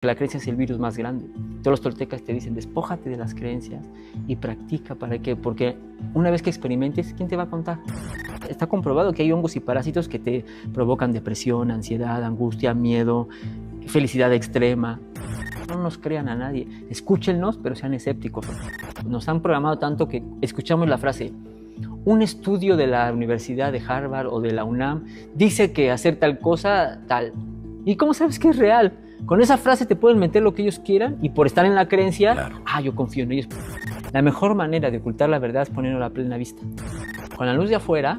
La creencia es el virus más grande. Todos los toltecas te dicen, despójate de las creencias y practica. ¿Para qué? Porque una vez que experimentes, ¿quién te va a contar? Está comprobado que hay hongos y parásitos que te provocan depresión, ansiedad, angustia, miedo, felicidad extrema. No nos crean a nadie. Escúchennos, pero sean escépticos. Nos han programado tanto que escuchamos la frase, un estudio de la Universidad de Harvard o de la UNAM dice que hacer tal cosa, tal. ¿Y cómo sabes que es real? Con esa frase te pueden meter lo que ellos quieran y por estar en la creencia, claro. Yo confío en ellos. La mejor manera de ocultar la verdad es ponerla a plena vista. Con la luz de afuera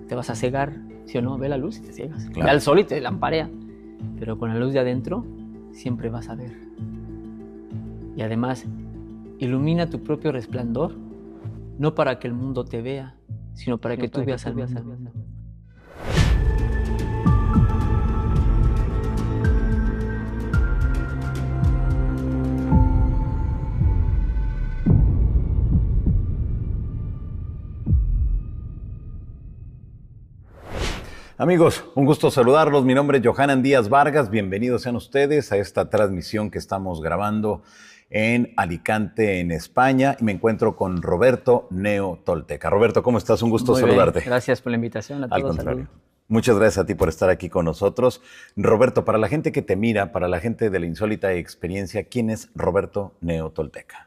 te vas a cegar, ¿sí o no? Ve la luz y te ciegas. Claro. Ve al sol y te lamparea. Pero con la luz de adentro siempre vas a ver. Y además, ilumina tu propio resplandor, no para que el mundo te vea, sino para que tú veas al mundo. Amigos, un gusto saludarlos. Mi nombre es Johanan Díaz Vargas. Bienvenidos sean ustedes a esta transmisión que estamos grabando en Alicante, en España. Y me encuentro con Roberto Neo Tolteca. Roberto, ¿cómo estás? Un gusto saludarte. Gracias por la invitación. A todos. Al contrario. Muchas gracias a ti por estar aquí con nosotros. Roberto, para la gente que te mira, para la gente de la insólita experiencia, ¿quién es Roberto Neo Tolteca?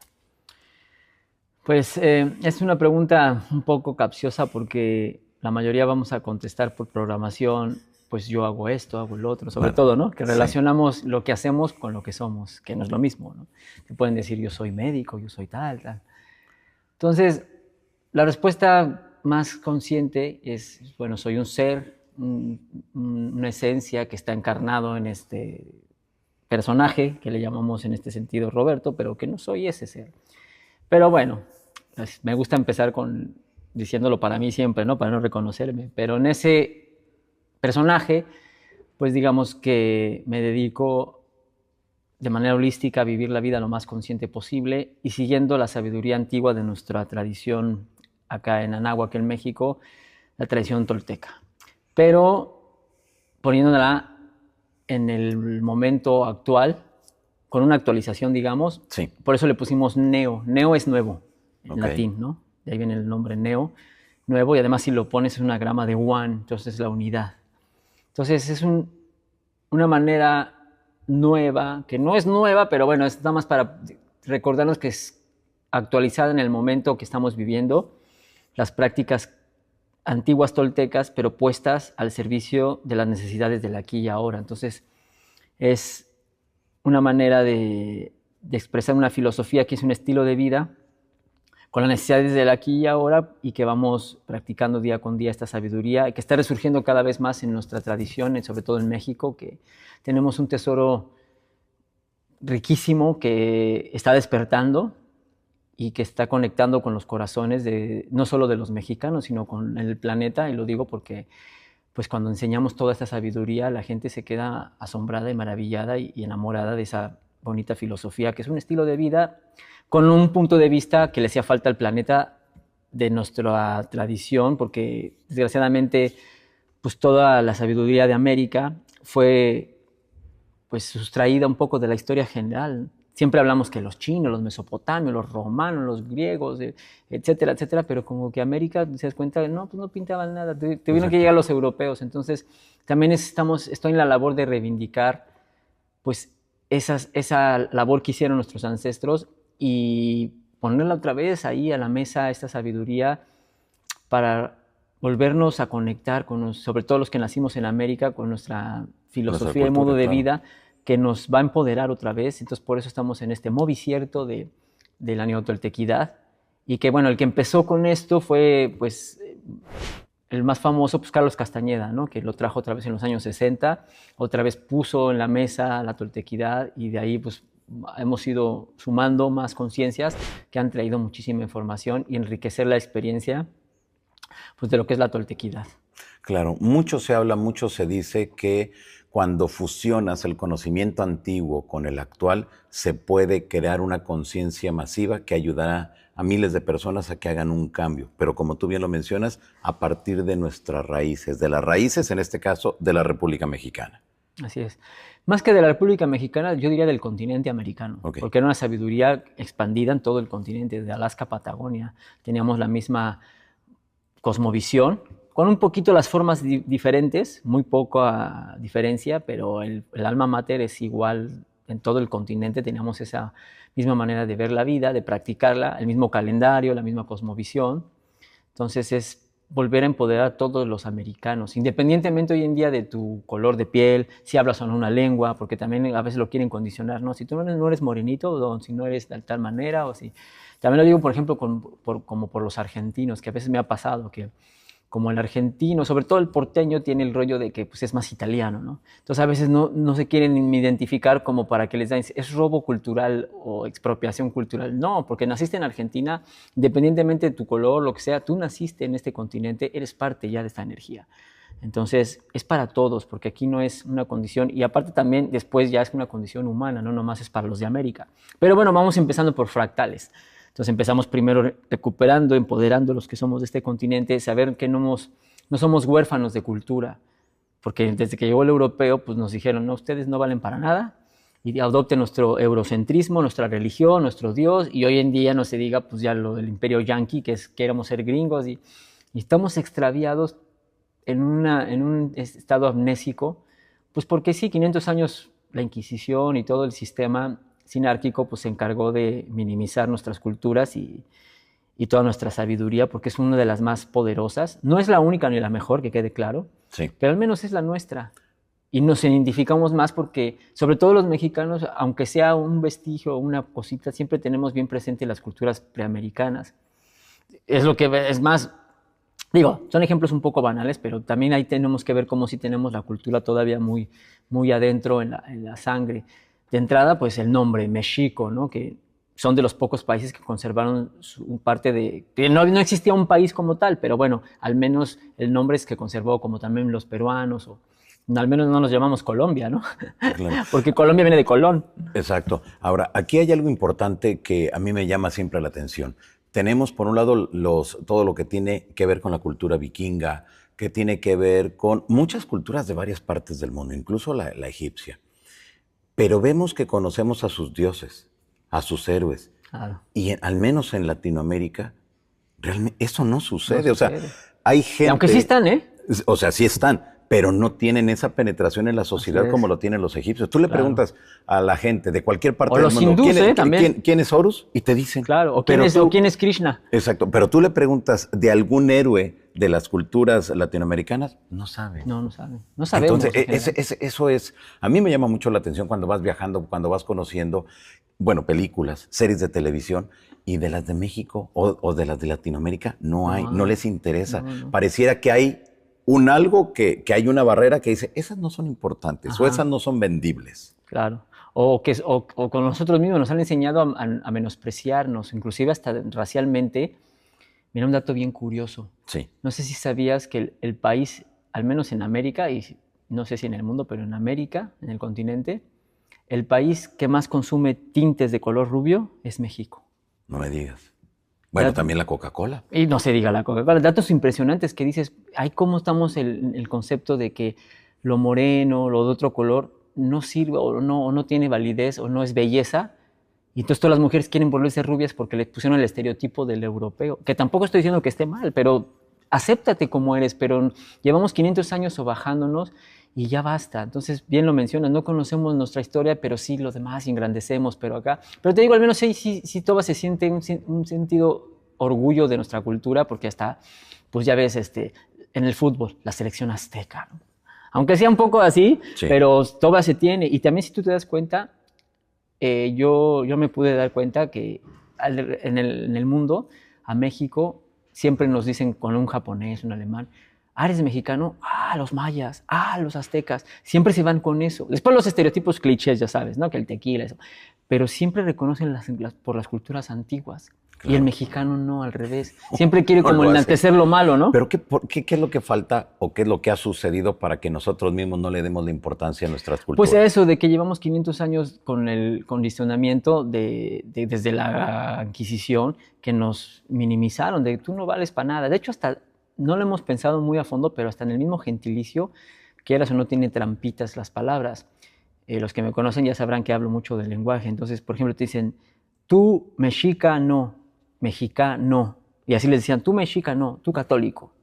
Pues es una pregunta un poco capciosa porque la mayoría vamos a contestar por programación, pues yo hago esto, hago lo otro, sobre todo, ¿no? Que relacionamos lo que hacemos con lo que somos, que no es lo mismo, ¿no? Te pueden decir, yo soy médico, yo soy tal. Entonces, la respuesta más consciente es, bueno, soy un ser, una esencia que está encarnado en este personaje, que le llamamos en este sentido Roberto, pero que no soy ese ser. Pero bueno, pues me gusta empezar diciéndolo para mí siempre, ¿no? Para no reconocerme. Pero en ese personaje, pues digamos que me dedico de manera holística a vivir la vida lo más consciente posible y siguiendo la sabiduría antigua de nuestra tradición acá en Anáhuac, en México, la tradición tolteca. Pero poniéndola en el momento actual, con una actualización, digamos. Sí. Por eso le pusimos Neo. Neo es nuevo, en latín, ¿no? De ahí viene el nombre Neo, nuevo, y además si lo pones es una grama de one, entonces es la unidad. Entonces es una manera nueva, que no es nueva, pero bueno, es nada más para recordarnos que es actualizada en el momento que estamos viviendo, las prácticas antiguas toltecas, pero puestas al servicio de las necesidades del aquí y ahora. Entonces es una manera de expresar una filosofía que es un estilo de vida con las necesidades del aquí y ahora y que vamos practicando día con día esta sabiduría y que está resurgiendo cada vez más en nuestra tradición, sobre todo en México, que tenemos un tesoro riquísimo que está despertando y que está conectando con los corazones no solo de los mexicanos, sino con el planeta, y lo digo porque pues cuando enseñamos toda esta sabiduría, la gente se queda asombrada y maravillada y enamorada de esa bonita filosofía, que es un estilo de vida con un punto de vista que le hacía falta al planeta de nuestra tradición, porque desgraciadamente pues toda la sabiduría de América fue pues sustraída un poco de la historia general. Siempre hablamos que los chinos, los mesopotamios, los romanos, los griegos, etcétera, etcétera, pero como que América, se das cuenta, no, pues no pintaban nada, tuvieron que llegar los europeos. Entonces también estoy en la labor de reivindicar pues esa labor que hicieron nuestros ancestros y ponerla otra vez ahí a la mesa, esta sabiduría, para volvernos a conectar sobre todo los que nacimos en América, con nuestra filosofía y modo de vida, que nos va a empoderar otra vez. Entonces por eso estamos en este movicierto de la neotoltequidad, y que bueno, el que empezó con esto fue pues el más famoso, pues Carlos Castañeda, ¿no? Que lo trajo otra vez en los años 60, otra vez puso en la mesa la toltequidad, y de ahí pues hemos ido sumando más conciencias que han traído muchísima información y enriquecer la experiencia pues, de lo que es la toltequidad. Claro, mucho se habla, mucho se dice que cuando fusionas el conocimiento antiguo con el actual, se puede crear una conciencia masiva que ayudará a miles de personas a que hagan un cambio. Pero como tú bien lo mencionas, a partir de nuestras raíces, de las raíces, en este caso, de la República Mexicana. Así es. Más que de la República Mexicana, yo diría del continente americano, porque era una sabiduría expandida en todo el continente, de Alaska a Patagonia. Teníamos la misma cosmovisión, con un poquito las formas diferentes, muy poca diferencia, pero el alma mater es igual en todo el continente. Teníamos esa misma manera de ver la vida, de practicarla, el mismo calendario, la misma cosmovisión. Entonces es volver a empoderar a todos los americanos, independientemente hoy en día de tu color de piel, si hablas o no una lengua, porque también a veces lo quieren condicionar, ¿no? Si tú no eres morenito, o si no eres de tal manera, o si... También lo digo, por ejemplo, como por los argentinos, que a veces me ha pasado que como el argentino, sobre todo el porteño, tiene el rollo de que pues, es más italiano, ¿no? Entonces a veces no se quieren identificar como para que les den, es robo cultural o expropiación cultural. No, porque naciste en Argentina, independientemente de tu color, lo que sea, tú naciste en este continente, eres parte ya de esta energía. Entonces es para todos, porque aquí no es una condición, y aparte también después ya es una condición humana, no nomás es para los de América. Pero bueno, vamos empezando por fractales. Entonces empezamos primero recuperando, empoderando a los que somos de este continente, saber que no somos huérfanos de cultura, porque desde que llegó el europeo pues nos dijeron, no, ustedes no valen para nada, y adopten nuestro eurocentrismo, nuestra religión, nuestro Dios, y hoy en día no se diga pues ya lo del imperio yanqui, que es queremos ser gringos, y estamos extraviados en un estado amnésico, pues porque sí, 500 años la Inquisición y todo el sistema sinárquico pues se encargó de minimizar nuestras culturas y toda nuestra sabiduría, porque es una de las más poderosas. No es la única ni la mejor, que quede claro, sí, pero al menos es la nuestra. Y nos identificamos más porque, sobre todo los mexicanos, aunque sea un vestigio o una cosita, siempre tenemos bien presente las culturas preamericanas. Es lo que es más, digo, son ejemplos un poco banales, pero también ahí tenemos que ver cómo sí tenemos la cultura todavía muy, muy adentro en la sangre. De entrada, pues el nombre, México, ¿no? Que son de los pocos países que conservaron su parte de... No existía un país como tal, pero bueno, al menos el nombre es que conservó, como también los peruanos, o al menos no nos llamamos Colombia, ¿no? Claro. Porque Colombia viene de Colón. Exacto. Ahora, aquí hay algo importante que a mí me llama siempre la atención. Tenemos, por un lado, todo lo que tiene que ver con la cultura vikinga, que tiene que ver con muchas culturas de varias partes del mundo, incluso la egipcia. Pero vemos que conocemos a sus dioses, a sus héroes. Claro. Y al menos en Latinoamérica, realmente eso no sucede. O sea, hay gente... Y aunque sí están, ¿eh? O sea, sí están, pero no tienen esa penetración en la sociedad como lo tienen los egipcios. Tú le preguntas a la gente de cualquier parte del mundo, ¿quién es Horus? Y te dicen... Claro, o quién es Krishna. Exacto, pero tú le preguntas de algún héroe de las culturas latinoamericanas, no saben. No saben. No sabemos. Entonces, eso es... A mí me llama mucho la atención cuando vas viajando, cuando vas conociendo, bueno, películas, series de televisión, y de las de México o de las de Latinoamérica no hay, no les interesa. No. Pareciera que hay algo que hay una barrera que dice, esas no son importantes. Ajá. O esas no son vendibles. Claro. O con nosotros mismos nos han enseñado a menospreciarnos, inclusive hasta racialmente. Mira, un dato bien curioso. Sí. No sé si sabías que el país, al menos en América, y no sé si en el mundo, pero en América, en el continente, el país que más consume tintes de color rubio es México. No me digas. Bueno, también la Coca-Cola. Y no se diga la Coca-Cola. Datos impresionantes que dices, ay, cómo estamos el concepto de que lo moreno, lo de otro color, no sirve o no tiene validez o no es belleza. Y entonces todas las mujeres quieren volverse rubias porque le pusieron el estereotipo del europeo. Que tampoco estoy diciendo que esté mal, pero acéptate como eres. Pero llevamos 500 años sobajándonos y ya basta. Entonces, bien lo mencionas, no conocemos nuestra historia, pero sí lo demás engrandecemos, pero acá... Pero te digo, al menos sí todavía se siente un sentido orgullo de nuestra cultura, porque hasta, pues ya ves, en el fútbol, la selección azteca, ¿no? Aunque sea un poco así, sí, pero todavía se tiene. Y también si tú te das cuenta, yo me pude dar cuenta que en el mundo, a México, siempre nos dicen con un japonés, un alemán, ¿eres mexicano? Los mayas, los aztecas. Siempre se van con eso. Después los estereotipos clichés, ya sabes, ¿no? Que el tequila, eso. Pero siempre reconocen por las culturas antiguas. Claro. Y el mexicano no, al revés. Siempre quiere como enaltecer lo malo, ¿no? Pero ¿qué es lo que falta o qué es lo que ha sucedido para que nosotros mismos no le demos la importancia a nuestras culturas? Pues eso, de que llevamos 500 años con el condicionamiento desde la Inquisición, que nos minimizaron, de tú no vales para nada. De hecho, hasta no lo hemos pensado muy a fondo, pero hasta en el mismo gentilicio quieras o no tiene trampitas las palabras. Los que me conocen ya sabrán que hablo mucho del lenguaje. Entonces, por ejemplo, te dicen, tú mexica no, mexica no. Y así les decían, tú mexica no, tú católico.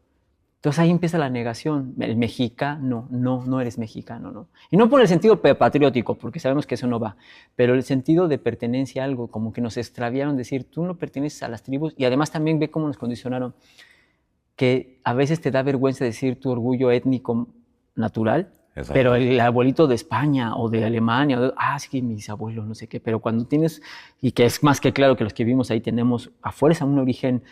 Entonces ahí empieza la negación. El mexicano, no eres mexicano, ¿no? Y no por el sentido patriótico, porque sabemos que eso no va, pero el sentido de pertenencia a algo, como que nos extraviaron, decir, tú no perteneces a las tribus, y además también ve cómo nos condicionaron, que a veces te da vergüenza decir tu orgullo étnico natural, exacto, pero el abuelito de España o de Alemania, sí que mis abuelos, no sé qué, pero cuando tienes, y que es más que claro que los que vivimos ahí tenemos a fuerza un origen,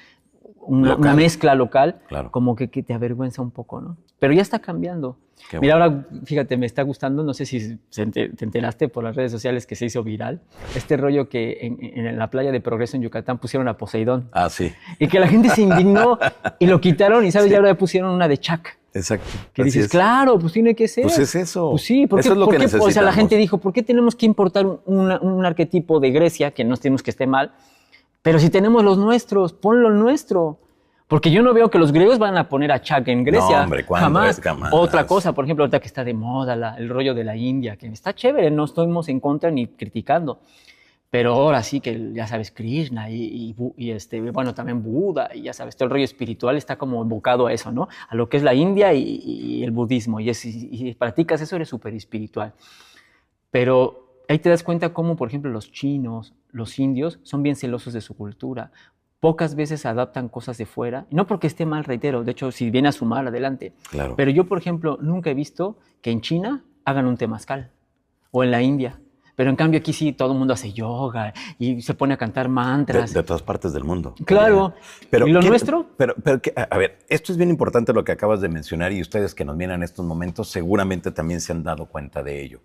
una mezcla local, claro, como que te avergüenza un poco, ¿no? Pero ya está cambiando. Qué Mira, bueno. Ahora, fíjate, me está gustando, no sé si te enteraste por las redes sociales que se hizo viral, este rollo que en la playa de Progreso en Yucatán pusieron a Poseidón. Ah, sí. Y que la gente se indignó y lo quitaron y, ¿sabes? Sí. Y ahora pusieron una de Chuck. Exacto. Que dices, es. Claro, pues tiene que ser. Pues es eso. Pues sí, porque, eso es lo que necesitamos. O sea, la gente dijo, ¿por qué tenemos que importar un arquetipo de Grecia, que no tenemos que esté mal, pero si tenemos los nuestros, ponlo nuestro? Porque yo no veo que los griegos van a poner a Chuck en Grecia. No, hombre, jamás. Otra cosa, por ejemplo, ahorita que está de moda el rollo de la India, que está chévere, no estamos en contra ni criticando. Pero ahora sí que, ya sabes, Krishna y bueno, también Buda, y ya sabes, todo el rollo espiritual está como evocado a eso, ¿no? A lo que es la India y el budismo. Y si practicas eso, eres súper espiritual. Pero ahí te das cuenta cómo, por ejemplo, los chinos, los indios, son bien celosos de su cultura. Pocas veces adaptan cosas de fuera, no porque esté mal, reitero, de hecho, si viene a sumar, adelante. Claro. Pero yo, por ejemplo, nunca he visto que en China hagan un temazcal, o en la India. Pero en cambio aquí sí todo el mundo hace yoga y se pone a cantar mantras. De todas partes del mundo. Claro. Pero, ¿y lo nuestro? Pero a ver, esto es bien importante lo que acabas de mencionar y ustedes que nos miran en estos momentos seguramente también se han dado cuenta de ello.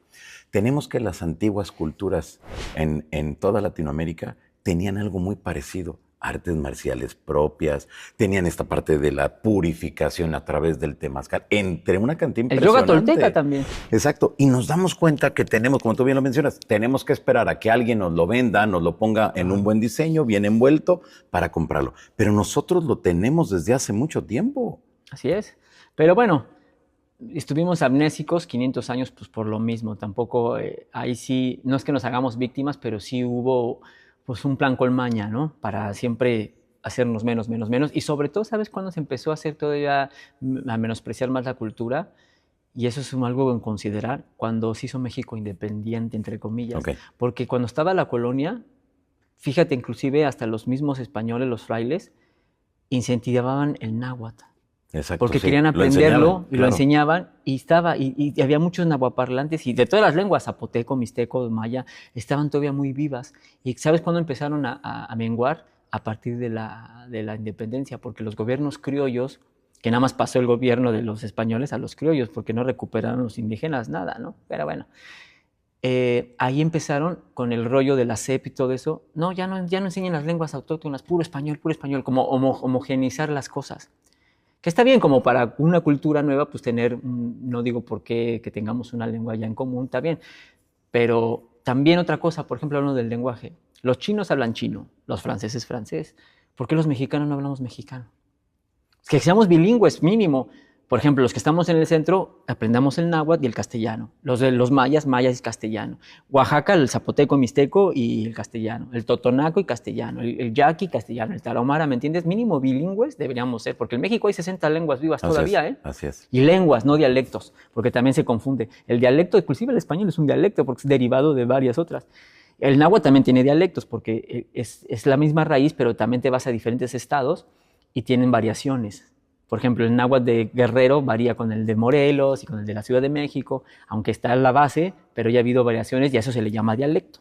Tenemos que las antiguas culturas en toda Latinoamérica tenían algo muy parecido. Artes marciales propias, tenían esta parte de la purificación a través del temazcal, entre una cantidad impresionante. El yoga tolteca también. Exacto, y nos damos cuenta que tenemos, como tú bien lo mencionas, tenemos que esperar a que alguien nos lo venda, nos lo ponga en un buen diseño, bien envuelto, para comprarlo. Pero nosotros lo tenemos desde hace mucho tiempo. Así es, pero bueno, estuvimos amnésicos 500 años pues por lo mismo, tampoco, ahí sí, no es que nos hagamos víctimas, pero sí hubo pues un plan con maña, ¿no? Para siempre hacernos menos. Y sobre todo, ¿sabes cuándo se empezó a hacer todavía, a menospreciar más la cultura? Y eso es algo en considerar, cuando se hizo México independiente, entre comillas. Okay. Porque cuando estaba la colonia, fíjate, inclusive hasta los mismos españoles, los frailes, incentivaban el náhuatl. Exacto, porque sí, querían aprenderlo y lo enseñaban, y había muchos nahuaparlantes, y de todas las lenguas, zapoteco, mixteco, maya, estaban todavía muy vivas. ¿Y sabes cuándo empezaron a menguar? A partir de la independencia, porque los gobiernos criollos, que nada más pasó el gobierno de los españoles a los criollos, porque no recuperaron los indígenas nada, ¿no? Pero bueno, ahí empezaron con el rollo de la CEP y todo eso. No, ya no enseñan las lenguas autóctonas, puro español, como homogeneizar las cosas. Que está bien como para una cultura nueva, pues tener, no digo por qué que tengamos una lengua ya en común, está bien. Pero también otra cosa, por ejemplo, hablando del lenguaje. Los chinos hablan chino, los franceses francés. ¿Por qué los mexicanos no hablamos mexicano? Es que seamos bilingües, mínimo. Por ejemplo, los que estamos en el centro, aprendamos el náhuatl y el castellano. Los mayas y castellano. Oaxaca, el zapoteco, mixteco y el castellano. El totonaco y castellano. El yaqui, castellano. El tarahumara, ¿me entiendes? Mínimo bilingües deberíamos ser, porque en México hay 60 lenguas vivas todavía, ¿eh? Así es. Y lenguas, no dialectos, porque también se confunde. El dialecto, inclusive el español es un dialecto, porque es derivado de varias otras. El náhuatl también tiene dialectos, porque es la misma raíz, pero también te vas a diferentes estados y tienen variaciones. Por ejemplo, el náhuatl de Guerrero varía con el de Morelos y con el de la Ciudad de México, aunque está en la base, pero ya ha habido variaciones y a eso se le llama dialecto.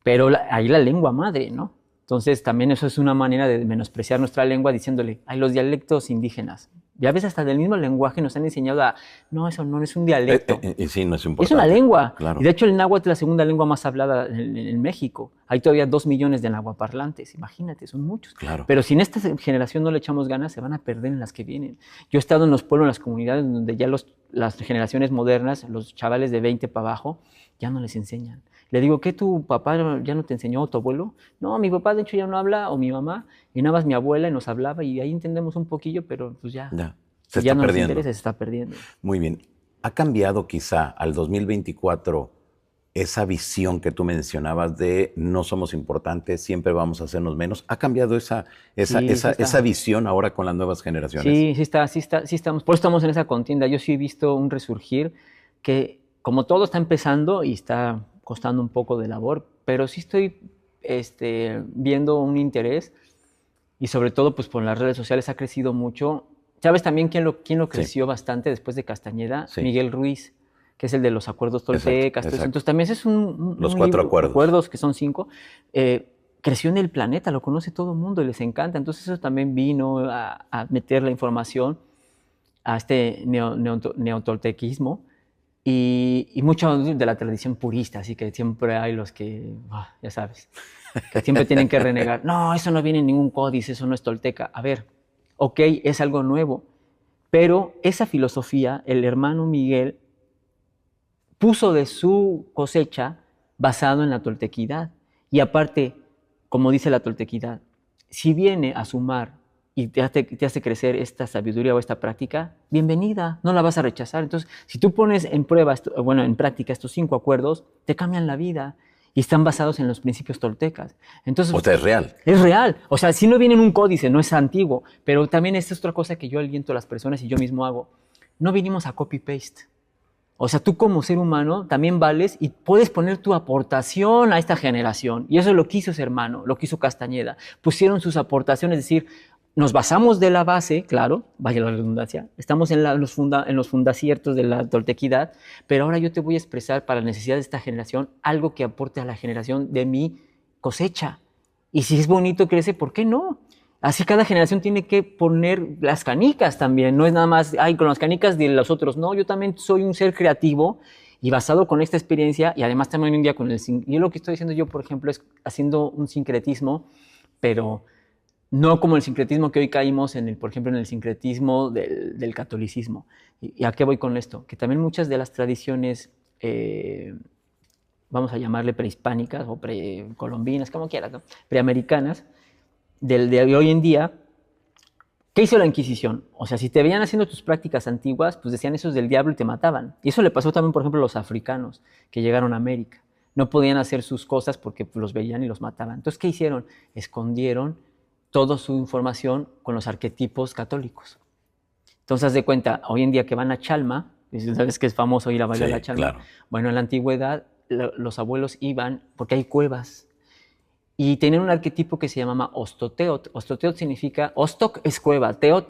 Pero ahí la lengua madre, ¿no? Entonces también eso es una manera de menospreciar nuestra lengua diciéndole, hay los dialectos indígenas. Ya ves, hasta del mismo lenguaje nos han enseñado a, no, eso no es un dialecto. Sí, no es importante. Es una lengua. Claro. Y de hecho el náhuatl es la segunda lengua más hablada en México. Hay todavía 2 millones de nahuaparlantes, imagínate, son muchos. Claro. Pero si en esta generación no le echamos ganas, se van a perder en las que vienen. Yo he estado en los pueblos, en las comunidades, donde ya las generaciones modernas, los chavales de 20 para abajo, ya no les enseñan. Le digo, ¿qué tu papá ya no te enseñó o tu abuelo? No, mi papá de hecho ya no habla, o mi mamá, y nada más mi abuela y nos hablaba, y ahí entendemos un poquillo, pero pues ya. Se está perdiendo. Se está perdiendo. Muy bien. ¿Ha cambiado quizá al 2024 esa visión que tú mencionabas de no somos importantes, siempre vamos a hacernos menos? ¿Ha cambiado esa visión ahora con las nuevas generaciones? Sí, sí estamos. Por eso estamos en esa contienda. Yo sí he visto un resurgir que, como todo está empezando y está costando un poco de labor, pero sí estoy viendo un interés y sobre todo pues por las redes sociales ha crecido mucho. ¿Sabes también quién lo creció bastante después de Castañeda? Sí. Miguel Ruiz, que es el de los acuerdos toltecas. Exacto. Entonces también es los 4 acuerdos. Que son 5. Creció en el planeta, lo conoce todo el mundo y les encanta. Entonces eso también vino a meter la información a este neotoltequismo y mucho de la tradición purista, así que siempre hay los que, ya sabes, que siempre tienen que renegar. No, eso no viene en ningún códice, eso no es tolteca. A ver, ok, es algo nuevo, pero esa filosofía, el hermano Miguel puso de su cosecha basado en la toltequidad. Y aparte, como dice la toltequidad, si viene a sumar y te hace crecer esta sabiduría o esta práctica, bienvenida, no la vas a rechazar. Entonces, si tú pones en práctica estos 5 acuerdos, te cambian la vida y están basados en los principios toltecas. Entonces, o sea, es real. Es real. O sea, si no viene en un códice, no es antiguo, pero también esta es otra cosa que yo aliento a las personas y yo mismo hago. No vinimos a copy-paste. O sea, tú como ser humano también vales y puedes poner tu aportación a esta generación. Y eso lo quiso ese hermano, lo quiso Castañeda. Pusieron sus aportaciones, es decir, nos basamos de la base, claro, vaya la redundancia, estamos en los fundaciertos de la toltequidad, pero ahora yo te voy a expresar para la necesidad de esta generación algo que aporte a la generación de mi cosecha. Y si es bonito, crece, ¿por qué no? Así cada generación tiene que poner las canicas también, no es nada más, con las canicas de los otros, no, yo también soy un ser creativo y basado con esta experiencia y además también un día con yo lo que estoy haciendo yo, por ejemplo, es haciendo un sincretismo, pero no como el sincretismo que hoy caímos, por ejemplo, en el sincretismo del catolicismo. ¿Y a qué voy con esto? Que también muchas de las tradiciones, vamos a llamarle prehispánicas o precolombinas, como quieras, ¿no? Preamericanas, de hoy en día, ¿qué hizo la Inquisición? O sea, si te veían haciendo tus prácticas antiguas, pues decían eso es del diablo y te mataban. Y eso le pasó también, por ejemplo, a los africanos que llegaron a América. No podían hacer sus cosas porque los veían y los mataban. Entonces, ¿qué hicieron? Escondieron toda su información con los arquetipos católicos. Entonces, haz de cuenta, hoy en día que van a Chalma, sabes que es famoso ir a bailar a Chalma. Claro. Bueno, en la antigüedad los abuelos iban, porque hay cuevas, y tenían un arquetipo que se llamaba Ostoteot. Ostoteot significa, Ostok es cueva, Teot,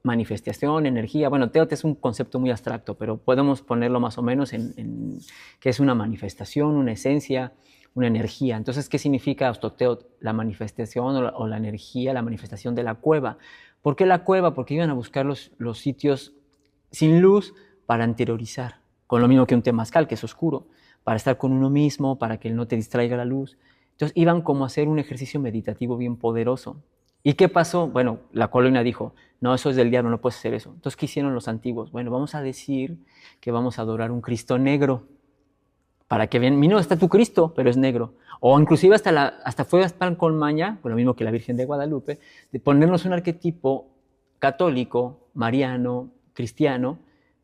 manifestación, energía. Bueno, Teot es un concepto muy abstracto, pero podemos ponerlo más o menos en que es una manifestación, una esencia, una energía. Entonces, ¿qué significa Ostoteot? La manifestación o la energía, la manifestación de la cueva. ¿Por qué la cueva? Porque iban a buscar los sitios sin luz para interiorizar, con lo mismo que un temazcal, que es oscuro, para estar con uno mismo, para que no te distraiga la luz. Entonces iban como a hacer un ejercicio meditativo bien poderoso. ¿Y qué pasó? Bueno, la colonia dijo, no, eso es del diablo, no puedes hacer eso. Entonces, ¿qué hicieron los antiguos? Bueno, vamos a decir que vamos a adorar un Cristo negro, para que vean, no, está tu Cristo, pero es negro. O inclusive hasta fue pan con maña, con lo mismo que la Virgen de Guadalupe, de ponernos un arquetipo católico, mariano, cristiano,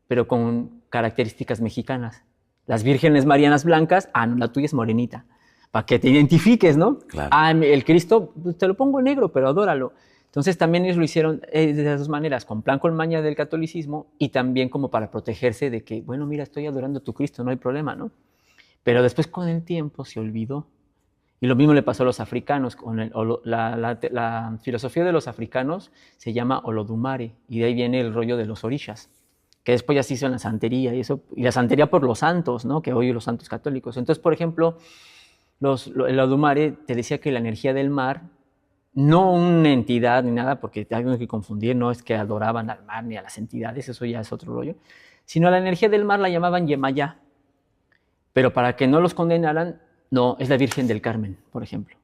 pero con características mexicanas. Las vírgenes marianas blancas, no, la tuya es morenita. Para que te identifiques, ¿no? Claro. El Cristo, pues te lo pongo negro, pero adóralo. Entonces también ellos lo hicieron de las dos maneras, con plan con maña del catolicismo y también como para protegerse de que, bueno, mira, estoy adorando a tu Cristo, no hay problema, ¿no? Pero después con el tiempo se olvidó. Y lo mismo le pasó a los africanos. La filosofía de los africanos se llama Olodumare, y de ahí viene el rollo de los orishas, que después ya se hizo en la santería, y la santería por los santos, ¿no? Que hoy los santos católicos. Entonces, por ejemplo, el Olodumare te decía que la energía del mar, no una entidad ni nada, porque te hay que confundir, no es que adoraban al mar ni a las entidades, eso ya es otro rollo, sino la energía del mar la llamaban Yemayá. Pero para que no los condenaran, no, es la Virgen del Carmen, por ejemplo.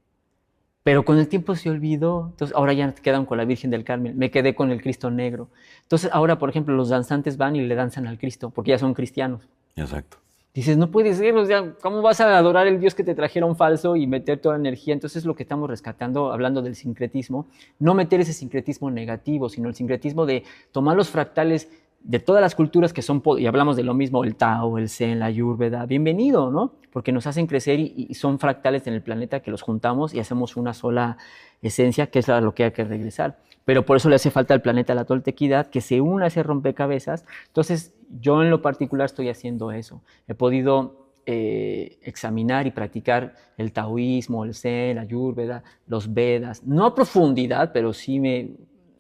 Pero con el tiempo se olvidó, entonces ahora ya quedan con la Virgen del Carmen, me quedé con el Cristo negro. Entonces ahora, por ejemplo, los danzantes van y le danzan al Cristo, porque ya son cristianos. Exacto. Dices, no puede ser, o sea, ¿cómo vas a adorar al Dios que te trajeron falso y meter toda la energía? Entonces lo que estamos rescatando, hablando del sincretismo, no meter ese sincretismo negativo, sino el sincretismo de tomar los fractales de todas las culturas que son, y hablamos de lo mismo, el Tao, el Zen, la Ayurveda, bienvenido, ¿no? Porque nos hacen crecer y son fractales en el planeta que los juntamos y hacemos una sola esencia, que es a lo que hay que regresar. Pero por eso le hace falta al planeta la toltequidad, que se una a ese rompecabezas. Entonces, yo en lo particular estoy haciendo eso. He podido examinar y practicar el taoísmo, el Zen, la Ayurveda, los Vedas, no a profundidad, pero sí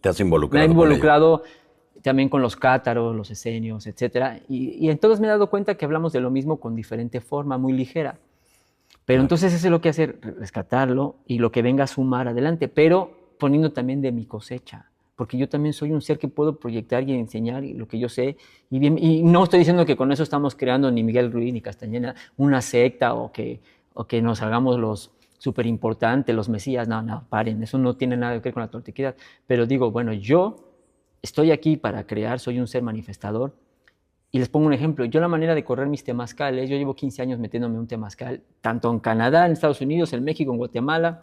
te has involucrado. Me he involucrado también con los cátaros, los esenios, etc. Y entonces me he dado cuenta que hablamos de lo mismo con diferente forma, muy ligera. Pero entonces eso es lo que hace, rescatarlo y lo que venga a sumar adelante, pero poniendo también de mi cosecha. Porque yo también soy un ser que puedo proyectar y enseñar lo que yo sé. Y no estoy diciendo que con eso estamos creando ni Miguel Ruiz ni Castañeda una secta o que nos hagamos los súper importantes, los mesías. No, paren, eso no tiene nada que ver con la toltequidad. Pero digo, bueno, yo estoy aquí para crear, soy un ser manifestador. Y les pongo un ejemplo. Yo la manera de correr mis temazcales, yo llevo 15 años metiéndome un temazcal, tanto en Canadá, en Estados Unidos, en México, en Guatemala,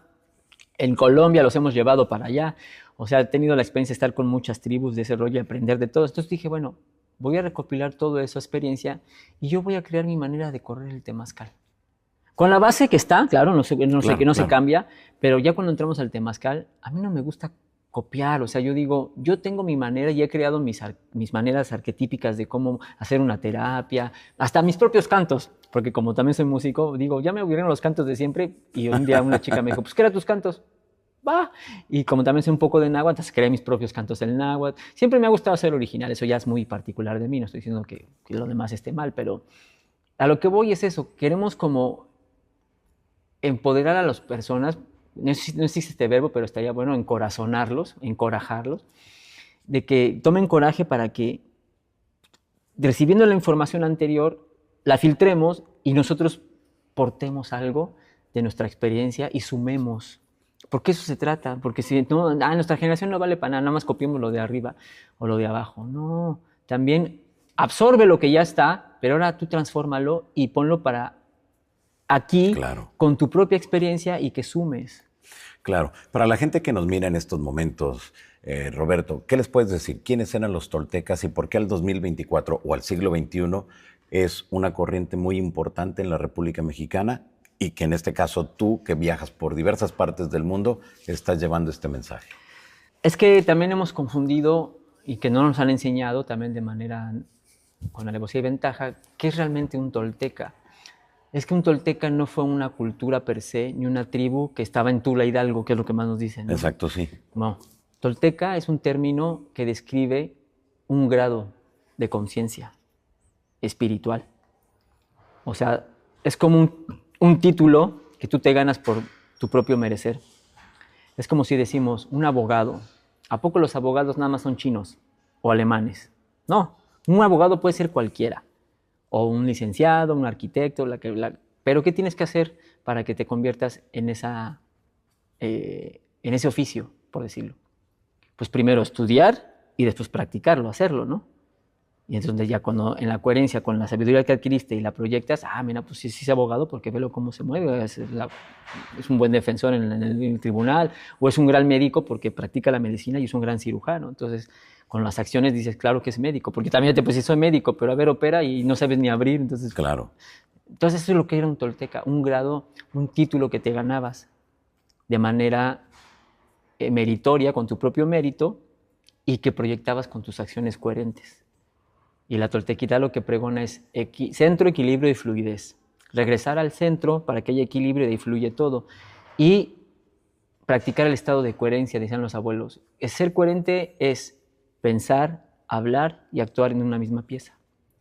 en Colombia los hemos llevado para allá. O sea, he tenido la experiencia de estar con muchas tribus de ese rollo y aprender de todo. Entonces dije, bueno, voy a recopilar toda esa experiencia y yo voy a crear mi manera de correr el temazcal. Con la base que está, claro, no se cambia, pero ya cuando entramos al temazcal, a mí no me gusta copiar. O sea, yo digo, yo tengo mi manera y he creado mis maneras arquetípicas de cómo hacer una terapia, hasta mis propios cantos, porque como también soy músico, digo, ya me aburrieron los cantos de siempre, y un día una chica me dijo, pues crea tus cantos. Va. Y como también sé un poco de náhuatl, entonces creé mis propios cantos del náhuatl. Siempre me ha gustado ser original, eso ya es muy particular de mí, no estoy diciendo que lo demás esté mal, pero a lo que voy es eso, queremos como empoderar a las personas, no existe este verbo, pero estaría bueno encorazonarlos, encorajarlos, de que tomen coraje para que, recibiendo la información anterior, la filtremos y nosotros portemos algo de nuestra experiencia y sumemos. Porque eso se trata, porque si no, nuestra generación no vale para nada más copiemos lo de arriba o lo de abajo. No, también absorbe lo que ya está, pero ahora tú transfórmalo y ponlo para aquí, con tu propia experiencia y que sumes. Claro. Para la gente que nos mira en estos momentos, Roberto, ¿qué les puedes decir? ¿Quiénes eran los toltecas y por qué al 2024 o al siglo XXI es una corriente muy importante en la República Mexicana y que en este caso tú, que viajas por diversas partes del mundo, estás llevando este mensaje? Es que también hemos confundido y que no nos han enseñado también de manera con alevosía y ventaja qué es realmente un tolteca. Es que un tolteca no fue una cultura per se, ni una tribu que estaba en Tula Hidalgo, que es lo que más nos dicen, ¿no? Exacto, sí. No. Tolteca es un término que describe un grado de conciencia espiritual. O sea, es como un título que tú te ganas por tu propio merecer. Es como si decimos, un abogado. ¿A poco los abogados nada más son chinos o alemanes? No, un abogado puede ser cualquiera. O un licenciado, un arquitecto, pero ¿qué tienes que hacer para que te conviertas en ese oficio, por decirlo? Pues primero estudiar y después practicarlo, hacerlo, ¿no? Y entonces ya cuando en la coherencia con la sabiduría que adquiriste y la proyectas, mira, pues sí es abogado porque velo cómo se mueve, es un buen defensor en el tribunal, o es un gran médico porque practica la medicina y es un gran cirujano. Entonces, con las acciones dices, claro que es médico, porque también te pues sí soy médico, pero a ver, opera y no sabes ni abrir, entonces... Claro. Entonces eso es lo que era un tolteca, un grado, un título que te ganabas de manera meritoria, con tu propio mérito, y que proyectabas con tus acciones coherentes. Y la toltequidad lo que pregona es centro, equilibrio y fluidez. Regresar al centro para que haya equilibrio y de ahí fluye todo. Y practicar el estado de coherencia, decían los abuelos. Ser coherente es pensar, hablar y actuar en una misma pieza.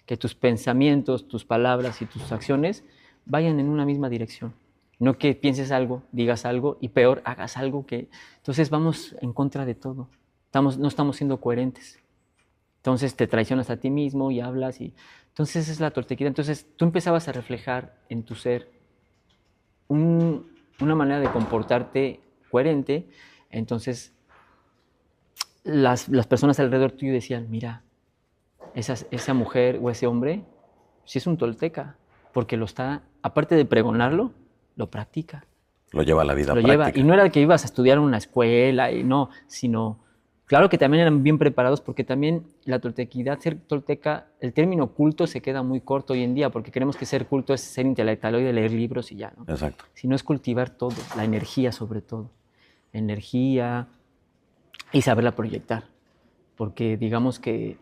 Que tus pensamientos, tus palabras y tus acciones vayan en una misma dirección. No que pienses algo, digas algo y peor, hagas algo que... Entonces vamos en contra de todo. No estamos siendo coherentes. Entonces te traicionas a ti mismo y hablas y... Entonces es la toltequidad. Entonces tú empezabas a reflejar en tu ser una manera de comportarte coherente. Entonces las personas alrededor tuyo decían, mira, esa mujer o ese hombre sí es un tolteca, porque lo está, aparte de pregonarlo, lo practica. Lo lleva a la vida práctica. Y no era que ibas a estudiar en una escuela, y no, sino Claro que también eran bien preparados porque también la toltequidad, ser tolteca, el término culto se queda muy corto hoy en día porque creemos que ser culto es ser intelectual y leer libros y ya, ¿no? Exacto. Sino es cultivar todo, la energía sobre todo. Energía y saberla proyectar. Porque digamos que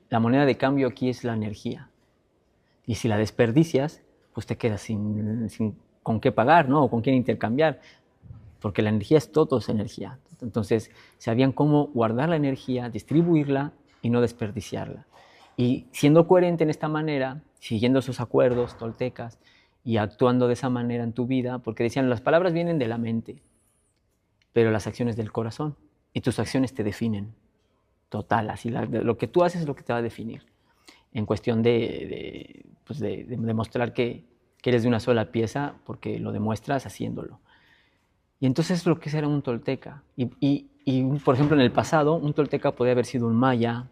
la moneda de cambio aquí es la energía. Y si la desperdicias, pues te quedas sin con qué pagar, ¿no? O con quién intercambiar. Porque la energía es todo, es energía. Entonces, sabían cómo guardar la energía, distribuirla y no desperdiciarla. Y siendo coherente en esta manera, siguiendo esos acuerdos toltecas y actuando de esa manera en tu vida, porque decían, las palabras vienen de la mente, pero las acciones del corazón. Y tus acciones te definen. Total, así lo que tú haces es lo que te va a definir. En cuestión de demostrar que eres de una sola pieza, porque lo demuestras haciéndolo. Y entonces lo que era un tolteca. Por ejemplo, en el pasado, un tolteca podía haber sido un maya,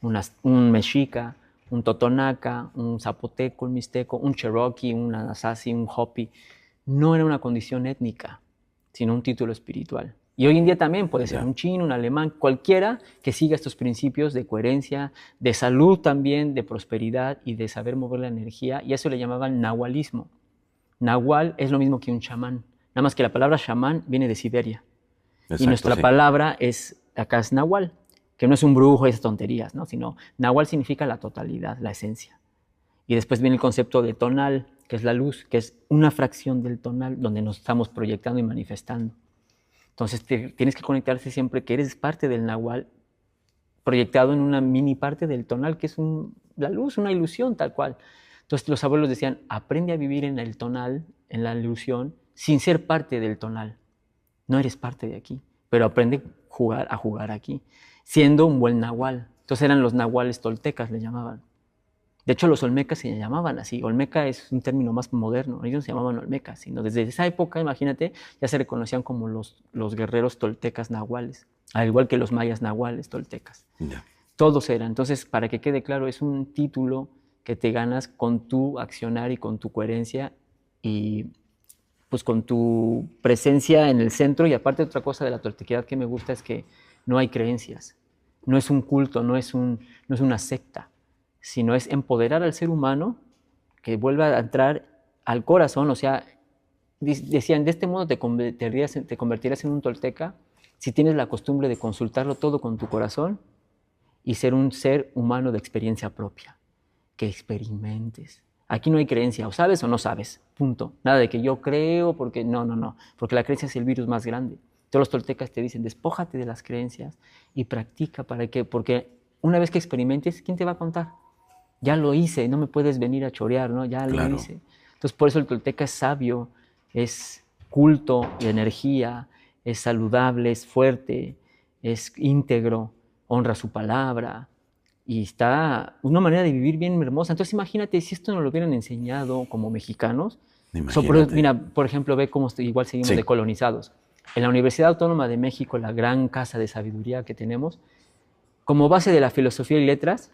un mexica, un totonaca, un zapoteco, un mixteco, un cherokee, un anasazi, un hopi. No era una condición étnica, sino un título espiritual. Y hoy en día también puede ser un chino, un alemán, cualquiera que siga estos principios de coherencia, de salud también, de prosperidad y de saber mover la energía. Y eso le llamaban nahualismo. Nahual es lo mismo que un chamán. Nada más que la palabra chamán viene de Siberia. Exacto, y nuestra palabra acá es nahual, que no es un brujo y esas tonterías, ¿no? Sino nahual significa la totalidad, la esencia. Y después viene el concepto de tonal, que es la luz, que es una fracción del tonal donde nos estamos proyectando y manifestando. Entonces tienes que conectarte siempre que eres parte del nahual, proyectado en una mini parte del tonal, que es la luz, una ilusión tal cual. Entonces los abuelos decían, aprende a vivir en el tonal, en la ilusión, sin ser parte del tonal. No eres parte de aquí, pero aprende a jugar aquí, siendo un buen nahual. Entonces eran los nahuales toltecas, le llamaban. De hecho, los olmecas se llamaban así. Olmeca es un término más moderno. Ellos no se llamaban olmecas, sino desde esa época, imagínate, ya se reconocían como los guerreros toltecas nahuales, al igual que los mayas nahuales toltecas. Yeah. Todos eran. Entonces, para que quede claro, es un título que te ganas con tu accionar y con tu coherencia y pues con tu presencia en el centro. Y aparte, otra cosa de la toltequidad que me gusta es que no hay creencias. No es un culto, no es una secta, sino es empoderar al ser humano que vuelva a entrar al corazón. O sea, decían, de este modo te convertirás en un tolteca si tienes la costumbre de consultarlo todo con tu corazón y ser un ser humano de experiencia propia, que experimentes. Aquí no hay creencia, o sabes o no sabes, punto. Nada de que yo creo, porque no, porque la creencia es el virus más grande. Todos los toltecas te dicen, despójate de las creencias y practica porque una vez que experimentes, ¿quién te va a contar? Ya lo hice, no me puedes venir a chorear, ¿no? Ya lo hice. Entonces, por eso el tolteca es sabio, es culto de energía, es saludable, es fuerte, es íntegro, honra su palabra y está una manera de vivir bien hermosa. Entonces, imagínate si esto nos lo hubieran enseñado como mexicanos. Mira, por ejemplo, ve cómo igual seguimos decolonizados. En la Universidad Autónoma de México, la gran casa de sabiduría que tenemos, como base de la filosofía y letras,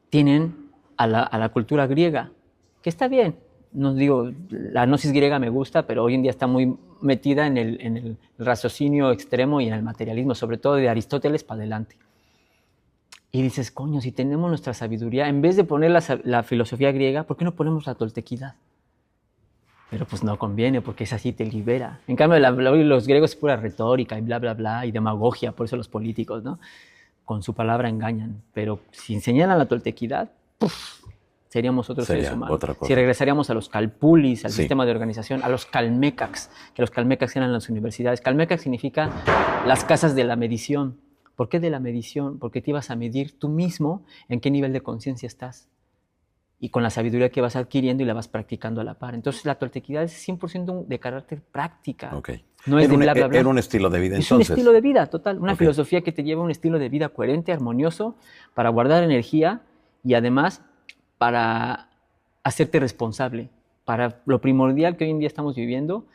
tienen a la cultura griega, que está bien. No digo, la gnosis griega me gusta, pero hoy en día está muy metida en el raciocinio extremo y en el materialismo, sobre todo de Aristóteles para adelante. Y dices, coño, si tenemos nuestra sabiduría, en vez de poner la filosofía griega, ¿por qué no ponemos la toltequidad? Pero pues no conviene, porque es así, te libera. En cambio, los griegos es pura retórica y bla, bla, bla, y demagogia, por eso los políticos, ¿no? Con su palabra engañan. Pero si enseñaran la toltequidad, ¡puf!, seríamos otros seres humanos. Otra cosa. Si regresaríamos a los calpulis, al sistema de organización, a los calmecacs, que los calmecacs eran las universidades. Calmecac significa las casas de la medición. ¿Por qué de la medición? Porque te ibas a medir tú mismo en qué nivel de conciencia estás. Y con la sabiduría que vas adquiriendo y la vas practicando a la par. Entonces, la toltequidad es 100% de carácter práctica. Okay. No es de bla, bla, bla. Era un estilo de vida, entonces. Es un estilo de vida, total. Una filosofía que te lleva a un estilo de vida coherente, armonioso, para guardar energía y además para hacerte responsable. Para lo primordial que hoy en día estamos viviendo,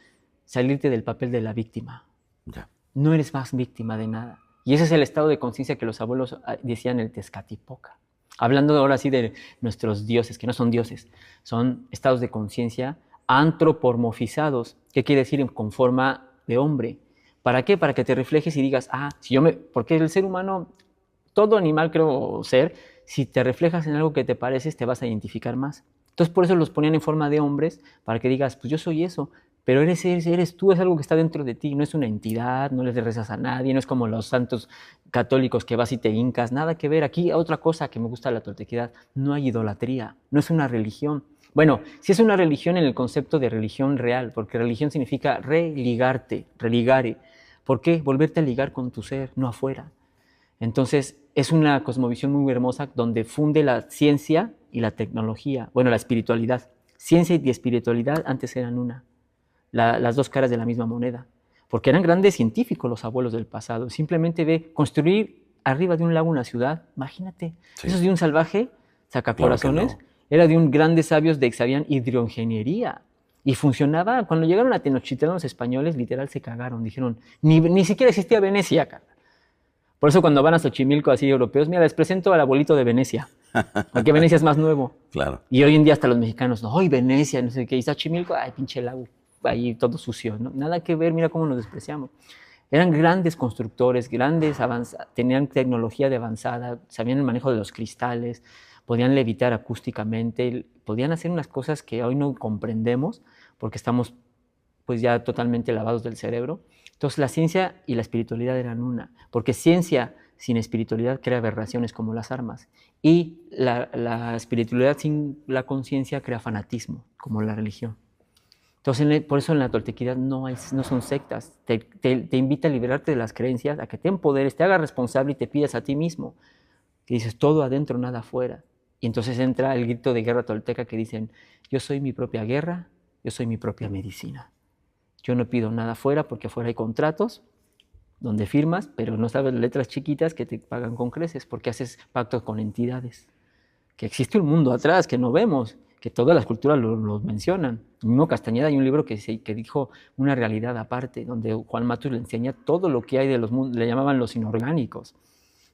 salirte del papel de la víctima. Ya. No eres más víctima de nada. Y ese es el estado de conciencia que los abuelos decían en el Tezcatipoca. Hablando ahora sí de nuestros dioses, que no son dioses, son estados de conciencia antropomorfizados. ¿Qué quiere decir? Con forma de hombre. ¿Para qué? Para que te reflejes y digas, porque el ser humano, todo animal creo ser, si te reflejas en algo que te pareces, te vas a identificar más. Entonces por eso los ponían en forma de hombres, para que digas, pues yo soy eso, pero eres tú, es algo que está dentro de ti, no es una entidad, no le rezas a nadie, no es como los santos católicos que vas y te hincas, nada que ver. Aquí otra cosa que me gusta de la toltequidad, no hay idolatría, no es una religión. Bueno, sí es una religión en el concepto de religión real, porque religión significa religarte, religare. ¿Por qué? Volverte a ligar con tu ser, no afuera. Entonces, es una cosmovisión muy hermosa donde funde la ciencia y la tecnología, bueno, la espiritualidad. Ciencia y espiritualidad antes eran una, las dos caras de la misma moneda, porque eran grandes científicos los abuelos del pasado. Simplemente de construir arriba de un lago una ciudad, imagínate, sí. Eso es de un salvaje sacacorazones, claro, era de un grandes sabios de que sabían hidroingeniería. Y funcionaba, cuando llegaron a Tenochtitlán los españoles, literal se cagaron, dijeron, ni siquiera existía Venecia, cara. Por eso cuando van a Xochimilco así europeos, mira, les presento al abuelito de Venecia, porque Venecia es más nuevo. Claro. Y hoy en día hasta los mexicanos, no, ¡ay, Venecia! No sé qué, y Xochimilco, ¡ay, pinche lago! Ahí todo sucio, ¿no? Nada que ver, mira cómo nos despreciamos. Eran grandes constructores, tenían tecnología de avanzada, sabían el manejo de los cristales, podían levitar acústicamente, podían hacer unas cosas que hoy no comprendemos porque estamos pues ya totalmente lavados del cerebro. Entonces la ciencia y la espiritualidad eran una, porque ciencia sin espiritualidad crea aberraciones como las armas, y la espiritualidad sin la conciencia crea fanatismo, como la religión. Entonces, por eso en la toltequidad no son sectas, te invita a liberarte de las creencias, a que te empoderes, te hagas responsable y te pidas a ti mismo, que dices todo adentro, nada afuera. Y entonces entra el grito de guerra tolteca que dicen, yo soy mi propia guerra, yo soy mi propia medicina. Yo no pido nada afuera porque afuera hay contratos donde firmas, pero no sabes letras chiquitas que te pagan con creces porque haces pactos con entidades. Que existe un mundo atrás que no vemos, que todas las culturas lo mencionan. El mismo Castañeda hay un libro que dijo una realidad aparte, donde Juan Matus le enseña todo lo que hay de los mundos, le llamaban los inorgánicos,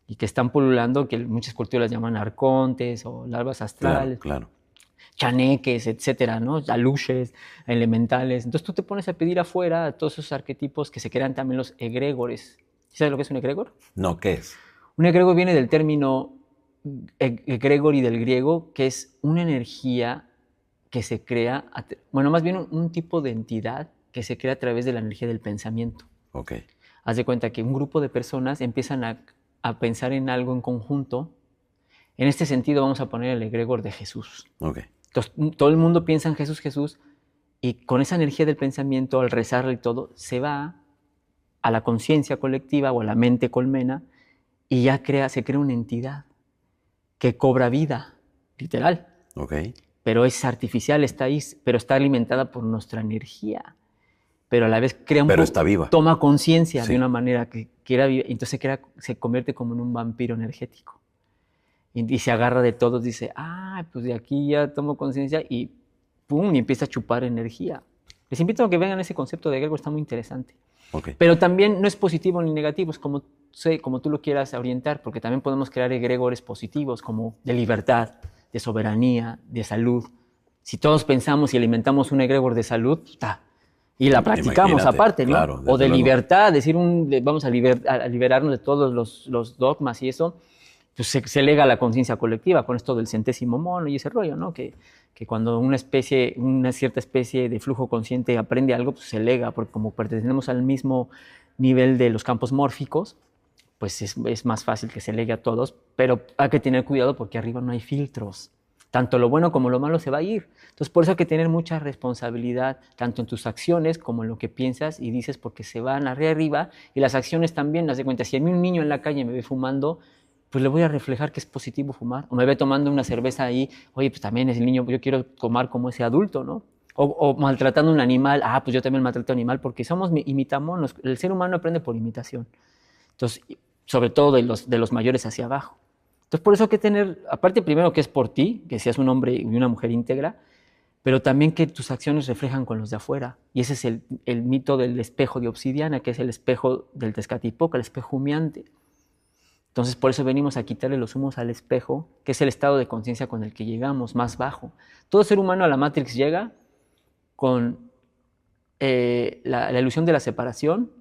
y que están pululando, que muchas culturas llaman arcontes o larvas astrales. Claro. Chaneques, etcétera, ¿no? Aluches, elementales. Entonces tú te pones a pedir afuera a todos esos arquetipos que se crean también los egregores. ¿Sabes lo que es un egregor? No, ¿qué es? Un egregor viene del término egregori del griego, que es una energía que se crea, bueno, más bien un tipo de entidad que se crea a través de la energía del pensamiento. Ok. Haz de cuenta que un grupo de personas empiezan a pensar en algo en conjunto. En este sentido vamos a poner el egregor de Jesús. Okay. Entonces, todo el mundo piensa en Jesús, y con esa energía del pensamiento, al rezarle y todo, se va a la conciencia colectiva o a la mente colmena y ya se crea una entidad que cobra vida, literal. Okay. Pero es artificial, está ahí, pero está alimentada por nuestra energía. Pero a la vez está viva. Toma conciencia de una manera que quiera vivir, entonces se convierte como en un vampiro energético. Y se agarra de todos, dice, pues de aquí ya tomo conciencia y pum, y empieza a chupar energía. Les invito a que vean ese concepto de egregor, está muy interesante. Okay. Pero también no es positivo ni negativo, es como tú lo quieras orientar, porque también podemos crear egregores positivos, como de libertad, de soberanía, de salud. Si todos pensamos y alimentamos un egregor de salud, y la practicamos aparte, ¿no? Claro, o de libertad, decir vamos a liberarnos de todos los dogmas y eso, pues se lega a la conciencia colectiva con esto del centésimo mono y ese rollo, ¿no? Que cuando una cierta especie de flujo consciente aprende algo, pues se lega, porque como pertenecemos al mismo nivel de los campos mórficos, pues es más fácil que se legue a todos, pero hay que tener cuidado porque arriba no hay filtros. Tanto lo bueno como lo malo se va a ir. Entonces, por eso hay que tener mucha responsabilidad, tanto en tus acciones como en lo que piensas y dices, porque se van arriba, y las acciones también, haz de cuenta, si a mí un niño en la calle me ve fumando, pues le voy a reflejar que es positivo fumar. O me ve tomando una cerveza ahí, oye, pues también es el niño, yo quiero tomar como ese adulto, ¿no? O maltratando a un animal, pues yo también maltrato a un animal, porque imitamos, el ser humano aprende por imitación. Entonces, sobre todo de los mayores hacia abajo. Entonces, por eso hay que tener, aparte primero que es por ti, que seas un hombre y una mujer íntegra, pero también que tus acciones reflejan con los de afuera. Y ese es el mito del espejo de obsidiana, que es el espejo del Tezcatlipoca, el espejo humeante. Entonces, por eso venimos a quitarle los humos al espejo, que es el estado de conciencia con el que llegamos, más bajo. Todo ser humano a la Matrix llega con la ilusión de la separación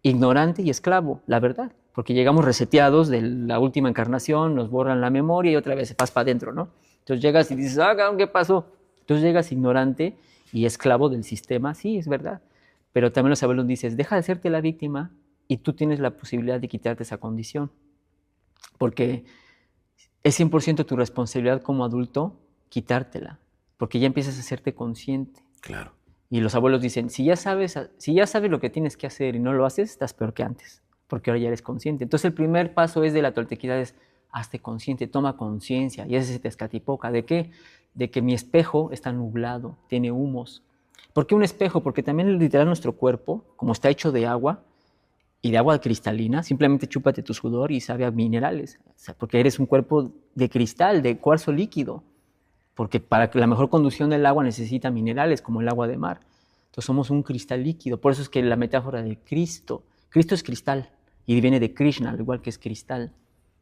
ignorante y esclavo, la verdad, porque llegamos reseteados de la última encarnación, nos borran la memoria y otra vez se vas para adentro, ¿no? Entonces llegas y dices, cabrón, ¿qué pasó? Entonces llegas ignorante y esclavo del sistema, sí, es verdad, pero también los abuelos dicen, deja de serte la víctima y tú tienes la posibilidad de quitarte esa condición, porque es 100% tu responsabilidad como adulto quitártela, porque ya empiezas a hacerte consciente. Claro. Y los abuelos dicen, si ya sabes lo que tienes que hacer y no lo haces, estás peor que antes, porque ahora ya eres consciente. Entonces el primer paso es de la toltequidad es, hazte consciente, toma conciencia. Y ese es Tezcatlipoca. ¿De qué? De que mi espejo está nublado, tiene humos. ¿Por qué un espejo? Porque también literal nuestro cuerpo, como está hecho de agua, y de agua cristalina, simplemente chúpate tu sudor y sabe a minerales, o sea, porque eres un cuerpo de cristal, de cuarzo líquido, porque para la mejor conducción del agua necesita minerales como el agua de mar. Entonces somos un cristal líquido, por eso es que la metáfora de Cristo es cristal y viene de Krishna, al igual que es cristal.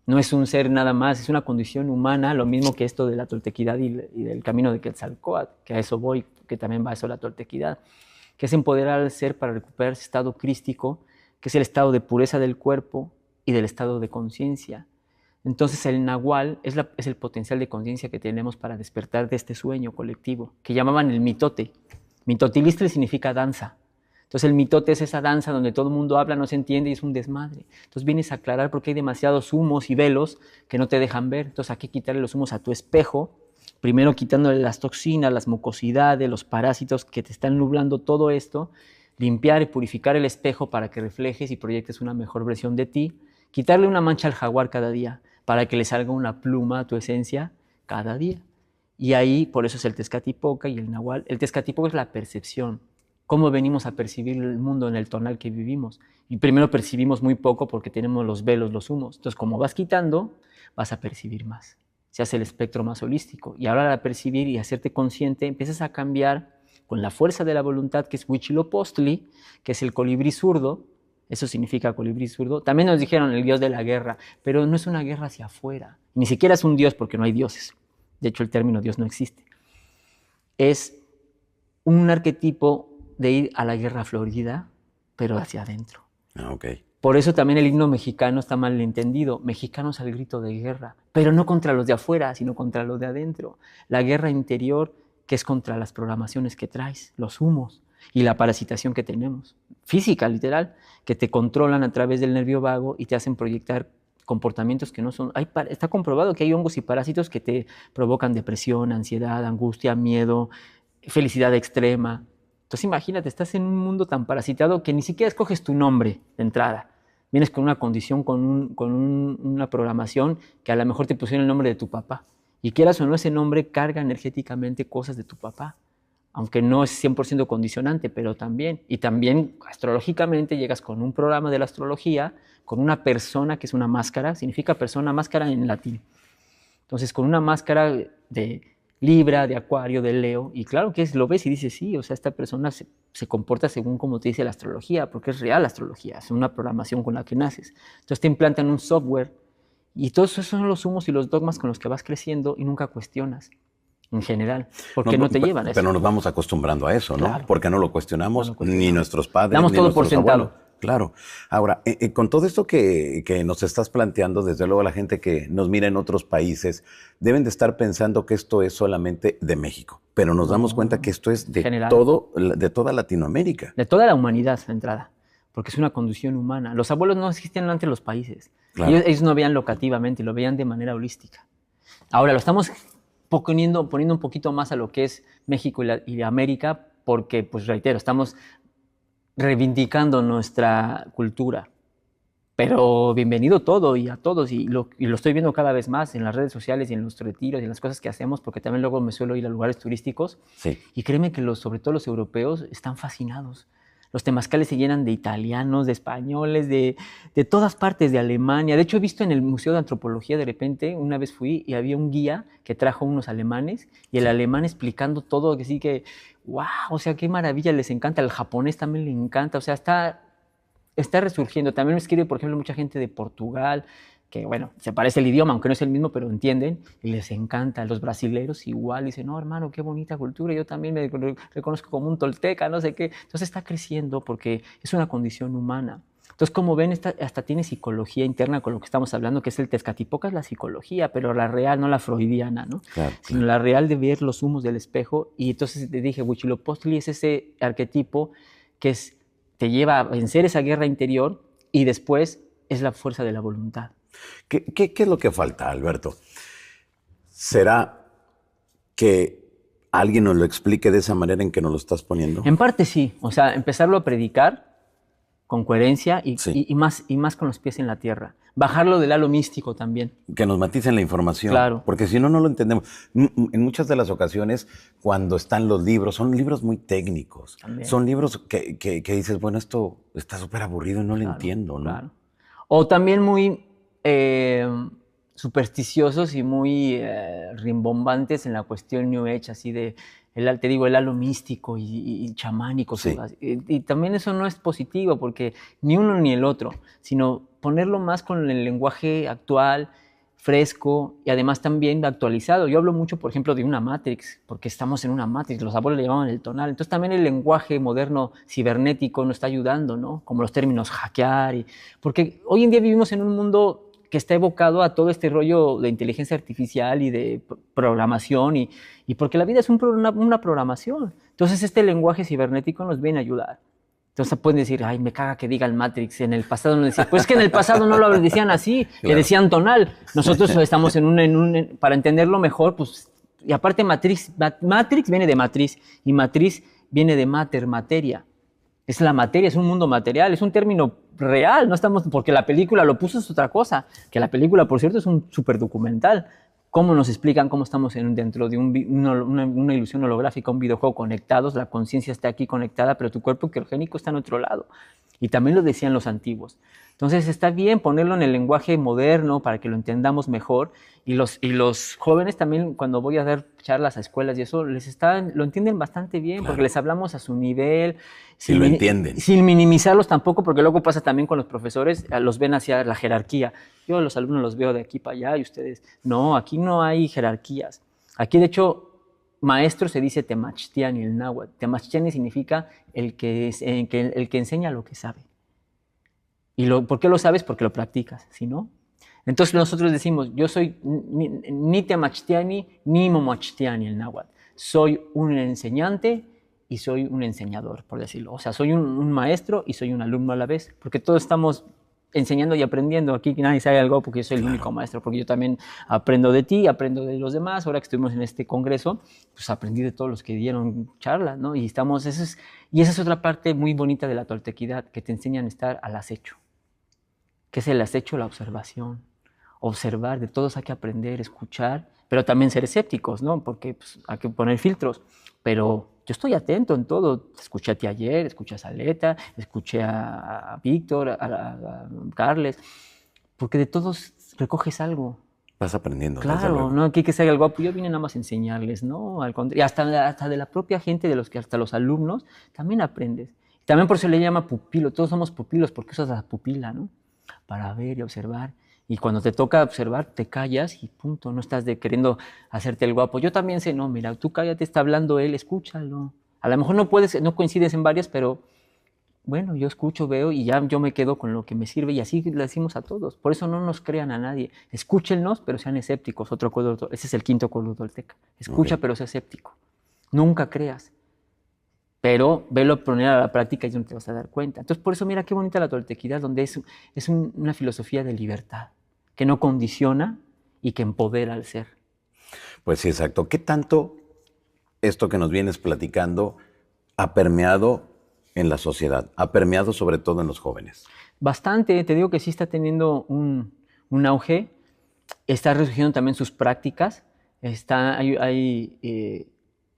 No es un ser nada más, es una condición humana, lo mismo que esto de la toltequidad y del camino de Quetzalcóatl, que a eso voy, que también va a eso la toltequidad, que es empoderar al ser para recuperar ese estado crístico, que es el estado de pureza del cuerpo y del estado de conciencia. Entonces el nahual es el potencial de conciencia que tenemos para despertar de este sueño colectivo, que llamaban el mitote. Mitotilistli significa danza. Entonces el mitote es esa danza donde todo el mundo habla, no se entiende y es un desmadre. Entonces vienes a aclarar porque hay demasiados humos y velos que no te dejan ver. Entonces hay que quitarle los humos a tu espejo, primero quitándole las toxinas, las mucosidades, los parásitos que te están nublando todo esto, limpiar y purificar el espejo para que reflejes y proyectes una mejor versión de ti, quitarle una mancha al jaguar cada día para que le salga una pluma a tu esencia cada día. Y ahí, por eso es el Tezcatlipoca y el nahual. El Tezcatlipoca es la percepción, cómo venimos a percibir el mundo en el tonal que vivimos. Y primero percibimos muy poco porque tenemos los velos, los humos. Entonces, como vas quitando, vas a percibir más. Se hace el espectro más holístico. Y ahora al percibir y hacerte consciente, empiezas a cambiar con la fuerza de la voluntad, que es Huitzilopochtli, que es el colibrí zurdo. Eso significa colibrí zurdo. También nos dijeron el dios de la guerra, pero no es una guerra hacia afuera. Ni siquiera es un dios porque no hay dioses. De hecho, el término dios no existe. Es un arquetipo de ir a la guerra florida, pero hacia adentro. Okay. Por eso también el himno mexicano está mal entendido. Mexicanos al grito de guerra, pero no contra los de afuera, sino contra los de adentro. La guerra interior, que es contra las programaciones que traes, los humos y la parasitación que tenemos, física, literal, que te controlan a través del nervio vago y te hacen proyectar comportamientos que no son... Está comprobado que hay hongos y parásitos que te provocan depresión, ansiedad, angustia, miedo, felicidad extrema. Entonces imagínate, estás en un mundo tan parasitado que ni siquiera escoges tu nombre de entrada. Vienes con una condición, una programación que a lo mejor te pusieron el nombre de tu papá. Y quieras o no, ese nombre carga energéticamente cosas de tu papá. Aunque no es 100% condicionante, pero también. Y también astrológicamente llegas con un programa de la astrología, con una persona que es una máscara, significa persona, máscara en latín. Entonces, con una máscara de Libra, de Acuario, de Leo, y claro que lo ves y dices, sí, o sea, esta persona se comporta según como te dice la astrología, porque es real la astrología, es una programación con la que naces. Entonces te implantan un software, y todos esos son los humos y los dogmas con los que vas creciendo y nunca cuestionas. En general, porque no te llevan a eso. Pero nos vamos acostumbrando a eso, ¿no? Claro. Porque no lo cuestionamos, ni nuestros padres, damos ni todo nuestros por sentado. Abuelos. Claro. Ahora, con todo esto que nos estás planteando, desde luego la gente que nos mira en otros países deben de estar pensando que esto es solamente de México, pero nos damos cuenta que esto es de toda Latinoamérica. De toda la humanidad, de entrada, porque es una condición humana. Los abuelos no existen entre los países. Claro. Ellos no veían locativamente, lo veían de manera holística. Ahora lo estamos poniendo un poquito más a lo que es México y América, porque, pues reitero, estamos reivindicando nuestra cultura. Pero bienvenido todo y a todos, y lo estoy viendo cada vez más en las redes sociales y en los retiros y en las cosas que hacemos, porque también luego me suelo ir a lugares turísticos. Sí. Y créeme que sobre todo los europeos están fascinados. Los temazcales se llenan de italianos, de españoles, de todas partes, de Alemania. De hecho, he visto en el Museo de Antropología, de repente, una vez fui y había un guía que trajo unos alemanes y el alemán explicando todo, que sí que, wow, o sea, qué maravilla, les encanta. El japonés también le encanta, o sea, está resurgiendo. También me escribe, por ejemplo, mucha gente de Portugal, que, bueno, se parece el idioma, aunque no es el mismo, pero entienden, y les encanta. Los brasileros igual, dicen, no, hermano, qué bonita cultura, yo también me reconozco como un tolteca, no sé qué. Entonces está creciendo porque es una condición humana. Entonces, como ven, hasta tiene psicología interna con lo que estamos hablando, que es el Tezcatlipoca, es la psicología, pero la real, no la freudiana, ¿no? Claro, Sino la real de ver los humos del espejo. Y entonces te dije, Huitzilopochtli es ese arquetipo que te lleva a vencer esa guerra interior y después es la fuerza de la voluntad. ¿Qué es lo que falta, Alberto? ¿Será que alguien nos lo explique de esa manera en que nos lo estás poniendo? En parte sí, o sea, empezarlo a predicar con coherencia Sí. y más con los pies en la tierra. Bajarlo del halo místico también. Que nos maticen la información. Claro. Porque si no, no lo entendemos. En muchas de las ocasiones, cuando están los libros, son libros muy técnicos. También. Son libros que dices, bueno, esto está súper aburrido y no lo entiendo, ¿no? Claro. O también muy supersticiosos y muy rimbombantes en la cuestión New Age, así de, te digo, el halo místico y chamánico. Sí. Y también eso no es positivo, porque ni uno ni el otro, sino ponerlo más con el lenguaje actual, fresco y además también actualizado. Yo hablo mucho, por ejemplo, de una Matrix, porque estamos en una Matrix, los abuelos le llamaban el tonal. Entonces también el lenguaje moderno cibernético nos está ayudando, ¿no? Como los términos hackear. Porque hoy en día vivimos en un mundo que está evocado a todo este rollo de inteligencia artificial y de programación, y porque la vida es una programación. Entonces este lenguaje cibernético nos viene a ayudar. Entonces pueden decir, ay, me caga que diga el Matrix, en el pasado no decía, pues es que en el pasado no lo decían así, claro, le decían tonal. Nosotros estamos para entenderlo mejor, pues, y aparte Matrix viene de matriz, y matriz viene de mater, materia. Es la materia, es un mundo material, es un término real, no estamos, porque la película lo puso es otra cosa, que la película, por cierto, es un superdocumental. Cómo nos explican cómo estamos dentro de una ilusión holográfica, un videojuego conectados, la conciencia está aquí conectada, pero tu cuerpo criogénico está en otro lado. Y también lo decían los antiguos. Entonces está bien ponerlo en el lenguaje moderno para que lo entendamos mejor. Y los jóvenes también, cuando voy a dar charlas a escuelas y eso, lo entienden bastante bien, claro, porque les hablamos a su nivel. Sí, lo entienden. Sin minimizarlos tampoco, porque luego pasa también con los profesores, los ven hacia la jerarquía. Yo a los alumnos los veo de aquí para allá y ustedes, no, aquí no hay jerarquías. Aquí, de hecho, maestro se dice Temachtiani, el náhuatl. Temachtiani significa el que enseña lo que sabe. ¿Y por qué lo sabes? Porque lo practicas, ¿sí no? Entonces nosotros decimos, yo soy ni Temachtiani ni Momachtiani, el náhuatl. Soy un enseñante y soy un enseñador, por decirlo. O sea, soy un maestro y soy un alumno a la vez, porque todos estamos enseñando y aprendiendo. Aquí nadie sabe algo porque yo soy el único maestro, porque yo también aprendo de ti, aprendo de los demás. Ahora que estuvimos en este congreso, pues aprendí de todos los que dieron charlas, ¿no? Y esa es otra parte muy bonita de la toltequidad, que te enseñan a estar al acecho. ¿Qué es el acecho? La observación. Observar, de todos hay que aprender, escuchar, pero también ser escépticos, ¿no? Porque pues, hay que poner filtros. Pero yo estoy atento en todo. Escuché a ti ayer, escuché a Saleta, escuché a Víctor, a Carles, porque de todos recoges algo. Vas aprendiendo. Claro, no aquí que sea el guapo. Yo vine nada más a enseñarles, ¿no? Al contrario, y hasta de la propia gente, hasta los alumnos, también aprendes. También por eso le llama pupilo. Todos somos pupilos porque usas la pupila, ¿no? Para ver y observar. Y cuando te toca observar, te callas y punto. No estás queriendo hacerte el guapo. Yo también sé, no, mira, tú cállate, está hablando él, escúchalo. A lo mejor no coincides en varias, pero bueno, yo escucho, veo y ya yo me quedo con lo que me sirve, y así le decimos a todos. Por eso no nos crean a nadie. Escúchennos, pero sean escépticos. Ese es el quinto código tolteca. Escucha, pero sé escéptico. Nunca creas. Pero velo poner a la práctica y no te vas a dar cuenta. Entonces, por eso mira qué bonita la toltequidad, donde es una filosofía de libertad, que no condiciona y que empodera al ser. Pues sí, exacto. ¿Qué tanto esto que nos vienes platicando ha permeado en la sociedad? ¿Ha permeado sobre todo en los jóvenes? Bastante. Te digo que sí está teniendo un auge. Está resurgiendo también sus prácticas.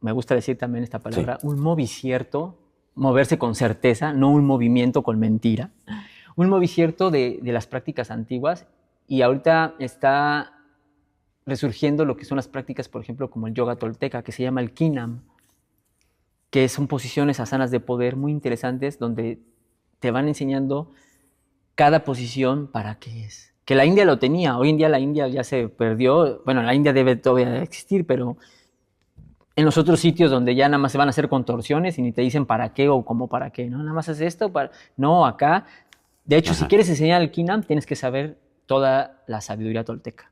Me gusta decir también esta palabra, sí, un movicierto, moverse con certeza, no un movimiento con mentira. Un movicierto de las prácticas antiguas, y ahorita está resurgiendo lo que son las prácticas, por ejemplo, como el yoga tolteca, que se llama el Kinam, que son posiciones asanas de poder muy interesantes, donde te van enseñando cada posición para qué es. Que la India lo tenía, hoy en día la India ya se perdió, bueno, la India debe todavía existir, pero en los otros sitios donde ya nada más se van a hacer contorsiones y ni te dicen para qué o cómo para qué, ¿no? Nada más es esto, no, acá De hecho, si Ajá. quieres enseñar el Quinam, tienes que saber toda la sabiduría tolteca,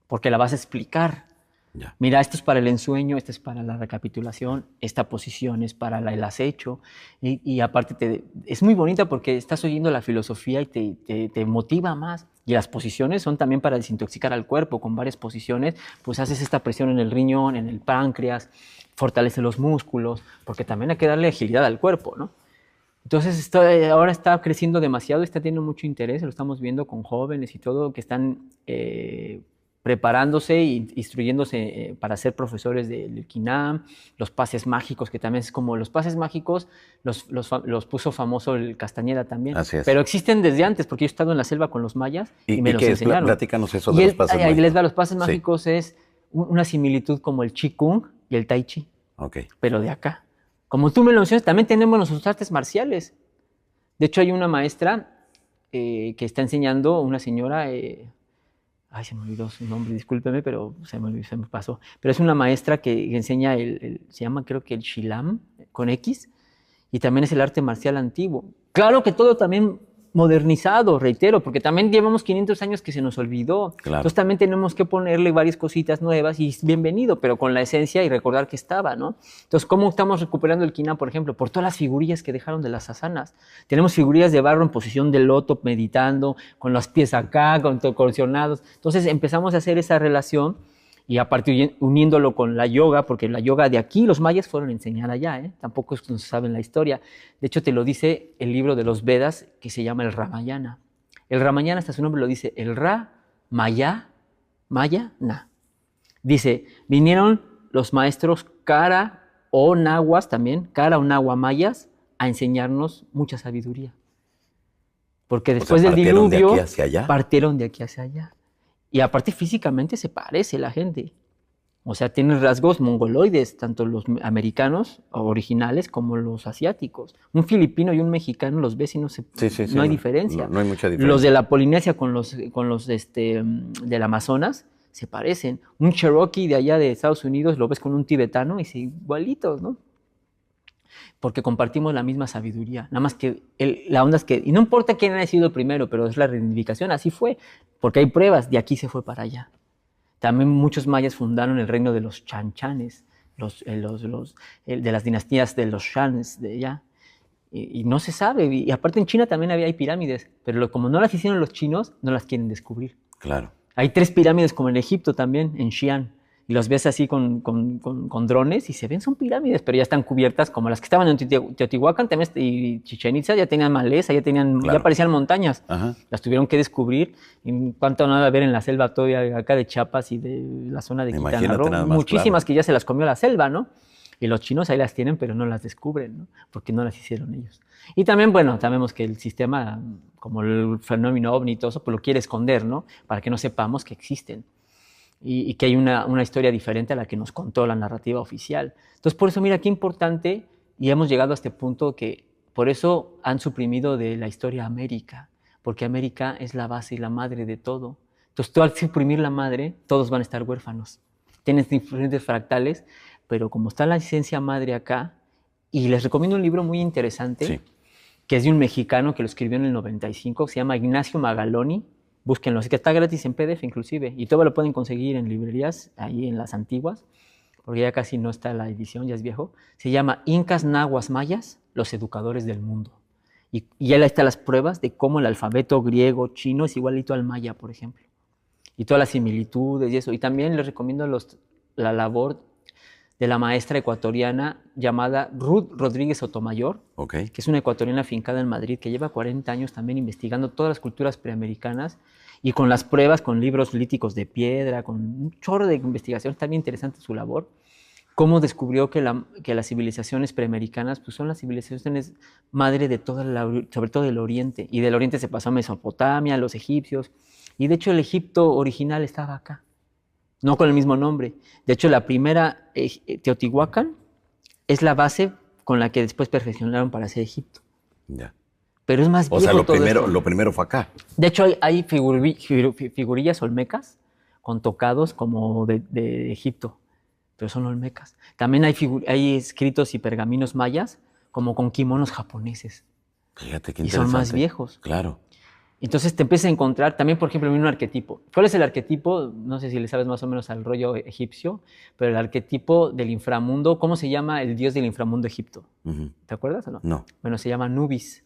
porque la vas a explicar. Ya. Mira, esto es para el ensueño, esto es para la recapitulación, esta posición es para el acecho. Y aparte es muy bonita porque estás oyendo la filosofía y te motiva más. Y las posiciones son también para desintoxicar al cuerpo. Con varias posiciones, pues haces esta presión en el riñón, en el páncreas, fortalece los músculos, porque también hay que darle agilidad al cuerpo, ¿no? Entonces, ahora está creciendo demasiado, está teniendo mucho interés, lo estamos viendo con jóvenes y todo, que están preparándose e instruyéndose para ser profesores del KINAM, los pases mágicos, que también es como los pases mágicos, los puso famoso el Castañeda también. Así es. Pero existen desde antes, porque yo he estado en la selva con los mayas y me los qué enseñaron. Platícanos eso de los pases mágicos. Ahí les va, los pases mágicos es una similitud como el Qigong y el Tai Chi, pero de acá. Como tú me lo mencionas, también tenemos nuestros artes marciales. De hecho, hay una maestra que está enseñando, una señora, ay, se me olvidó su nombre, discúlpeme, pero se me pasó. Pero es una maestra que enseña, se llama creo que el Shilam, con X, y también es el arte marcial antiguo. Claro que todo también modernizado, reitero, porque también llevamos 500 años que se nos olvidó. Claro. Entonces también tenemos que ponerle varias cositas nuevas y bienvenido, pero con la esencia y recordar que estaba, ¿no? Entonces, ¿cómo estamos recuperando el Quinam, por ejemplo? Por todas las figurillas que dejaron de las asanas. Tenemos figurillas de barro en posición de loto, meditando, con los pies acá, contorsionados. Entonces empezamos a hacer esa relación y aparte uniéndolo con la yoga, porque la yoga de aquí, los mayas fueron a enseñar allá, tampoco es que no se sabe la historia. De hecho, te lo dice el libro de los Vedas, que se llama el Ramayana. El Ramayana, hasta su nombre lo dice, el Maya, Na. Dice, vinieron los maestros Kara o Nahuas también, Kara o Nahua mayas, a enseñarnos mucha sabiduría. Porque después del diluvio, partieron de aquí hacia allá. Y aparte físicamente se parece la gente. O sea, tienen rasgos mongoloides, tanto los americanos originales como los asiáticos. Un filipino y un mexicano los ves y no hay diferencia. No hay mucha diferencia. Los de la Polinesia con los del Amazonas se parecen. Un Cherokee de allá de Estados Unidos lo ves con un tibetano y son igualitos, ¿no? Porque compartimos la misma sabiduría. Nada más que la onda es que, y no importa quién haya sido el primero, pero es la reivindicación, así fue, porque hay pruebas, de aquí se fue para allá. También muchos mayas fundaron el reino de los chanchanes, de las dinastías de los shans de allá. Y no se sabe, y aparte en China también hay pirámides, pero como no las hicieron los chinos, no las quieren descubrir. Claro. Hay 3 pirámides como en Egipto también, en Xi'an. Y los ves así con drones y se ven, son pirámides, pero ya están cubiertas como las que estaban en Teotihuacán también, y Chichén Itzá, ya tenían maleza, ya parecían montañas. Ajá. Las tuvieron que descubrir. En cuanto no a ver en la selva todavía acá de Chiapas y de la zona de Quintana Roo, muchísimas que ya se las comió la selva, ¿no? Y los chinos ahí las tienen, pero no las descubren, ¿no? Porque no las hicieron ellos. Y también, bueno, sabemos que el sistema, como el fenómeno ovni y todo eso, pues lo quiere esconder, ¿no? Para que no sepamos que existen. Y que hay una historia diferente a la que nos contó la narrativa oficial. Entonces, por eso, mira, qué importante, y hemos llegado a este punto que por eso han suprimido de la historia América, porque América es la base y la madre de todo. Entonces, tú al suprimir la madre, todos van a estar huérfanos. Tienes diferentes fractales, pero como está la esencia madre acá, y les recomiendo un libro muy interesante, que es de un mexicano que lo escribió en el 95, se llama Ignacio Magaloni. Búsquenlo, así que está gratis en PDF inclusive, y todo lo pueden conseguir en librerías, ahí en las antiguas, porque ya casi no está la edición, ya es viejo. Se llama Incas, Nahuas, Mayas, los educadores del mundo. Y ahí están las pruebas de cómo el alfabeto griego, chino es igualito al maya, por ejemplo. Y todas las similitudes y eso. Y también les recomiendo la labor de la maestra ecuatoriana llamada Ruth Rodríguez Sotomayor, que es una ecuatoriana afincada en Madrid, que lleva 40 años también investigando todas las culturas preamericanas y con las pruebas, con libros líticos de piedra, con un chorro de investigación. Está bien interesante su labor. Cómo descubrió que las civilizaciones preamericanas pues son las civilizaciones madre de sobre todo del Oriente. Y del Oriente se pasó a Mesopotamia, a los egipcios. Y de hecho el Egipto original estaba acá. No con el mismo nombre. De hecho, la primera Teotihuacán es la base con la que después perfeccionaron para hacer Egipto. Ya. Pero es más viejo. O sea, lo primero fue acá. De hecho, hay figurillas olmecas con tocados como de Egipto, pero son olmecas. También hay escritos y pergaminos mayas como con kimonos japoneses. Fíjate qué y son interesante. más viejos. Claro. Entonces te empiezas a encontrar también, por ejemplo, en un arquetipo. ¿Cuál es el arquetipo? No sé si le sabes más o menos al rollo egipcio, pero el arquetipo del inframundo, ¿cómo se llama el dios del inframundo Egipto? ¿Te acuerdas o no? No. Bueno, se llama Anubis.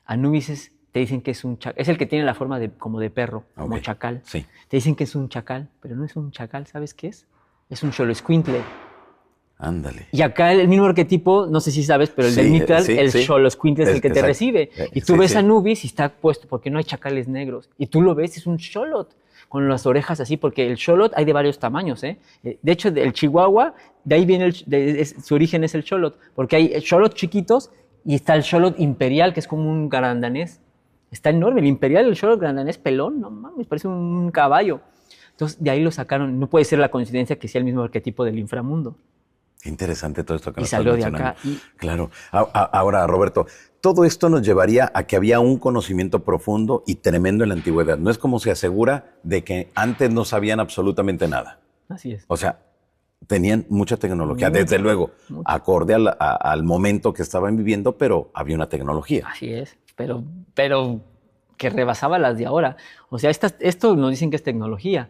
Anubis te dicen que es un chacal, es el que tiene la forma como de perro, como chacal. Sí. Te dicen que es un chacal, pero no es un chacal, ¿sabes qué es? Es un xoloescuintle. Ándale. Y acá el mismo arquetipo, no sé si sabes, pero el del Mictlán, el xoloescuintle es el que te recibe. Y tú ves a Anubis y está puesto, porque no hay chacales negros. Y tú lo ves, es un xolotl, con las orejas así, porque el xolotl hay de varios tamaños, ¿eh? De hecho, el chihuahua, de ahí viene, su origen es el xolotl, porque hay xolotl chiquitos y está el xolotl imperial, que es como un garandanés. Está enorme, el imperial, el xolotl garandanés pelón, no mames, parece un caballo. Entonces, de ahí lo sacaron. No puede ser la coincidencia que sea el mismo arquetipo del inframundo. Interesante todo esto que y nos estás salió de mencionando. acá. Claro. Ahora, Roberto, todo esto nos llevaría a que había un conocimiento profundo y tremendo en la antigüedad. No es como se asegura de que antes no sabían absolutamente nada. Así es. O sea, tenían mucha tecnología, desde luego, acorde al momento que estaban viviendo, pero había una tecnología. Así es, pero que rebasaba las de ahora. O sea, esto nos dicen que es tecnología.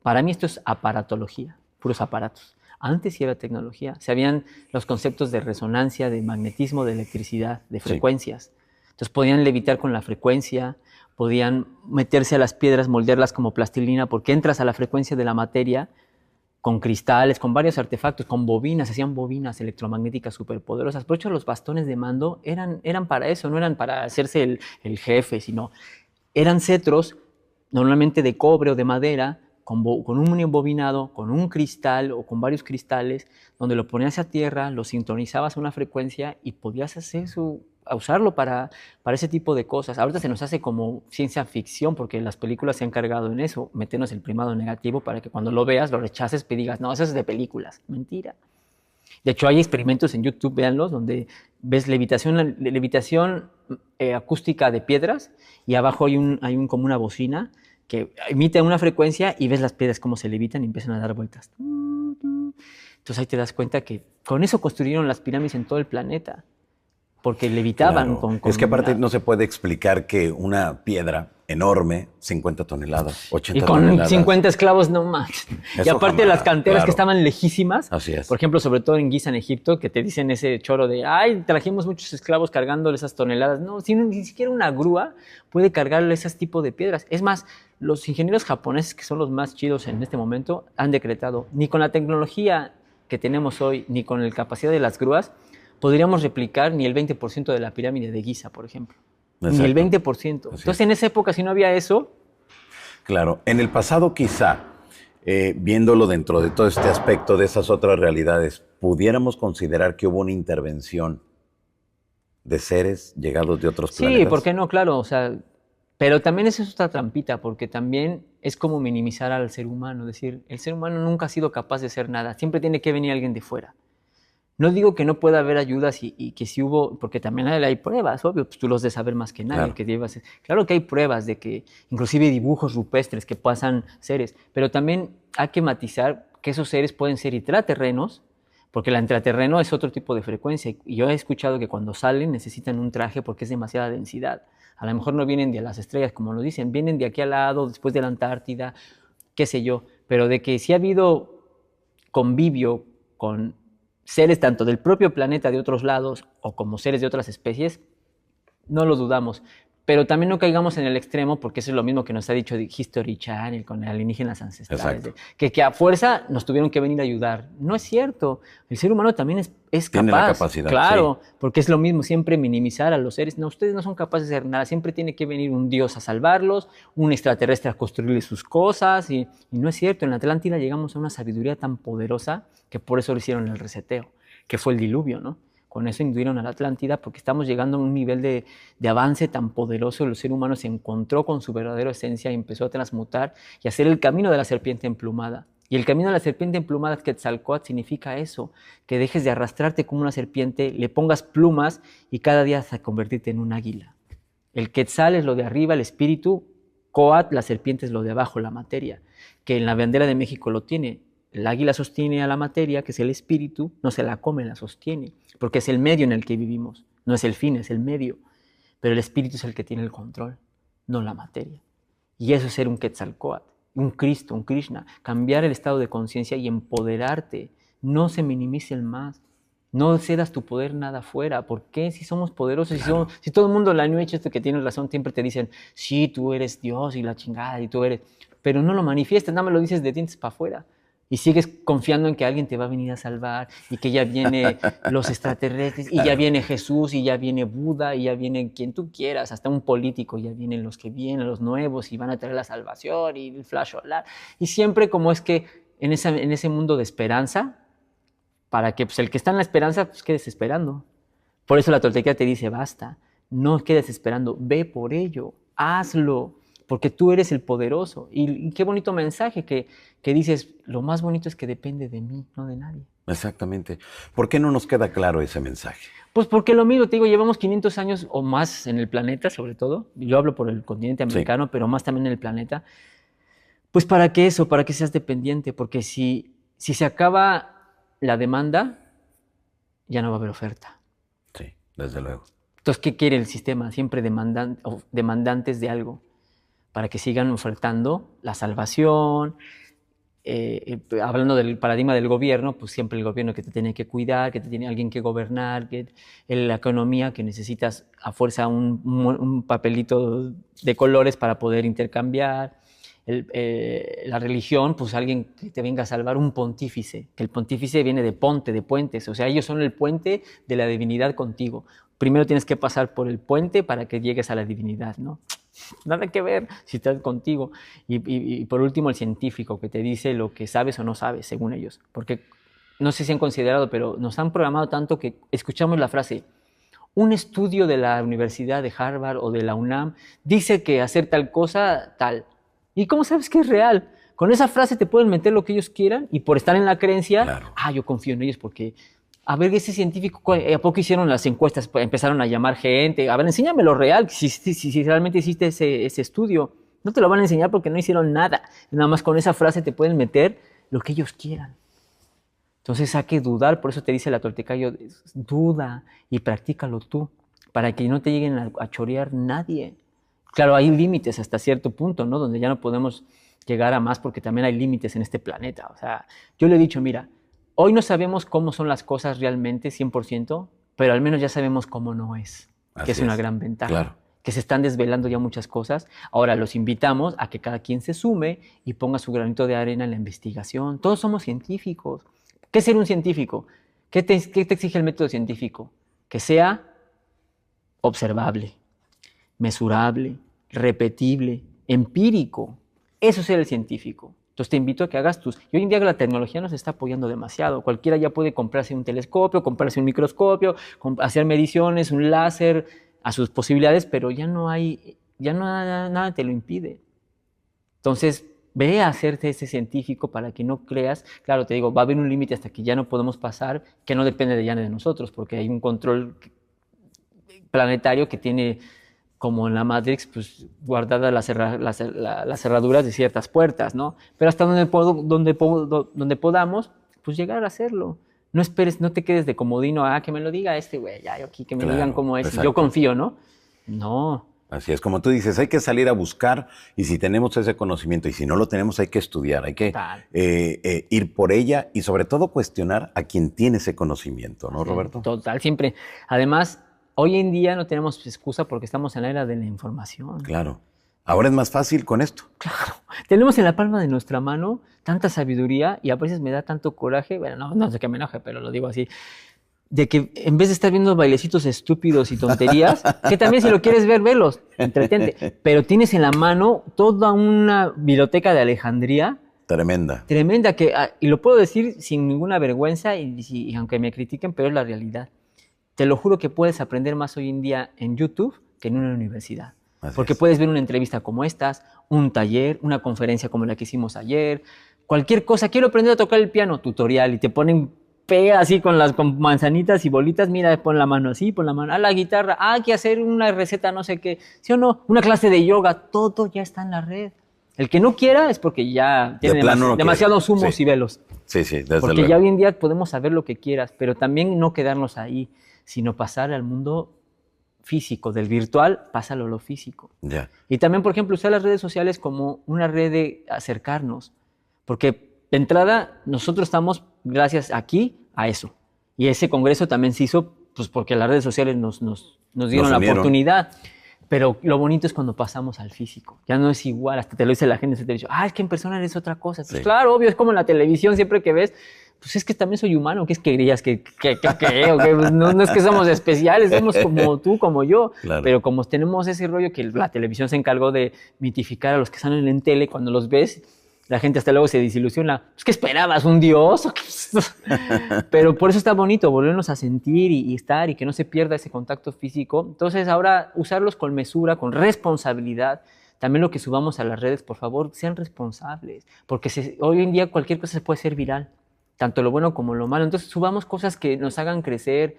Para mí esto es aparatología, puros aparatos. Antes sí había tecnología, se habían los conceptos de resonancia, de magnetismo, de electricidad, de frecuencias. Sí. Entonces podían levitar con la frecuencia, podían meterse a las piedras, moldearlas como plastilina, porque entras a la frecuencia de la materia con cristales, con varios artefactos, con bobinas, hacían bobinas electromagnéticas superpoderosas. Por hecho, los bastones de mando eran para eso, no eran para hacerse el jefe, sino eran cetros, normalmente de cobre o de madera, con un embobinado, con un cristal o con varios cristales, donde lo ponías a tierra, lo sintonizabas a una frecuencia y podías usarlo para ese tipo de cosas. Ahorita se nos hace como ciencia ficción porque las películas se han cargado en eso, meternos el primado negativo para que cuando lo veas lo rechaces y digas, no, eso es de películas. Mentira. De hecho, hay experimentos en YouTube, véanlos, donde ves levitación acústica de piedras y abajo hay como una bocina que emite una frecuencia y ves las piedras cómo se levitan y empiezan a dar vueltas. Entonces ahí te das cuenta que con eso construyeron las pirámides en todo el planeta, porque levitaban. Claro. Es que aparte no se puede explicar que una piedra enorme, 50 toneladas, 80 toneladas. Y con 50 esclavos, no más. Y aparte jamás, las canteras que estaban lejísimas. Así es. Por ejemplo, sobre todo en Giza, en Egipto, que te dicen ese choro de, ay, trajimos muchos esclavos cargándole esas toneladas. No, ni siquiera una grúa puede cargarle ese tipo de piedras. Es más, los ingenieros japoneses, que son los más chidos en este momento, han decretado, ni con la tecnología que tenemos hoy, ni con la capacidad de las grúas, podríamos replicar ni el 20% de la pirámide de Giza, por ejemplo. Exacto. Ni el 20%. Entonces, en esa época, si no había eso... Claro, en el pasado quizá, viéndolo dentro de todo este aspecto de esas otras realidades, pudiéramos considerar que hubo una intervención de seres llegados de otros planetas. Sí, ¿por qué no? Claro, o sea, pero también eso es otra trampita, porque también es como minimizar al ser humano, es decir, el ser humano nunca ha sido capaz de hacer nada, siempre tiene que venir alguien de fuera. No digo que no pueda haber ayudas y que sí hubo, porque también hay pruebas, obvio, pues tú los de saber más que nadie. Claro. Claro que hay pruebas de que, inclusive dibujos rupestres que pasan seres, pero también hay que matizar que esos seres pueden ser intraterrenos, porque el intraterreno es otro tipo de frecuencia. Y yo he escuchado que cuando salen necesitan un traje porque es demasiada densidad. A lo mejor no vienen de las estrellas, como lo dicen, vienen de aquí al lado, después de la Antártida, qué sé yo, pero de que sí ha habido convivio con seres tanto del propio planeta de otros lados o como seres de otras especies, no lo dudamos. Pero también no caigamos en el extremo, porque eso es lo mismo que nos ha dicho History Channel con alienígenas ancestrales. Que a fuerza nos tuvieron que venir a ayudar. No es cierto. El ser humano también es capaz. Tiene la capacidad. Claro, sí. Porque es lo mismo siempre minimizar a los seres. No, ustedes no son capaces de hacer nada. Siempre tiene que venir un dios a salvarlos, un extraterrestre a construirles sus cosas. Y no es cierto. En la Atlántida llegamos a una sabiduría tan poderosa que por eso lo hicieron el reseteo, que fue el diluvio, ¿no? Con eso indujeron a la Atlántida, porque estamos llegando a un nivel de avance tan poderoso. El ser humano se encontró con su verdadera esencia y empezó a transmutar y a hacer el camino de la serpiente emplumada. Y el camino de la serpiente emplumada, Quetzalcóatl, significa eso, que dejes de arrastrarte como una serpiente, le pongas plumas y cada día hasta convertirte en un águila. El Quetzal es lo de arriba, el espíritu, Coatl, la serpiente, es lo de abajo, la materia, que en la bandera de México lo tiene. El águila sostiene a la materia, que es el espíritu, no se la come, la sostiene, porque es el medio en el que vivimos, no es el fin, es el medio. pero el espíritu es el que tiene el control, no la materia. Y eso es ser un Quetzalcóatl, un Cristo, un Krishna, cambiar el estado de conciencia y empoderarte. No se minimice el más. No cedas tu poder nada afuera. ¿Por qué? Si somos poderosos, Claro. si todo el mundo, la New Age, esto que tienes razón, siempre te dicen, sí, tú eres Dios y la chingada y tú eres... Pero no lo manifiestas, nada más lo dices de dientes para afuera. Y sigues confiando en que alguien te va a venir a salvar y que ya viene los extraterrestres y ya viene Jesús y ya viene Buda y ya viene quien tú quieras, hasta un político, ya vienen los que vienen, los nuevos y van a traer la salvación y el flash solar. Y siempre como es que en ese mundo de esperanza, para que pues, el que está en la esperanza, pues quedes esperando. Por eso la toltequía te dice, basta, no quedes esperando, ve por ello, hazlo, porque tú eres el poderoso. Y qué bonito mensaje que dices, lo más bonito es que depende de mí, no de nadie. Exactamente. ¿Por qué no nos queda claro ese mensaje? Pues porque lo mismo, te digo, llevamos 500 años o más en el planeta, sobre todo. Yo hablo por el continente americano, sí, pero más también en el planeta. Pues ¿para qué eso? Para que seas dependiente, porque si se acaba la demanda, ya no va a haber oferta. Sí, desde luego. Entonces, ¿qué quiere el sistema? Siempre demandantes de algo, para que sigan ofertando la salvación. Hablando del paradigma del gobierno, pues siempre el gobierno que te tiene que cuidar, que te tiene alguien que gobernar, que la economía, que necesitas a fuerza un papelito de colores para poder intercambiar. La religión, pues alguien que te venga a salvar, un pontífice, que el pontífice viene de ponte, de puentes, o sea, ellos son el puente de la divinidad contigo. Primero tienes que pasar por el puente para que llegues a la divinidad, ¿no? Nada que ver si estás contigo. Y por último, el científico, que te dice lo que sabes o no sabes, según ellos. Porque no sé si han considerado, pero nos han programado tanto que escuchamos la frase, un estudio de la Universidad de Harvard o de la UNAM dice que hacer tal cosa, tal. ¿Y cómo sabes que es real? Con esa frase te pueden meter lo que ellos quieran y por estar en la creencia, claro, yo confío en ellos porque, a ver, ese científico, ¿a poco hicieron las encuestas? Empezaron a llamar gente, a ver, enséñame lo real, si realmente hiciste ese estudio. No te lo van a enseñar porque no hicieron nada. Nada más con esa frase te pueden meter lo que ellos quieran. Entonces hay que dudar, por eso te dice la toltecayo, duda y practícalo tú, para que no te lleguen a chorear nadie. Claro, hay límites hasta cierto punto, ¿no? Donde ya no podemos llegar a más porque también hay límites en este planeta. O sea, yo le he dicho, mira, hoy no sabemos cómo son las cosas realmente 100%, pero al menos ya sabemos cómo no es, que es una gran ventaja. Claro. Que se están desvelando ya muchas cosas. Ahora los invitamos a que cada quien se sume y ponga su granito de arena en la investigación. Todos somos científicos. ¿Qué es ser un científico? ¿Qué te exige el método científico? Que sea observable, mesurable, repetible, empírico. Eso es ser el científico. Entonces te invito a que hagas tus... Y hoy en día la tecnología nos está apoyando demasiado. Cualquiera ya puede comprarse un telescopio, comprarse un microscopio, hacer mediciones, un láser, a sus posibilidades, pero ya no nada te lo impide. Entonces, ve a hacerte ese científico para que no creas. Claro, te digo, va a haber un límite hasta que ya no podemos pasar, que no depende ya de nosotros, porque hay un control planetario que tiene, como en la Matrix, pues guardadas las cerraduras de ciertas puertas, ¿no? Pero hasta donde podamos, pues llegar a hacerlo. No esperes, no te quedes de comodino, que me lo diga este güey, ya yo aquí, que me digan cómo es, yo confío, ¿no? No. Así es, como tú dices, hay que salir a buscar y si tenemos ese conocimiento y si no lo tenemos hay que estudiar, hay que ir por ella y sobre todo cuestionar a quien tiene ese conocimiento, ¿no, Roberto? Total, siempre. Además, hoy en día no tenemos excusa porque estamos en la era de la información. Claro. Ahora es más fácil con esto. Claro. Tenemos en la palma de nuestra mano tanta sabiduría y a veces me da tanto coraje, bueno, no sé que me enoje, pero lo digo así, de que en vez de estar viendo bailecitos estúpidos y tonterías, que también si lo quieres ver, velos, entretente, pero tienes en la mano toda una biblioteca de Alejandría. Tremenda. Tremenda, y lo puedo decir sin ninguna vergüenza y aunque me critiquen, pero es la realidad. Te lo juro que puedes aprender más hoy en día en YouTube que en una universidad. Porque puedes ver una entrevista como estas, un taller, una conferencia como la que hicimos ayer, cualquier cosa. Quiero aprender a tocar el piano, tutorial, y te ponen pega así con manzanitas y bolitas, mira, pon la mano así, pon la mano a la guitarra, hay que hacer una receta no sé qué, ¿sí o no? Una clase de yoga, todo ya está en la red. El que no quiera es porque ya tiene demasiados humos y velos. Sí, desde luego. Porque ya hoy en día podemos saber lo que quieras, pero también no quedarnos ahí, sino pasar al mundo físico, del virtual, pásalo a lo físico. Ya. Y también, por ejemplo, usar las redes sociales como una red de acercarnos, porque de entrada nosotros estamos gracias aquí a eso. Y ese congreso también se hizo pues porque las redes sociales nos dieron la oportunidad. Pero lo bonito es cuando pasamos al físico. Ya no es igual, hasta te lo dice la gente, se te dice, es que en persona eres otra cosa. Pues claro, obvio, es como en la televisión, siempre que ves, pues es que también soy humano, ¿qué es que querías? ¿Qué? Pues no es que somos especiales, somos como tú, como yo. Claro. Pero como tenemos ese rollo que la televisión se encargó de mitificar a los que salen en tele, cuando los ves, la gente hasta luego se desilusiona. Pues, ¿qué esperabas? ¿Un dios? Pero por eso está bonito, volvernos a sentir y estar y que no se pierda ese contacto físico. Entonces ahora usarlos con mesura, con responsabilidad. También lo que subamos a las redes, por favor, sean responsables. Porque hoy en día cualquier cosa se puede hacer viral, tanto lo bueno como lo malo. Entonces subamos cosas que nos hagan crecer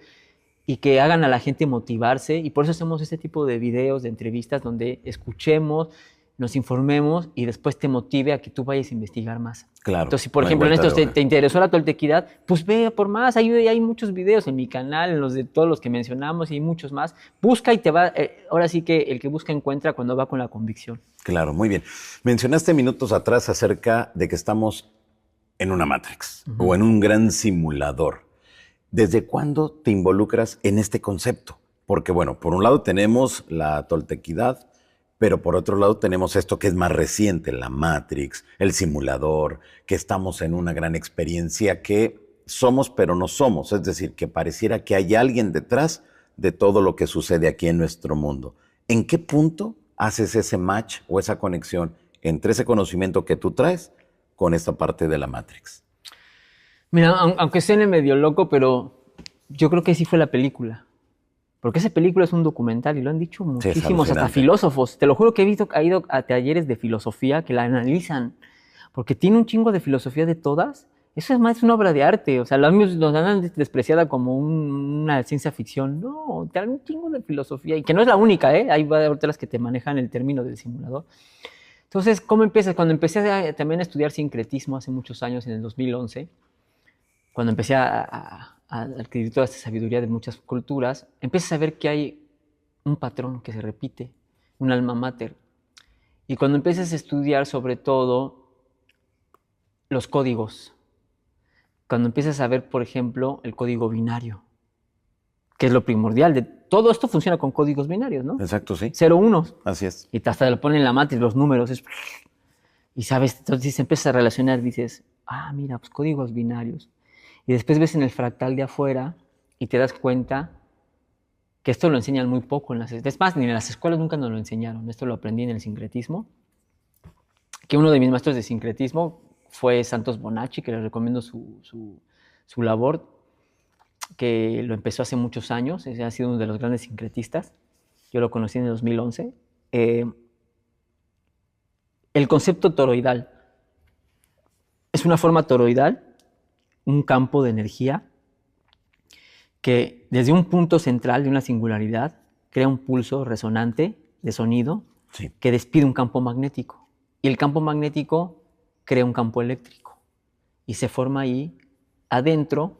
y que hagan a la gente motivarse. Y por eso hacemos este tipo de videos, de entrevistas, donde escuchemos, nos informemos y después te motive a que tú vayas a investigar más. Claro. Entonces, si por ejemplo en esto te interesó la toltequidad, pues ve por más. Hay muchos videos en mi canal, en los de todos los que mencionamos y hay muchos más. Busca y te va. Ahora sí que el que busca encuentra cuando va con la convicción. Claro, muy bien. Mencionaste minutos atrás acerca de que estamos en una Matrix o en un gran simulador. ¿Desde cuándo te involucras en este concepto? Porque, bueno, por un lado tenemos la toltequidad, pero por otro lado tenemos esto que es más reciente, la Matrix, el simulador, que estamos en una gran experiencia que somos pero no somos. Es decir, que pareciera que hay alguien detrás de todo lo que sucede aquí en nuestro mundo. ¿En qué punto haces ese match o esa conexión entre ese conocimiento que tú traes con esta parte de la Matrix? Mira, aunque suene medio loco, pero yo creo que sí fue la película. Porque esa película es un documental y lo han dicho muchísimos, hasta filósofos. Te lo juro que he ido a talleres de filosofía que la analizan, porque tiene un chingo de filosofía de todas. Eso es más una obra de arte. O sea, nos han despreciada como una ciencia ficción. No, tiene un chingo de filosofía y que no es la única, ¿eh? Hay otras que te manejan el término del simulador. Entonces, ¿cómo empiezas? Cuando empecé también a estudiar sincretismo hace muchos años, en el 2011, cuando empecé a adquirir toda esta sabiduría de muchas culturas, empiezas a ver que hay un patrón que se repite, un alma mater. Y cuando empiezas a estudiar sobre todo los códigos, cuando empiezas a ver, por ejemplo, el código binario, que es lo primordial, todo esto funciona con códigos binarios, ¿no? Exacto, sí. 0, 1. Así es. Y hasta lo ponen en la matriz, los números. Y sabes, entonces empiezas a relacionar, dices, mira, pues códigos binarios. Y después ves en el fractal de afuera y te das cuenta que esto lo enseñan muy poco. Es más, ni en las escuelas nunca nos lo enseñaron. Esto lo aprendí en el sincretismo. Que uno de mis maestros de sincretismo fue Santos Bonacci, que les recomiendo su labor, que lo empezó hace muchos años. Ha sido uno de los grandes sincretistas. Yo lo conocí en el 2011. El concepto toroidal es una forma toroidal, un campo de energía que desde un punto central de una singularidad crea un pulso resonante de sonido que despide un campo magnético. Y el campo magnético crea un campo eléctrico. Y se forma ahí, adentro,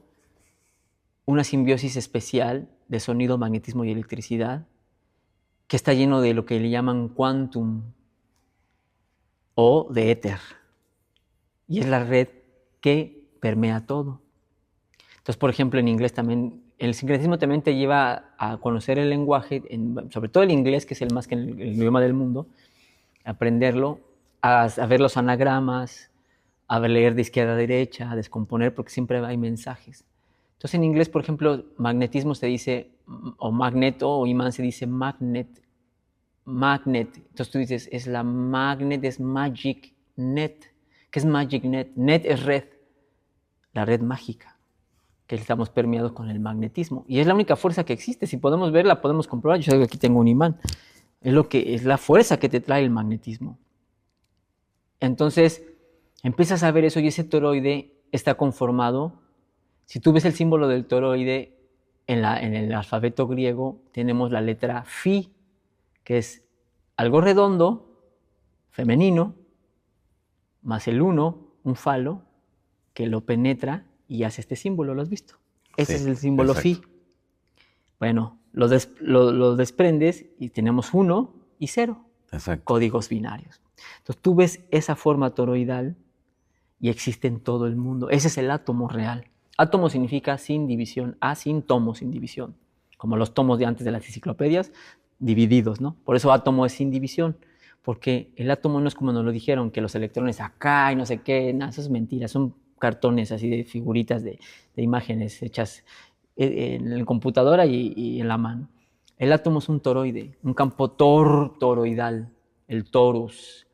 una simbiosis especial de sonido, magnetismo y electricidad que está lleno de lo que le llaman quantum o de éter. Y es la red que permea todo. Entonces, por ejemplo, en inglés también, el sincretismo también te lleva a conocer el lenguaje, sobre todo el inglés, que es el más que el idioma del mundo, aprenderlo, a ver los anagramas, a leer de izquierda a derecha, a descomponer, porque siempre hay mensajes. Entonces, en inglés, por ejemplo, magnetismo se dice, o magneto, o imán se dice magnet. Entonces tú dices, es la magnet, es magic net. ¿Qué es magic net? Net es red, la red mágica, que estamos permeados con el magnetismo. Y es la única fuerza que existe. Si podemos verla, podemos comprobar. Yo sé que aquí tengo un imán. Es la fuerza que te trae el magnetismo. Entonces, empiezas a ver eso y ese toroide está conformado. Si tú ves el símbolo del toroide en el alfabeto griego, tenemos la letra Phi, que es algo redondo, femenino, más el 1, un falo, que lo penetra y hace este símbolo. ¿Lo has visto? Ese es el símbolo Phi. Bueno, lo desprendes y tenemos 1 y 0. Exacto. Códigos binarios. Entonces tú ves esa forma toroidal y existe en todo el mundo. Ese es el átomo real. Átomo significa sin división, sin tomo, sin división. Como los tomos de antes de las enciclopedias, divididos, ¿no? Por eso átomo es sin división, porque el átomo no es como nos lo dijeron, que los electrones acá y no sé qué, nada, eso es mentira, son cartones así de figuritas de imágenes hechas en la computadora y en la mano. El átomo es un toroide, un campo toroidal, el torus,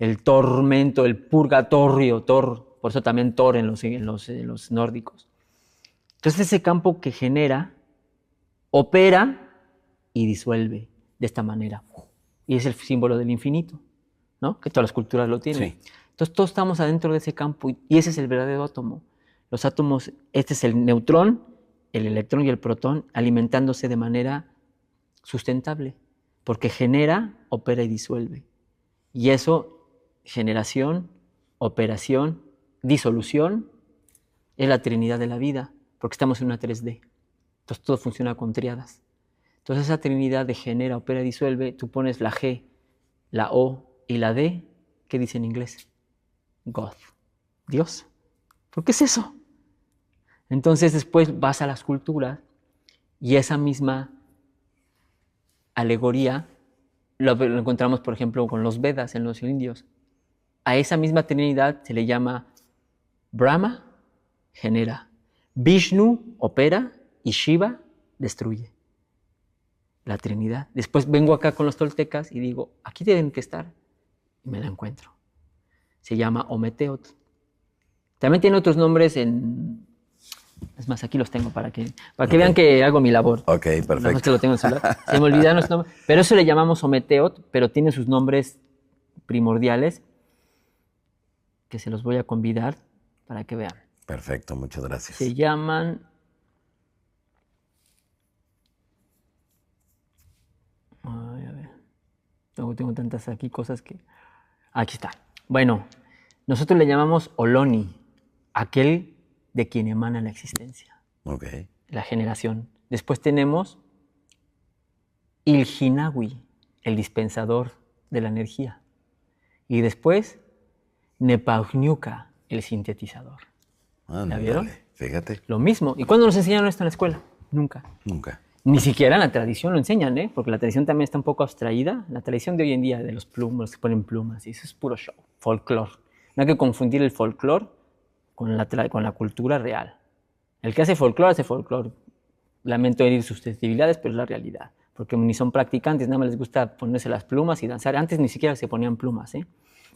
el tormento, el purgatorio, por eso también Thor en los nórdicos. Entonces ese campo que genera, opera y disuelve de esta manera. Y es el símbolo del infinito, ¿no? Que todas las culturas lo tienen. Sí. Entonces todos estamos adentro de ese campo y ese es el verdadero átomo. Los átomos, este es el neutrón, el electrón y el protón alimentándose de manera sustentable, porque genera, opera y disuelve. Y eso, generación, operación, disolución, es la trinidad de la vida, porque estamos en una 3D. Entonces todo funciona con tríadas. Entonces esa trinidad de genera, opera y disuelve, tú pones la G, la O y la D, ¿qué dice en inglés? God, Dios. ¿Por qué es eso? Entonces después vas a las culturas y esa misma alegoría lo encontramos, por ejemplo, con los Vedas en los indios. A esa misma trinidad se le llama Brahma, genera, Vishnu, opera, y Shiva, destruye. La trinidad. Después vengo acá con los toltecas y digo, aquí tienen que estar. Y me la encuentro. Se llama Ometeotl. También tiene otros nombres en... Es más, aquí los tengo para que vean que hago mi labor. Ok, perfecto. No es que lo tengo en el celular. Se me olvidaron los nombres. Pero eso le llamamos Ometeotl, pero tiene sus nombres primordiales que se los voy a convidar para que vean. Perfecto, muchas gracias. Se llaman... Ay, a ver. Tengo tantas aquí cosas que... Aquí está. Bueno, nosotros le llamamos Oloni, aquel de quien emana la existencia. Ok. La generación. Después tenemos Ilginawi, el dispensador de la energía. Y después Nepagniuca, el sintetizador. ¿La vieron? Fíjate. Lo mismo. ¿Y cuándo nos enseñaron esto en la escuela? Nunca. Nunca. Ni siquiera en la tradición lo enseñan, ¿eh? Porque la tradición también está un poco abstraída. La tradición de hoy en día de los plumas, que ponen plumas, y eso es puro show, folclore. No hay que confundir el folclore con la cultura real. El que hace folclore. Lamento herir susceptibilidades, pero es la realidad. Porque ni son practicantes, nada más les gusta ponerse las plumas y danzar. Antes ni siquiera se ponían plumas, ¿eh?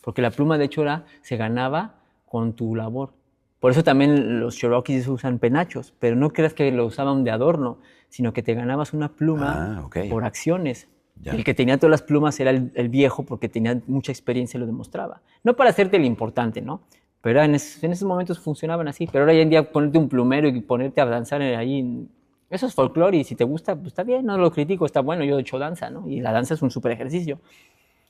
Porque la pluma, de hecho, se ganaba con tu labor. Por eso también los Cherokees usan penachos, pero no creas que lo usaban de adorno, sino que te ganabas una pluma por acciones. Ya. El que tenía todas las plumas era el viejo porque tenía mucha experiencia y lo demostraba. No para hacerte el importante, ¿no? Pero en esos momentos funcionaban así. Pero ahora hoy en día ponerte un plumero y ponerte a danzar ahí, eso es folclore y si te gusta, pues está bien, no lo critico, está bueno, yo he hecho danza, ¿no? Y la danza es un súper ejercicio.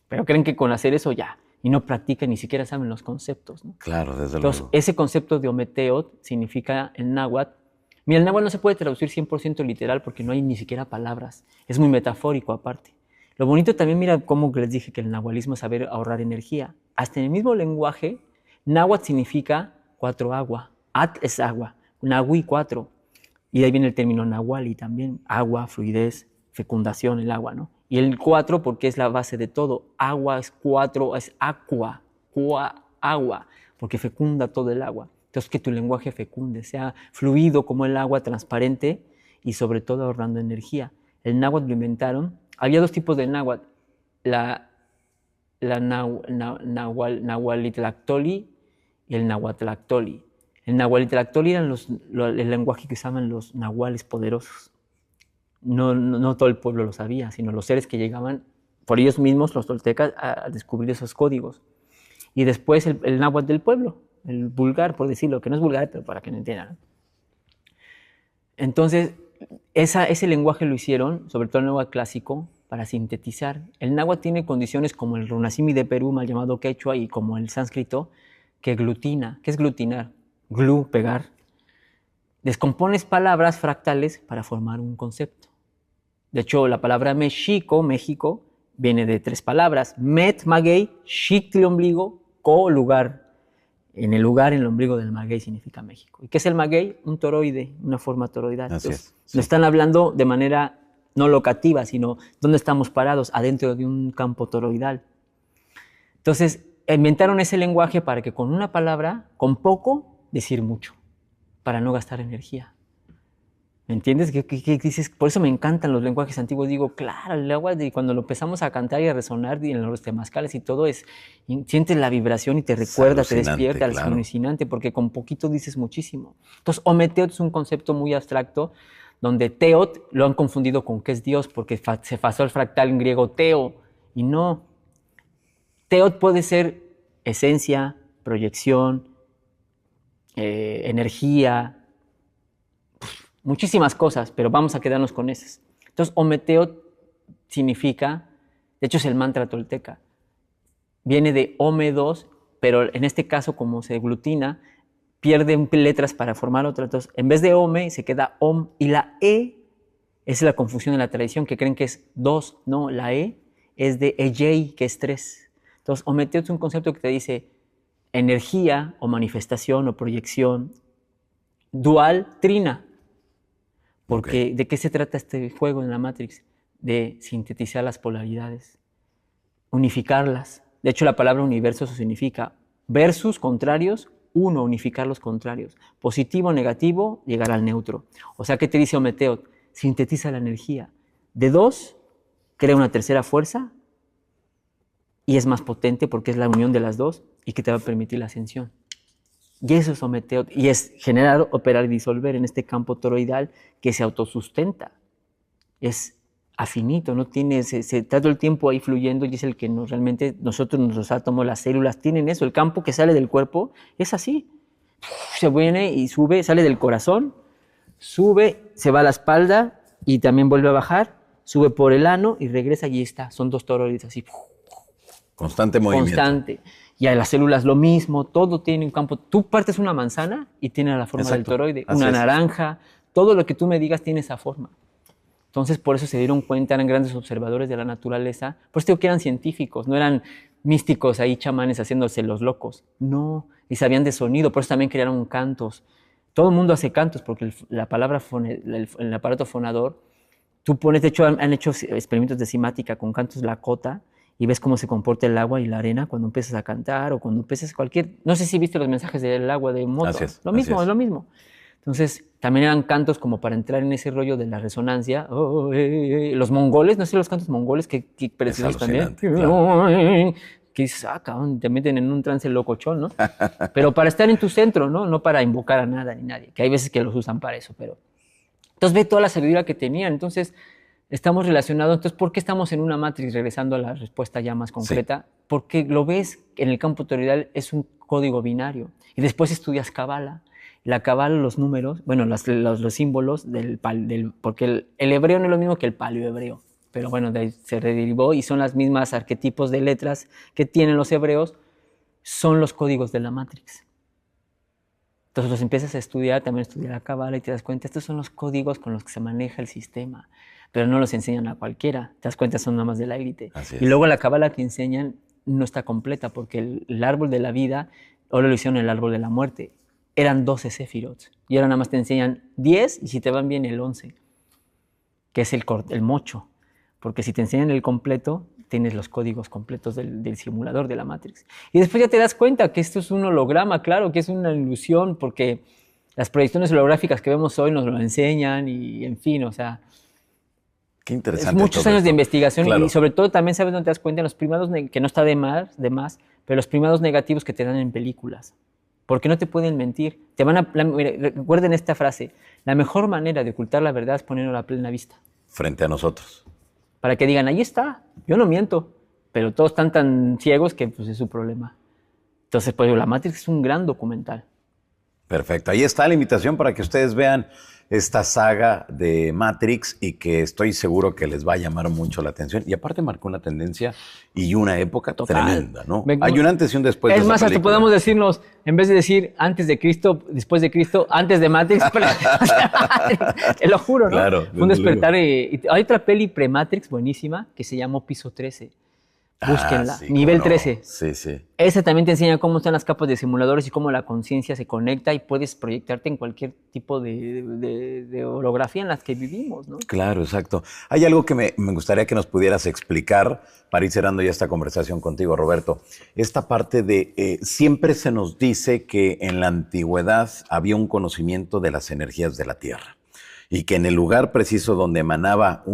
Pero creen que con hacer eso ya, y no practican, ni siquiera saben los conceptos, ¿no? Claro, desde luego. Entonces, ese concepto de Ometeotl significa en náhuatl. Mira, el náhuatl no se puede traducir 100% literal porque no hay ni siquiera palabras. Es muy metafórico aparte. Lo bonito también, mira cómo les dije que el nahualismo es saber ahorrar energía. Hasta en el mismo lenguaje, náhuatl significa 4 agua. At es agua, nahui 4. Y de ahí viene el término nahuali también, agua, fluidez, fecundación, el agua, ¿no? Y el 4 porque es la base de todo. Agua es 4, es aqua, agua, porque fecunda todo el agua. Entonces que tu lenguaje fecunde, sea fluido como el agua, transparente y sobre todo ahorrando energía. El náhuatl lo inventaron. Había 2 tipos de náhuatl. La nahualitlactoli y el nahuatlactoli. El nahualitlactoli era el lenguaje que usaban los nahuales poderosos. No todo el pueblo lo sabía, sino los seres que llegaban por ellos mismos, los toltecas, a descubrir esos códigos. Y después el náhuatl del pueblo, el vulgar, por decirlo, que no es vulgar, pero para que no entiendan. Entonces, ese lenguaje lo hicieron, sobre todo el náhuatl clásico, para sintetizar. El náhuatl tiene condiciones como el runasimi de Perú, mal llamado quechua, y como el sánscrito, que glutina. ¿Qué es glutinar? Glu, pegar. Descompones palabras fractales para formar un concepto. De hecho, la palabra Mexico, México, viene de 3 palabras. Met, maguey, xictli, ombligo, co, lugar. En el lugar, en el ombligo del maguey significa México. ¿Y qué es el maguey? Un toroide, una forma toroidal. Así Entonces, es. Sí. nos están hablando de manera no locativa, sino dónde estamos parados, adentro de un campo toroidal. Entonces, inventaron ese lenguaje para que con una palabra, con poco, decir mucho, para no gastar energía. ¿Me entiendes? ¿Qué dices? Por eso me encantan los lenguajes antiguos. Digo, claro, el agua, cuando lo empezamos a cantar y a resonar en los temazcales y todo, sientes la vibración y te recuerda, te despierta, es alucinante, porque con poquito dices muchísimo. Entonces, Ometeot es un concepto muy abstracto, donde Teot lo han confundido con que es Dios, porque se pasó el fractal en griego Teo, y no. Teot puede ser esencia, proyección, energía, muchísimas cosas, pero vamos a quedarnos con esas. Entonces, Ometeot significa, de hecho es el mantra tolteca, viene de Ome2, pero en este caso como se glutina, pierden letras para formar otra. Entonces, en vez de Ome se queda Om, y la E es la confusión de la tradición, que creen que es 2, no, la E es de Ejei, que es 3. Entonces, Ometeot es un concepto que te dice energía o manifestación o proyección, dual, trina. Porque, ¿de qué se trata este juego en la Matrix? De sintetizar las polaridades, unificarlas. De hecho, la palabra universo eso significa versus, contrarios, uno, unificar los contrarios. Positivo, negativo, llegar al neutro. O sea, ¿qué te dice Ometeot? Sintetiza la energía. De 2, crea una tercera fuerza y es más potente porque es la unión de las dos y que te va a permitir la ascensión. Y eso es Ometeot, y es generar, operar y disolver en este campo toroidal que se autosustenta. Es afinito, no tiene, se está todo el tiempo ahí fluyendo y es el que realmente nosotros, nuestros átomos, las células tienen eso. El campo que sale del cuerpo es así. Se viene y sube, sale del corazón, sube, se va a la espalda y también vuelve a bajar, sube por el ano y regresa y está. Son 2 toroides así. Constante movimiento. Constante. Y a las células lo mismo, todo tiene un campo. Tú partes una manzana y tiene la forma del toroide. Una naranja, todo lo que tú me digas tiene esa forma. Entonces, por eso se dieron cuenta, eran grandes observadores de la naturaleza. Por eso digo que eran científicos, no eran místicos ahí, chamanes haciéndose los locos. No, y sabían de sonido, por eso también crearon cantos. Todo el mundo hace cantos, porque la palabra, el aparato fonador, tú pones, de hecho, han hecho experimentos de cimática con cantos Lakota, y ves cómo se comporta el agua y la arena cuando empiezas a cantar o cuando empiezas no sé si viste los mensajes del agua de Moto. Es lo mismo. Entonces, también eran cantos como para entrar en ese rollo de la resonancia. Los mongoles, no sé, los cantos mongoles que parecen también. Claro. Que cabrón, te meten en un trance locochón, ¿no? Pero para estar en tu centro, ¿no? No para invocar a nada ni nadie, que hay veces que los usan para eso, pero... Entonces, ve toda la sabiduría que tenían. Entonces, estamos relacionados. Entonces, ¿por qué estamos en una matrix? Regresando a la respuesta ya más concreta. Sí. Porque lo ves en el campo toroidal, es un código binario. Y después estudias Kabbalah. La Kabbalah, los números, bueno, los símbolos porque el hebreo no es lo mismo que el paleohebreo. Pero bueno, de ahí se derivó y son las mismas arquetipos de letras que tienen los hebreos, son los códigos de la matrix. Entonces los empiezas a estudiar, también estudiar la Kabbalah y te das cuenta, estos son los códigos con los que se maneja el sistema. Pero no los enseñan a cualquiera, te das cuenta, son nada más de la élite. Y luego la Kabbalah que enseñan no está completa, porque el árbol de la vida, ahora lo hicieron el árbol de la muerte, eran 12 sefirot, y ahora nada más te enseñan 10, y si te van bien el 11, que es el mocho, porque si te enseñan el completo, tienes los códigos completos del simulador de la Matrix. Y después ya te das cuenta que esto es un holograma, claro, que es una ilusión, porque las proyecciones holográficas que vemos hoy nos lo enseñan, y en fin, o sea... Qué interesante. Muchos años de investigación, claro. Y sobre todo también sabes dónde te das cuenta en los primados, que no está de más, pero los primados negativos que te dan en películas. Porque no te pueden mentir. Recuerden esta frase, la mejor manera de ocultar la verdad es ponerlo a la plena vista. Frente a nosotros. Para que digan, ahí está, yo no miento, pero todos están tan ciegos que pues, es su problema. Entonces, pues la Matrix es un gran documental. Perfecto, ahí está la invitación para que ustedes vean esta saga de Matrix y que estoy seguro que les va a llamar mucho la atención. Y aparte marcó una tendencia y una época tremenda, ¿no? Hay un antes y un después de esa más, hasta película. podemos decirnos, en vez de decir antes de Cristo, después de Cristo, antes de Matrix, te lo juro, ¿no? Claro, Fue un despertar. Y hay otra peli pre-Matrix buenísima que se llamó Piso 13. Búsquenla. Sí, Nivel no. 13. Sí, sí. Esa también te enseña cómo están las capas de simuladores y cómo la conciencia se conecta y puedes proyectarte en cualquier tipo de holografía en las que vivimos, ¿no? Claro, exacto. Hay algo que me gustaría que nos pudieras explicar para ir cerrando ya esta conversación contigo, Roberto. Esta parte de, siempre se nos dice que en la antigüedad había un conocimiento de las energías de la Tierra y que en el lugar preciso donde emanaba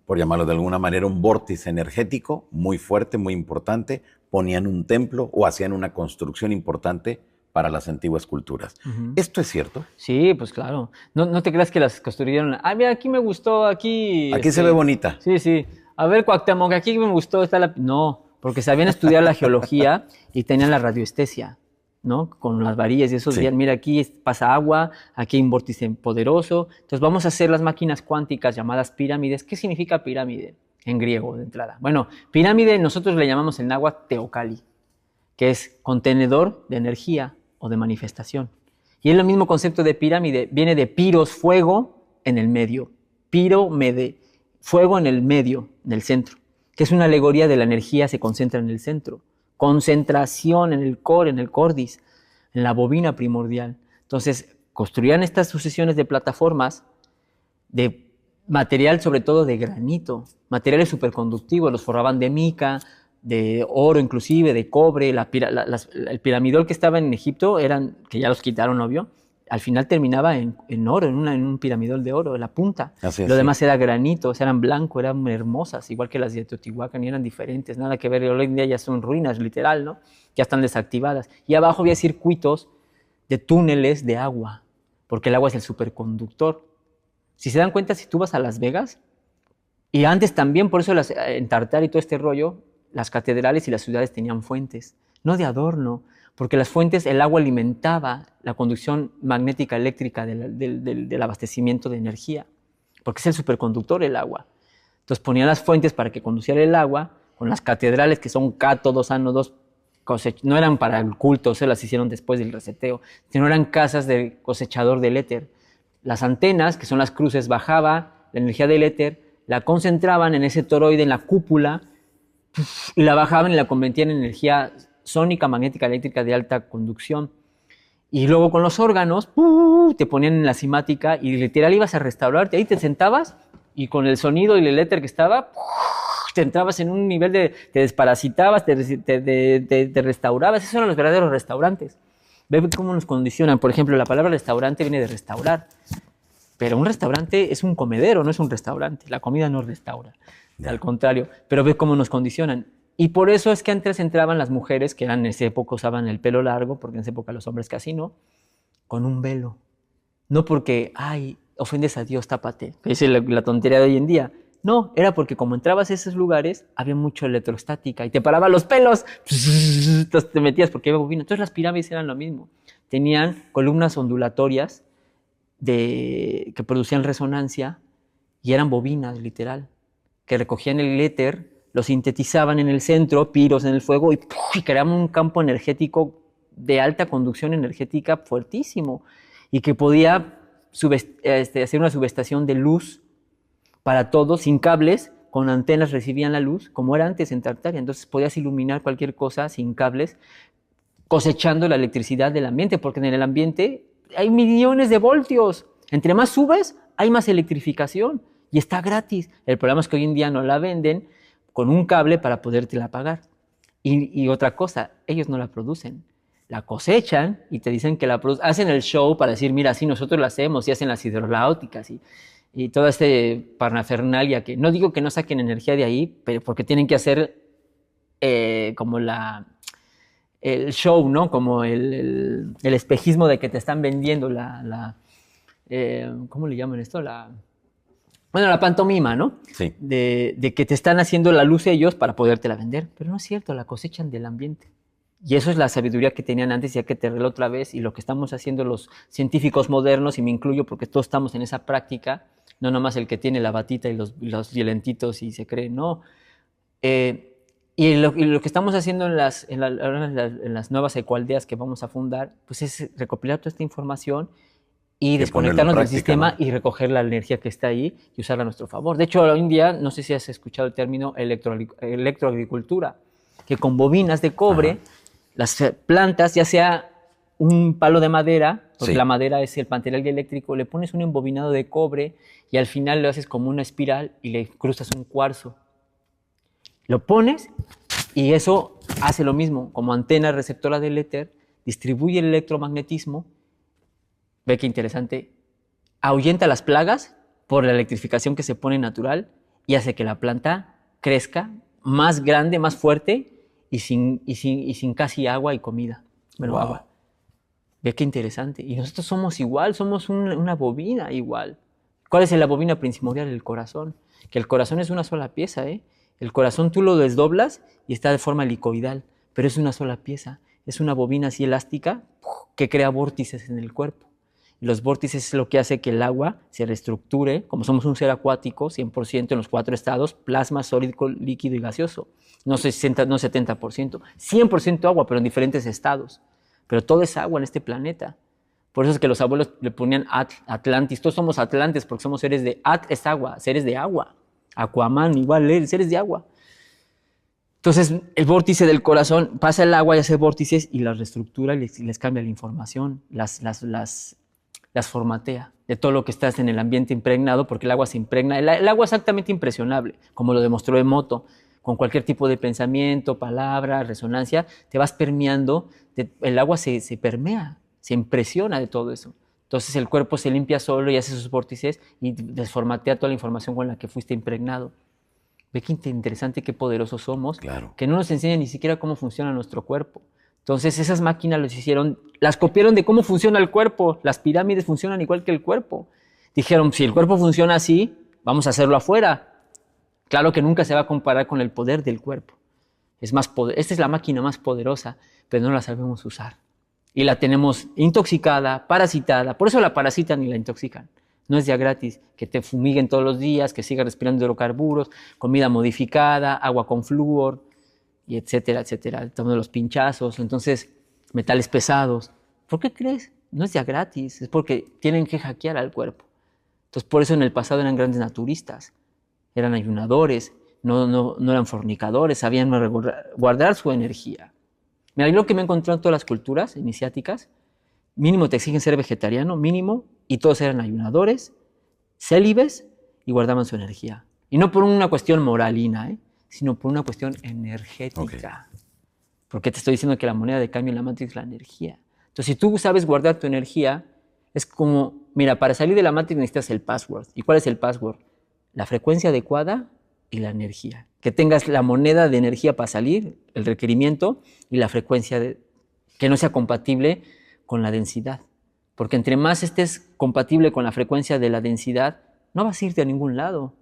por llamarlo de alguna manera, un vórtice energético muy fuerte, muy importante, ponían un templo o hacían una construcción importante para las antiguas culturas. ¿Esto es cierto? Sí, pues claro. No te creas que las construyeron. Ah, mira, aquí me gustó, aquí... Aquí se ve bonita. Sí, sí. A ver, Cuauhtémoc, aquí me gustó. No, porque sabían estudiar la geología y tenían la radioestesia, ¿no? Con las varillas y esos días, mira, aquí pasa agua, aquí hay un vórtice poderoso. Entonces vamos a hacer las máquinas cuánticas llamadas pirámides. ¿Qué significa pirámide en griego de entrada? Bueno, pirámide nosotros le llamamos en náhuatl teocalli, que es contenedor de energía o de manifestación. Y es el mismo concepto de pirámide. Viene de piros, fuego, en el medio. Piromede, fuego en el medio, en el centro, que es una alegoría de la energía se concentra en el centro. Concentración en el core, en el cordis, en la bobina primordial. Entonces, construían estas sucesiones de plataformas de material, sobre todo de granito, materiales superconductivos, los forraban de mica, de oro inclusive, de cobre. El piramidol que estaba en Egipto, que ya los quitaron, obvio, al final terminaba en oro, en un piramidol de oro, en la punta. Lo demás era granito, eran blancos, eran hermosas, igual que las de Teotihuacán, y eran diferentes, nada que ver. Hoy en día ya son ruinas, literal, ¿no? Ya están desactivadas. Y abajo había circuitos de túneles de agua, porque el agua es el superconductor. Si se dan cuenta, si tú vas a Las Vegas, y antes también, por eso en Tartar y todo este rollo, las catedrales y las ciudades tenían fuentes, no de adorno, porque las fuentes, el agua alimentaba la conducción magnética eléctrica del abastecimiento de energía, porque es el superconductor el agua. Entonces ponían las fuentes para que conduciera el agua, con las catedrales que son cátodos, ánodos, no eran para el culto, se las hicieron después del reseteo, sino eran casas de cosechador del éter. Las antenas, que son las cruces, bajaba la energía del éter, la concentraban en ese toroide, en la cúpula, y la bajaban y la convertían en energía sónica, magnética, eléctrica de alta conducción. Y luego con los órganos, te ponían en la cimática y literal ibas a restaurarte. Ahí te sentabas y con el sonido y el éter que estaba, te entrabas en un nivel te desparasitabas, te restaurabas. Esos eran los verdaderos restaurantes. Ve cómo nos condicionan. Por ejemplo, la palabra restaurante viene de restaurar. Pero un restaurante es un comedero, no es un restaurante. La comida no restaura, al contrario. Pero ve cómo nos condicionan. Y por eso es que antes entraban las mujeres, que en esa época usaban el pelo largo, porque en esa época los hombres casi no, con un velo. No porque, ay, ofendes a Dios, tápate. Esa es la tontería de hoy en día. No, era porque como entrabas a esos lugares, había mucha electrostática y te paraban los pelos. Entonces te metías porque había bobina. Entonces las pirámides eran lo mismo. Tenían columnas ondulatorias que producían resonancia y eran bobinas, literal, que recogían el éter, lo sintetizaban en el centro, piros en el fuego y creaban un campo energético de alta conducción energética fuertísimo y que podía hacer una subestación de luz para todos, sin cables, con antenas recibían la luz, como era antes en Tartaria. Entonces podías iluminar cualquier cosa sin cables, cosechando la electricidad del ambiente, porque en el ambiente hay millones de voltios. Entre más subes, hay más electrificación y está gratis. El problema es que hoy en día no la venden con un cable para podértela pagar. Y otra cosa, ellos no la producen. La cosechan y te dicen que la producen. Hacen el show para decir, mira, así nosotros la hacemos, y hacen las hidroláuticas y toda parnafernalia, que no digo que no saquen energía de ahí, pero porque tienen que hacer como el show, ¿no? Como el espejismo de que te están vendiendo ¿cómo le llaman esto? La pantomima, ¿no? Sí. De que te están haciendo la luz ellos para podértela vender. Pero no es cierto, la cosechan del ambiente. Y eso es la sabiduría que tenían antes y hay que tenerla otra vez. Y lo que estamos haciendo los científicos modernos, y me incluyo porque todos estamos en esa práctica, no nomás el que tiene la batita y los lentitos y se cree, no. Y lo que estamos haciendo en las nuevas ecoaldeas que vamos a fundar, pues es recopilar toda esta información y desconectarnos del sistema, ¿no? Y recoger la energía que está ahí y usarla a nuestro favor. De hecho, hoy en día, no sé si has escuchado el término electroagricultura, que con bobinas de cobre, ajá, las plantas, ya sea un palo de madera, porque sí, la madera es el material eléctrico, le pones un embobinado de cobre y al final lo haces como una espiral y le cruzas un cuarzo. Lo pones y eso hace lo mismo, como antena receptora del éter, distribuye el electromagnetismo. Ve qué interesante, ahuyenta las plagas por la electrificación que se pone natural y hace que la planta crezca más grande, más fuerte y sin casi agua y comida. Bueno, wow, agua. Ve qué interesante. Y nosotros somos igual, somos una bobina igual. ¿Cuál es la bobina primordial? El corazón. Que el corazón es una sola pieza, ¿eh? El corazón tú lo desdoblas y está de forma helicoidal, pero es una sola pieza. Es una bobina así elástica que crea vórtices en el cuerpo. Y los vórtices es lo que hace que el agua se reestructure, como somos un ser acuático, 100% en los 4 estados, plasma, sólido, líquido y gaseoso. No 60, no 70%, 100% agua, pero en diferentes estados. Pero todo es agua en este planeta. Por eso es que los abuelos le ponían Atlantis. Todos somos Atlantes porque somos seres de... es agua, seres de agua. Aquaman, igual, seres de agua. Entonces, el vórtice del corazón pasa el agua y hace vórtices y las reestructura y les cambia la información, las formatea de todo lo que está en el ambiente impregnado, porque el agua se impregna. El agua es altamente impresionable, como lo demostró Emoto. Con cualquier tipo de pensamiento, palabra, resonancia, te vas permeando, el agua se permea, se impresiona de todo eso. Entonces el cuerpo se limpia solo y hace sus vórtices y desformatea toda la información con la que fuiste impregnado. Ve qué interesante, qué poderosos somos, claro, que no nos enseñan ni siquiera cómo funciona nuestro cuerpo. Entonces esas máquinas las copiaron de cómo funciona el cuerpo. Las pirámides funcionan igual que el cuerpo. Dijeron, si el cuerpo funciona así, vamos a hacerlo afuera. Claro que nunca se va a comparar con el poder del cuerpo. Esta es la máquina más poderosa, pero no la sabemos usar. Y la tenemos intoxicada, parasitada. Por eso la parasitan y la intoxican. No es ya gratis que te fumiguen todos los días, que sigas respirando hidrocarburos, comida modificada, agua con flúor, y etcétera, etcétera. Tomando los pinchazos, entonces metales pesados. ¿Por qué crees? No es ya gratis, es porque tienen que hackear al cuerpo. Entonces por eso en el pasado eran grandes naturistas. Eran ayunadores, no eran fornicadores, sabían guardar su energía. Mira, lo que me he encontrado en todas las culturas iniciáticas, mínimo te exigen ser vegetariano, mínimo, y todos eran ayunadores, célibes y guardaban su energía. Y no por una cuestión moralina, sino por una cuestión energética. Okay. Porque te estoy diciendo que la moneda de cambio en la Matrix es la energía. Entonces, si tú sabes guardar tu energía, es como, mira, para salir de la Matrix necesitas el password. ¿Y cuál es el password? La frecuencia adecuada y la energía. Que tengas la moneda de energía para salir, el requerimiento, y la frecuencia que no sea compatible con la densidad. Porque entre más estés compatible con la frecuencia de la densidad, no vas a irte a ningún lado,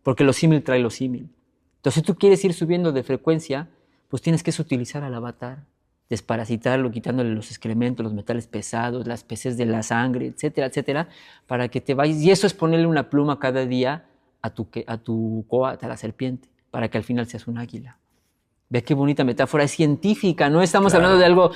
porque lo símil trae lo símil. Entonces, si tú quieres ir subiendo de frecuencia, pues tienes que utilizar al avatar, desparasitarlo, quitándole los excrementos, los metales pesados, las peces de la sangre, etcétera, etcétera, para que te vayas. Y eso es ponerle una pluma cada día a tu coat, a la serpiente, para que al final seas un águila. Ve qué bonita metáfora, es científica, no estamos hablando de algo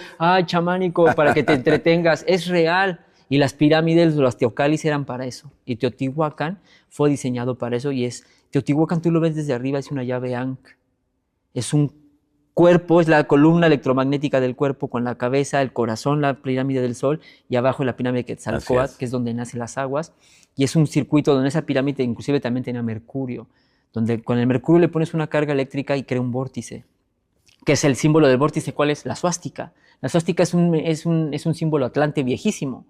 chamánico para que te entretengas, es real. Y las pirámides, los teocalis eran para eso. Y Teotihuacán fue diseñado para eso y Teotihuacán tú lo ves desde arriba, es una llave Ankh. Es un cuerpo, es la columna electromagnética del cuerpo con la cabeza, el corazón, la pirámide del sol y abajo la pirámide de Quetzalcóatl, que es donde nacen las aguas. Y es un circuito donde esa pirámide inclusive también tenía mercurio, donde con el mercurio le pones una carga eléctrica y crea un vórtice. ¿Qué es el símbolo del vórtice? ¿Cuál es? La suástica. La suástica es un símbolo atlante viejísimo,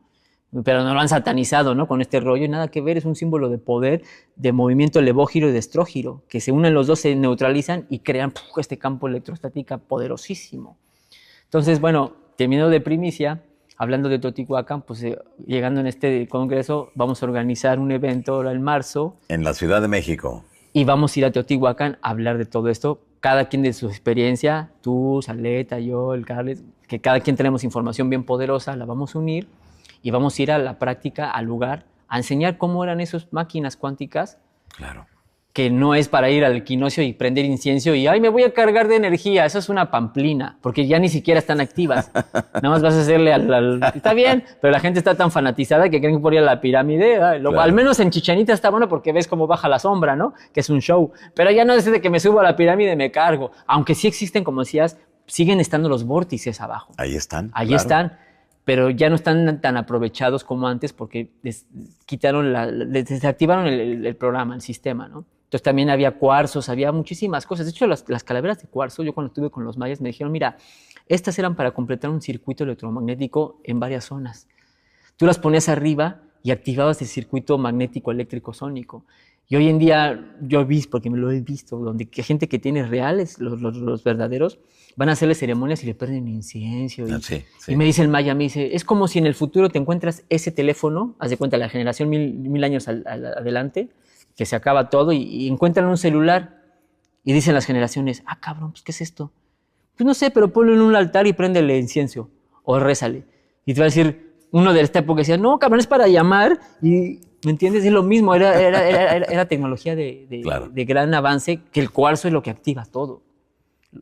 pero no lo han satanizado, ¿no? Con este rollo, nada que ver, es un símbolo de poder, de movimiento levógiro y de estrógiro, que se unen los dos, se neutralizan y crean este campo electrostático poderosísimo. Entonces, bueno, terminando de primicia, hablando de Teotihuacán, pues llegando en este congreso, vamos a organizar un evento ahora en marzo. En la Ciudad de México. Y vamos a ir a Teotihuacán a hablar de todo esto, cada quien de su experiencia, tú, Saleta, yo, el Carles, que cada quien tenemos información bien poderosa, la vamos a unir y vamos a ir a la práctica, al lugar, a enseñar cómo eran esas máquinas cuánticas. Claro. Que no es para ir al equinoccio y prender incienso y, ay, me voy a cargar de energía. Eso es una pamplina, porque ya ni siquiera están activas. Nada más vas a hacerle Está bien, pero la gente está tan fanatizada que creen que por ir a la pirámide. Claro. Al menos en Chichén Itzá está bueno porque ves cómo baja la sombra, ¿no? Que es un show. Pero ya no es de que me subo a la pirámide y me cargo. Aunque sí existen, como decías, siguen estando los vórtices abajo. Ahí están. Ahí están. Pero ya no están tan aprovechados como antes porque les desactivaron el programa, el sistema, ¿no? Entonces también había cuarzos, había muchísimas cosas. De hecho, las calaveras de cuarzo, yo cuando estuve con los mayas me dijeron, mira, estas eran para completar un circuito electromagnético en varias zonas. Tú las ponías arriba y activabas el circuito magnético eléctrico sónico. Y hoy en día yo he visto, porque me lo he visto, donde hay gente que tiene reales, los verdaderos, van a hacerle ceremonias y le prenden incienso. Y me dice el maya, me dice, es como si en el futuro te encuentras ese teléfono, haz de cuenta, la generación mil años adelante, que se acaba todo y encuentran un celular y dicen las generaciones, ah, cabrón, pues, ¿qué es esto? Pues no sé, pero ponlo en un altar y préndele incienso o rézale. Y te va a decir, uno de esta época decía, no, cabrón, es para llamar y, ¿me entiendes? Es lo mismo, era tecnología Claro. de gran avance, que el cuarzo es lo que activa todo.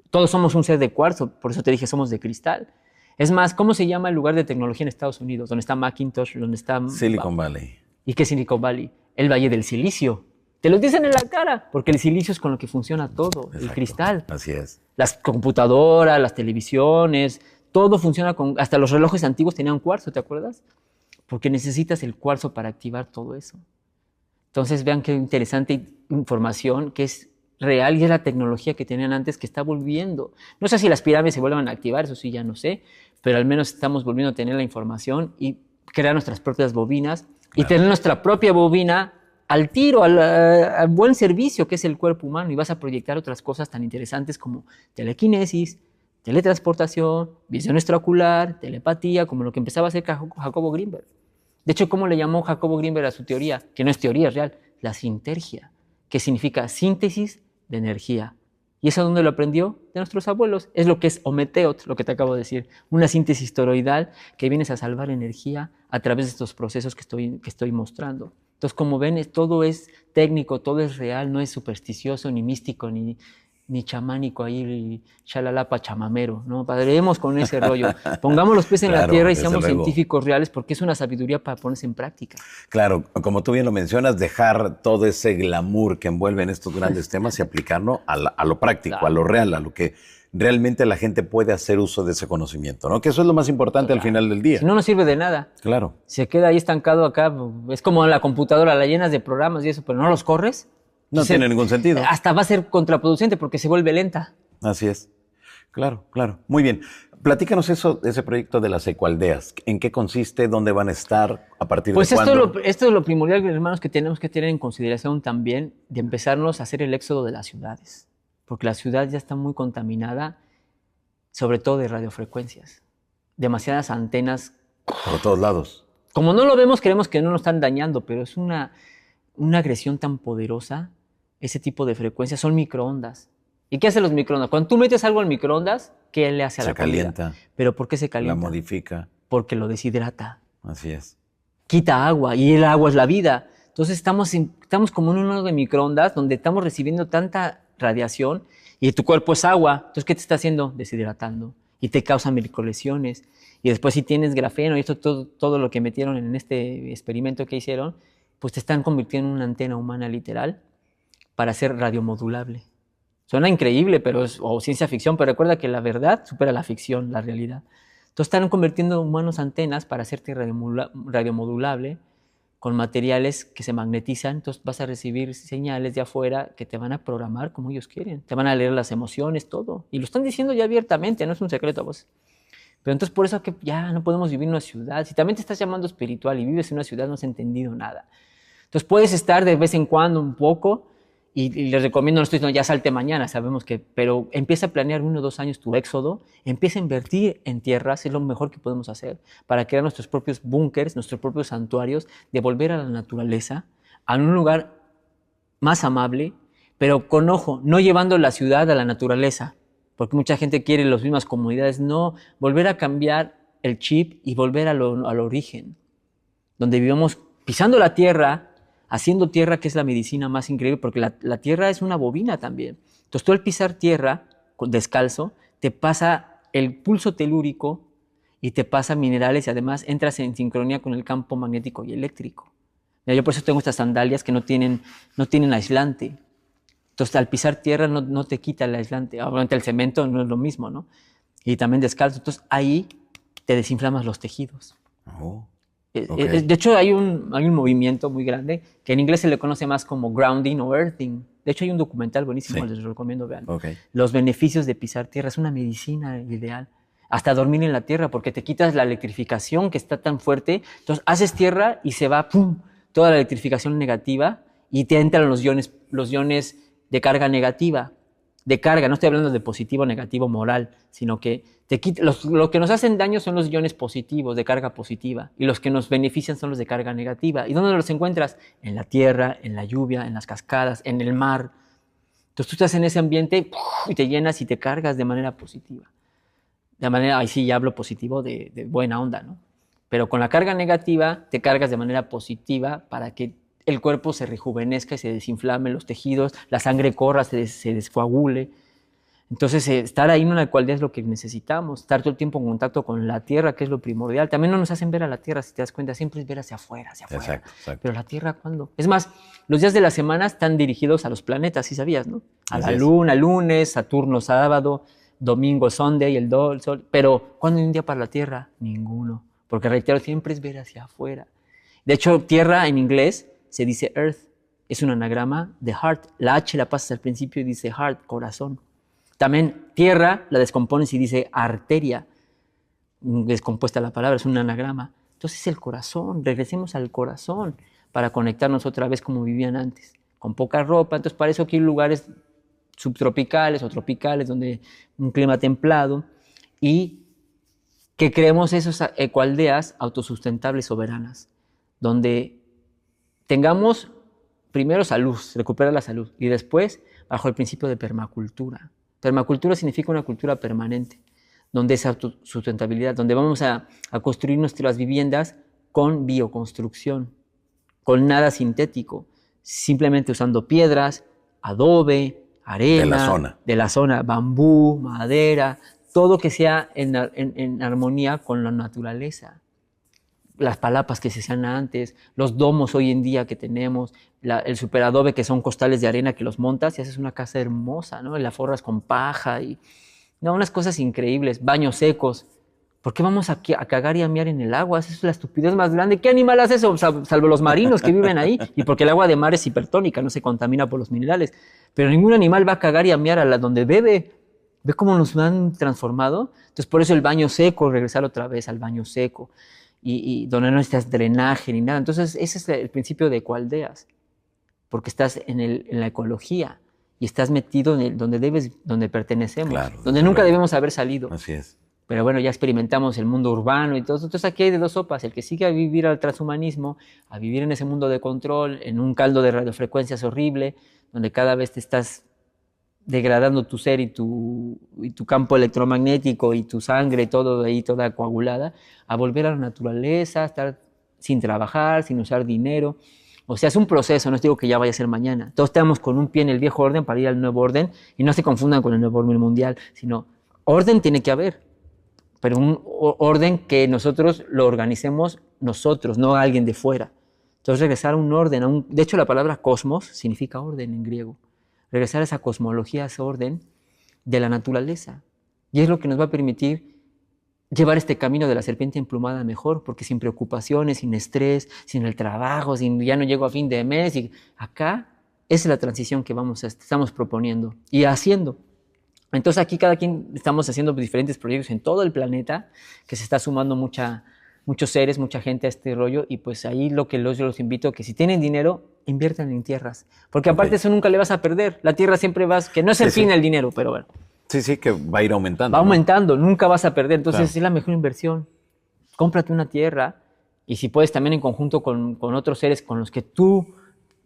Todos somos un ser de cuarzo, por eso te dije, somos de cristal. Es más, ¿cómo se llama el lugar de tecnología en Estados Unidos? Donde está Macintosh, donde está... Silicon Valley. ¿Y qué es Silicon Valley? El Valle del Silicio. Te lo dicen en la cara, porque el silicio es con lo que funciona todo, exacto, el cristal. Así es. Las computadoras, las televisiones, todo funciona con... Hasta los relojes antiguos tenían cuarzo, ¿te acuerdas? Porque necesitas el cuarzo para activar todo eso. Entonces vean qué interesante información que es real y es la tecnología que tenían antes que está volviendo. No sé si las pirámides se vuelvan a activar, eso sí ya no sé, pero al menos estamos volviendo a tener la información y crear nuestras propias bobinas. Claro. Y tener nuestra propia bobina al tiro, al buen servicio que es el cuerpo humano, y vas a proyectar otras cosas tan interesantes como telequinesis, teletransportación, visión extraocular, telepatía, como lo que empezaba a hacer Jacobo Grinberg. De hecho, ¿cómo le llamó Jacobo Grinberg a su teoría? Que no es teoría, es real, la sintergia, que significa síntesis de energía. ¿Y eso dónde lo aprendió? De nuestros abuelos. Es lo que es Ometeot, lo que te acabo de decir, una síntesis toroidal que vienes a salvar energía a través de estos procesos que estoy mostrando. Entonces, como ven, todo es técnico, todo es real, no es supersticioso, ni místico, ni chamánico ahí, chalalapa chamamero, ¿no? Padremos con ese rollo. Pongamos los pies en la tierra y seamos científicos reales, porque es una sabiduría para ponerse en práctica. Claro, como tú bien lo mencionas, dejar todo ese glamour que envuelve en estos grandes temas y aplicarlo a lo práctico, claro, a lo real, a lo que realmente la gente puede hacer uso de ese conocimiento, ¿no? Que eso es lo más importante, claro, al final del día. Si no, no sirve de nada. Claro. Se queda ahí estancado acá. Es como la computadora, la llenas de programas y eso, pero no los corres. No tiene ningún sentido. Hasta va a ser contraproducente porque se vuelve lenta. Así es. Claro, claro. Muy bien. Platícanos ese proyecto de las ecoaldeas. ¿En qué consiste? ¿Dónde van a estar? ¿A partir de cuándo? Pues esto es lo primordial, hermanos, que tenemos que tener en consideración también de empezarnos a hacer el éxodo de las ciudades. Porque la ciudad ya está muy contaminada, sobre todo de radiofrecuencias. Demasiadas antenas. Por todos lados. Como no lo vemos, creemos que no nos están dañando, pero es una agresión tan poderosa. Ese tipo de frecuencias son microondas. ¿Y qué hacen los microondas? Cuando tú metes algo al microondas, ¿qué le hace a la comida? Se calienta. ¿Pero por qué se calienta? La modifica. Porque lo deshidrata. Así es. Quita agua y el agua es la vida. Entonces estamos como en un horno de microondas donde estamos recibiendo tanta radiación y tu cuerpo es agua. Entonces, ¿qué te está haciendo? Deshidratando. Y te causa microlesiones. Y después si tienes grafeno y esto todo lo que metieron en este experimento que hicieron, pues te están convirtiendo en una antena humana literal para ser radiomodulable. Suena increíble, o ciencia ficción, pero recuerda que la verdad supera la ficción, la realidad. Entonces están convirtiendo humanos antenas para hacerte radiomodulable con materiales que se magnetizan. Entonces vas a recibir señales de afuera que te van a programar como ellos quieren. Te van a leer las emociones, todo. Y lo están diciendo ya abiertamente, no es un secreto a vos. Pero entonces por eso que ya no podemos vivir en una ciudad. Si también te estás llamando espiritual y vives en una ciudad, no has entendido nada. Entonces puedes estar de vez en cuando un poco. Y les recomiendo, no estoy diciendo ya salte mañana, sabemos que, pero empieza a planear 1 o 2 años tu éxodo, empieza a invertir en tierras, es lo mejor que podemos hacer para crear nuestros propios búnkers, nuestros propios santuarios, de volver a la naturaleza, a un lugar más amable, pero con ojo, no llevando la ciudad a la naturaleza, porque mucha gente quiere las mismas comodidades, no, volver a cambiar el chip y volver al origen, donde vivimos pisando la tierra, haciendo tierra, que es la medicina más increíble, porque la tierra es una bobina también. Entonces tú al pisar tierra, descalzo, te pasa el pulso telúrico y te pasa minerales y además entras en sincronía con el campo magnético y eléctrico. Mira, yo por eso tengo estas sandalias que no tienen aislante. Entonces al pisar tierra no te quita el aislante. Obviamente el cemento no es lo mismo, ¿no? Y también descalzo. Entonces ahí te desinflamas los tejidos. Oh, okay. De hecho hay un movimiento muy grande que en inglés se le conoce más como grounding o earthing. De hecho hay un documental buenísimo, les recomiendo, vean. Okay. Los beneficios de pisar tierra, es una medicina ideal. Hasta dormir en la tierra, porque te quitas la electrificación que está tan fuerte. Entonces haces tierra y se va, ¡pum!, toda la electrificación negativa y te entran los iones de carga negativa. De carga, no estoy hablando de positivo, negativo, moral, sino que te quita, lo que nos hacen daño son los iones positivos, de carga positiva, y los que nos benefician son los de carga negativa. ¿Y dónde los encuentras? En la tierra, en la lluvia, en las cascadas, en el mar. Entonces tú estás en ese ambiente y te llenas y te cargas de manera positiva. De manera, ahí sí ya hablo positivo de buena onda, ¿no? Pero con la carga negativa te cargas de manera positiva para que el cuerpo se rejuvenezca y se desinflame los tejidos, la sangre corra, se descoagule. Entonces, estar ahí en la cualidad es lo que necesitamos, estar todo el tiempo en contacto con la tierra, que es lo primordial. También no nos hacen ver a la tierra, si te das cuenta, siempre es ver hacia afuera, hacia afuera. Exacto. Pero la tierra, ¿cuándo? Es más, los días de la semana están dirigidos a los planetas, ¿sí sabías, no? A la luna, lunes, Saturno, sábado, domingo, Sunday, el sol. Pero, ¿cuándo hay un día para la tierra? Ninguno. Porque, reitero, siempre es ver hacia afuera. De hecho, tierra en inglés se dice earth, es un anagrama de heart. La H la pasas al principio y dice heart, corazón. También tierra la descompones y dice arteria, descompuesta la palabra, es un anagrama. Entonces es el corazón, regresemos al corazón para conectarnos otra vez como vivían antes, con poca ropa. Entonces para eso aquí hay lugares subtropicales o tropicales, donde un clima templado, y que creemos esas ecoaldeas autosustentables soberanas, donde tengamos primero salud, recuperar la salud, y después bajo el principio de permacultura. Permacultura significa una cultura permanente, donde es autosustentabilidad, donde vamos a construir nuestras viviendas con bioconstrucción, con nada sintético, simplemente usando piedras, adobe, arena, de la zona, bambú, madera, todo que sea en armonía con la naturaleza. Las palapas que se hacían antes, los domos hoy en día que tenemos, el superadobe, que son costales de arena que los montas y haces una casa hermosa, ¿no? Y la forras con paja y no, unas cosas increíbles, baños secos. ¿Por qué vamos a cagar y a mear en el agua? Esa es la estupidez más grande. ¿Qué animal hace eso? Salvo los marinos que viven ahí, y porque el agua de mar es hipertónica, no se contamina por los minerales. Pero ningún animal va a cagar y a mear a donde bebe. ¿Ves cómo nos han transformado? Entonces por eso el baño seco, regresar otra vez al baño seco. Y donde no necesitas drenaje ni nada. Entonces, ese es el principio de ecoaldeas, porque estás en la ecología y estás metido donde pertenecemos, claro, donde nunca debemos haber salido. Así es. Pero bueno, ya experimentamos el mundo urbano y todo eso. Entonces, aquí hay de dos sopas: el que sigue a vivir al transhumanismo, a vivir en ese mundo de control, en un caldo de radiofrecuencias horrible, donde cada vez te estás degradando tu ser y tu campo electromagnético y tu sangre, todo ahí, toda coagulada, a volver a la naturaleza, a estar sin trabajar, sin usar dinero. O sea, es un proceso, no os digo que ya vaya a ser mañana. Todos estamos con un pie en el viejo orden para ir al nuevo orden, y no se confundan con el nuevo orden mundial, sino orden tiene que haber, pero un orden que nosotros lo organicemos nosotros, no alguien de fuera. Entonces regresar a un orden, de hecho la palabra cosmos significa orden en griego. Regresar a esa cosmología, a ese orden de la naturaleza. Y es lo que nos va a permitir llevar este camino de la serpiente emplumada mejor, porque sin preocupaciones, sin estrés, sin el trabajo, ya no llego a fin de mes. Y acá esa es la transición que estamos proponiendo y haciendo. Entonces aquí cada quien estamos haciendo diferentes proyectos en todo el planeta, que se está sumando muchos seres, mucha gente a este rollo, y pues ahí yo los invito a que si tienen dinero, inviertan en tierras, porque aparte eso nunca le vas a perder. La tierra siempre que no es el fin el dinero, pero bueno. Sí, que va a ir aumentando. Va aumentando, nunca vas a perder, entonces es la mejor inversión. Cómprate una tierra, y si puedes también en conjunto con otros seres con los que tú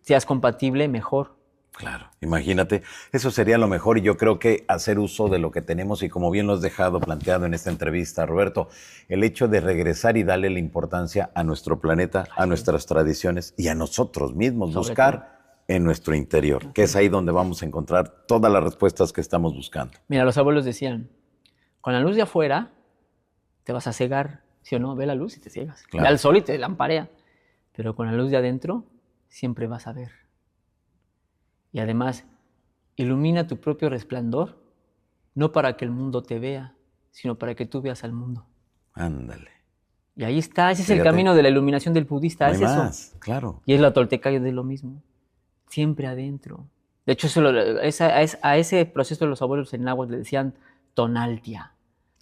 seas compatible, mejor. Claro, imagínate, eso sería lo mejor y yo creo que hacer uso de lo que tenemos y como bien lo has dejado planteado en esta entrevista, Roberto, el hecho de regresar y darle la importancia a nuestro planeta, a nuestras tradiciones y a nosotros mismos, Sobre buscar todo. en nuestro interior, que es ahí donde vamos a encontrar todas las respuestas que estamos buscando. Mira, los abuelos decían, con la luz de afuera te vas a cegar, ¿sí o no? Ve la luz y te ciegas. Claro. Ve al sol y te lamparea. Pero con la luz de adentro siempre vas a ver. Y además, ilumina tu propio resplandor, no para que el mundo te vea, sino para que tú veas al mundo. Ándale. Y ahí está, ese es el Fíjate. camino de la iluminación del budista, No es hay eso. más, claro. Y es la toltecayo de lo mismo, siempre adentro. De hecho, a ese proceso de los abuelos en náhuatl le decían tonaltia.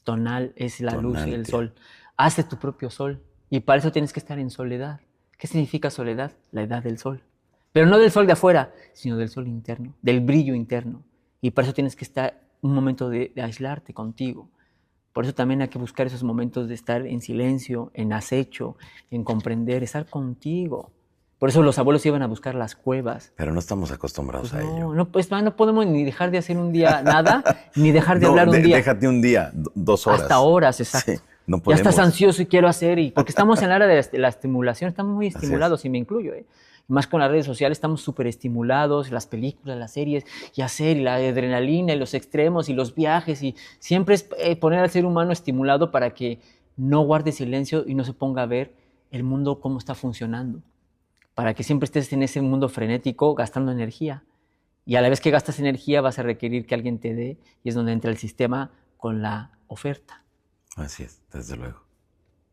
Tonal es la luz y el sol. Hace tu propio sol y para eso tienes que estar en soledad. ¿Qué significa soledad? La edad del sol. Pero no del sol de afuera, sino del sol interno, del brillo interno. Y para eso tienes que estar un momento de aislarte contigo. Por eso también hay que buscar esos momentos de estar en silencio, en acecho, en comprender, estar contigo. Por eso los abuelos iban a buscar las cuevas. Pero no estamos acostumbrados Pues a ello. no, pues no podemos ni dejar de hacer un día nada, ni dejar de hablar un día. Déjate un día, 2 horas. Hasta horas, exacto. Sí, no ya podemos. estás ansioso y quiero hacer, porque estamos en la era de la estimulación, estamos muy estimulados, y me incluyo. Más con las redes sociales estamos súper estimulados, las películas, las series, y hacer, y la adrenalina, y los extremos, y los viajes, y siempre es poner al ser humano estimulado para que no guarde silencio y no se ponga a ver el mundo cómo está funcionando, para que siempre estés en ese mundo frenético gastando energía. Y a la vez que gastas energía vas a requerir que alguien te dé, y es donde entra el sistema con la oferta. Así es, desde luego.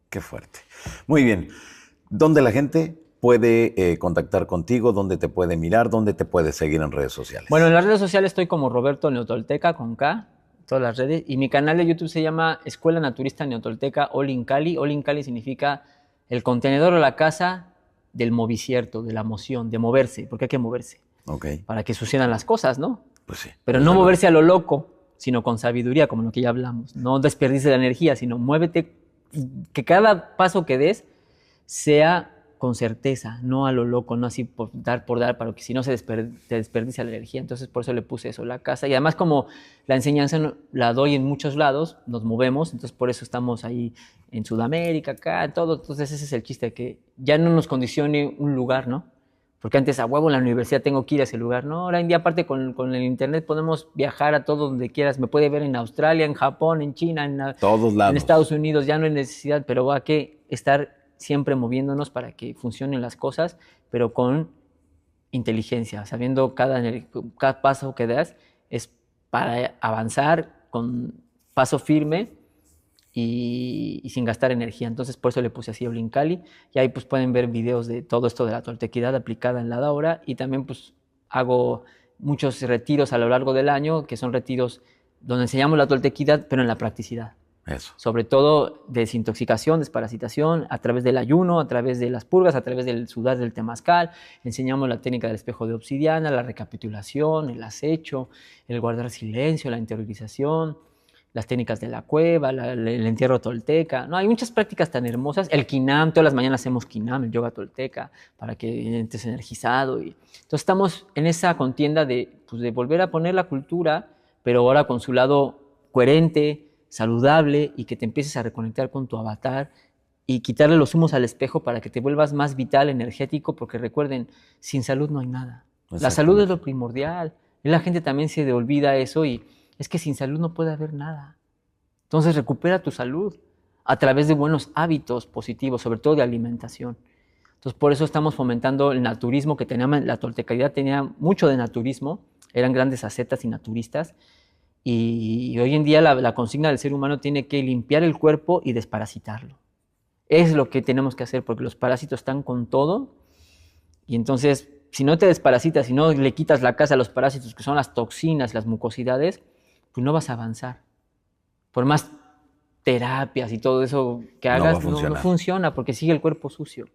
Qué fuerte. Muy bien. ¿Dónde la gente puede contactar contigo? ¿Dónde te puede mirar? ¿Dónde te puede seguir en redes sociales? Bueno, en las redes sociales estoy como Roberto Neotolteca, con K, todas las redes. Y mi canal de YouTube se llama Escuela Naturista Neotolteca Olincali. Olincali significa el contenedor o la casa del movicierto, de la moción, de moverse, porque hay que moverse. Okay. Para que sucedan las cosas, ¿no? Pues sí. Pero no moverse a lo loco, sino con sabiduría, como lo que ya hablamos. No desperdices la energía, sino muévete, que cada paso que des sea con certeza, no a lo loco, no así por dar, para que si no te desperdicia la energía. Entonces por eso le puse eso, la casa. Y además como la enseñanza la doy en muchos lados, nos movemos, entonces por eso estamos ahí en Sudamérica, acá, todo. Entonces ese es el chiste, que ya no nos condicione un lugar, ¿no? Porque antes a huevo en la universidad tengo que ir a ese lugar. No, ahora en día aparte con el internet podemos viajar a todo donde quieras. Me puede ver en Australia, en Japón, en China, todos lados. En Estados Unidos. Ya no hay necesidad, pero hay que estar siempre moviéndonos para que funcionen las cosas, pero con inteligencia, sabiendo cada paso que das es para avanzar con paso firme y sin gastar energía. Entonces por eso le puse así Olincali, y ahí pues pueden ver videos de todo esto de la toltequidad aplicada en la Daora, y también pues hago muchos retiros a lo largo del año, que son retiros donde enseñamos la toltequidad, pero en la practicidad. Eso. Sobre todo desintoxicación, desparasitación, a través del ayuno, a través de las purgas, a través del sudar del temazcal. Enseñamos la técnica del espejo de obsidiana, la recapitulación, el acecho, el guardar silencio, la interiorización, las técnicas de la cueva, el entierro tolteca. No, hay muchas prácticas tan hermosas. El Kinam, todas las mañanas hacemos Kinam, el yoga tolteca, para que entres energizado. Entonces estamos en esa contienda de volver a poner la cultura, pero ahora con su lado coherente, saludable, y que te empieces a reconectar con tu avatar y quitarle los humos al espejo para que te vuelvas más vital, energético, porque recuerden, sin salud no hay nada. La salud es lo primordial. Y la gente también se olvida eso, y es que sin salud no puede haber nada. Entonces recupera tu salud a través de buenos hábitos positivos, sobre todo de alimentación. Entonces por eso estamos fomentando el naturismo, que teníamos, la toltecaidad tenía mucho de naturismo, eran grandes ascetas y naturistas. Y hoy en día la consigna del ser humano tiene que limpiar el cuerpo y desparasitarlo. Es lo que tenemos que hacer, porque los parásitos están con todo, y entonces si no te desparasitas, si no le quitas la casa a los parásitos, que son las toxinas, las mucosidades, pues no vas a avanzar. Por más terapias y todo eso que hagas, no funciona, porque sigue el cuerpo sucio.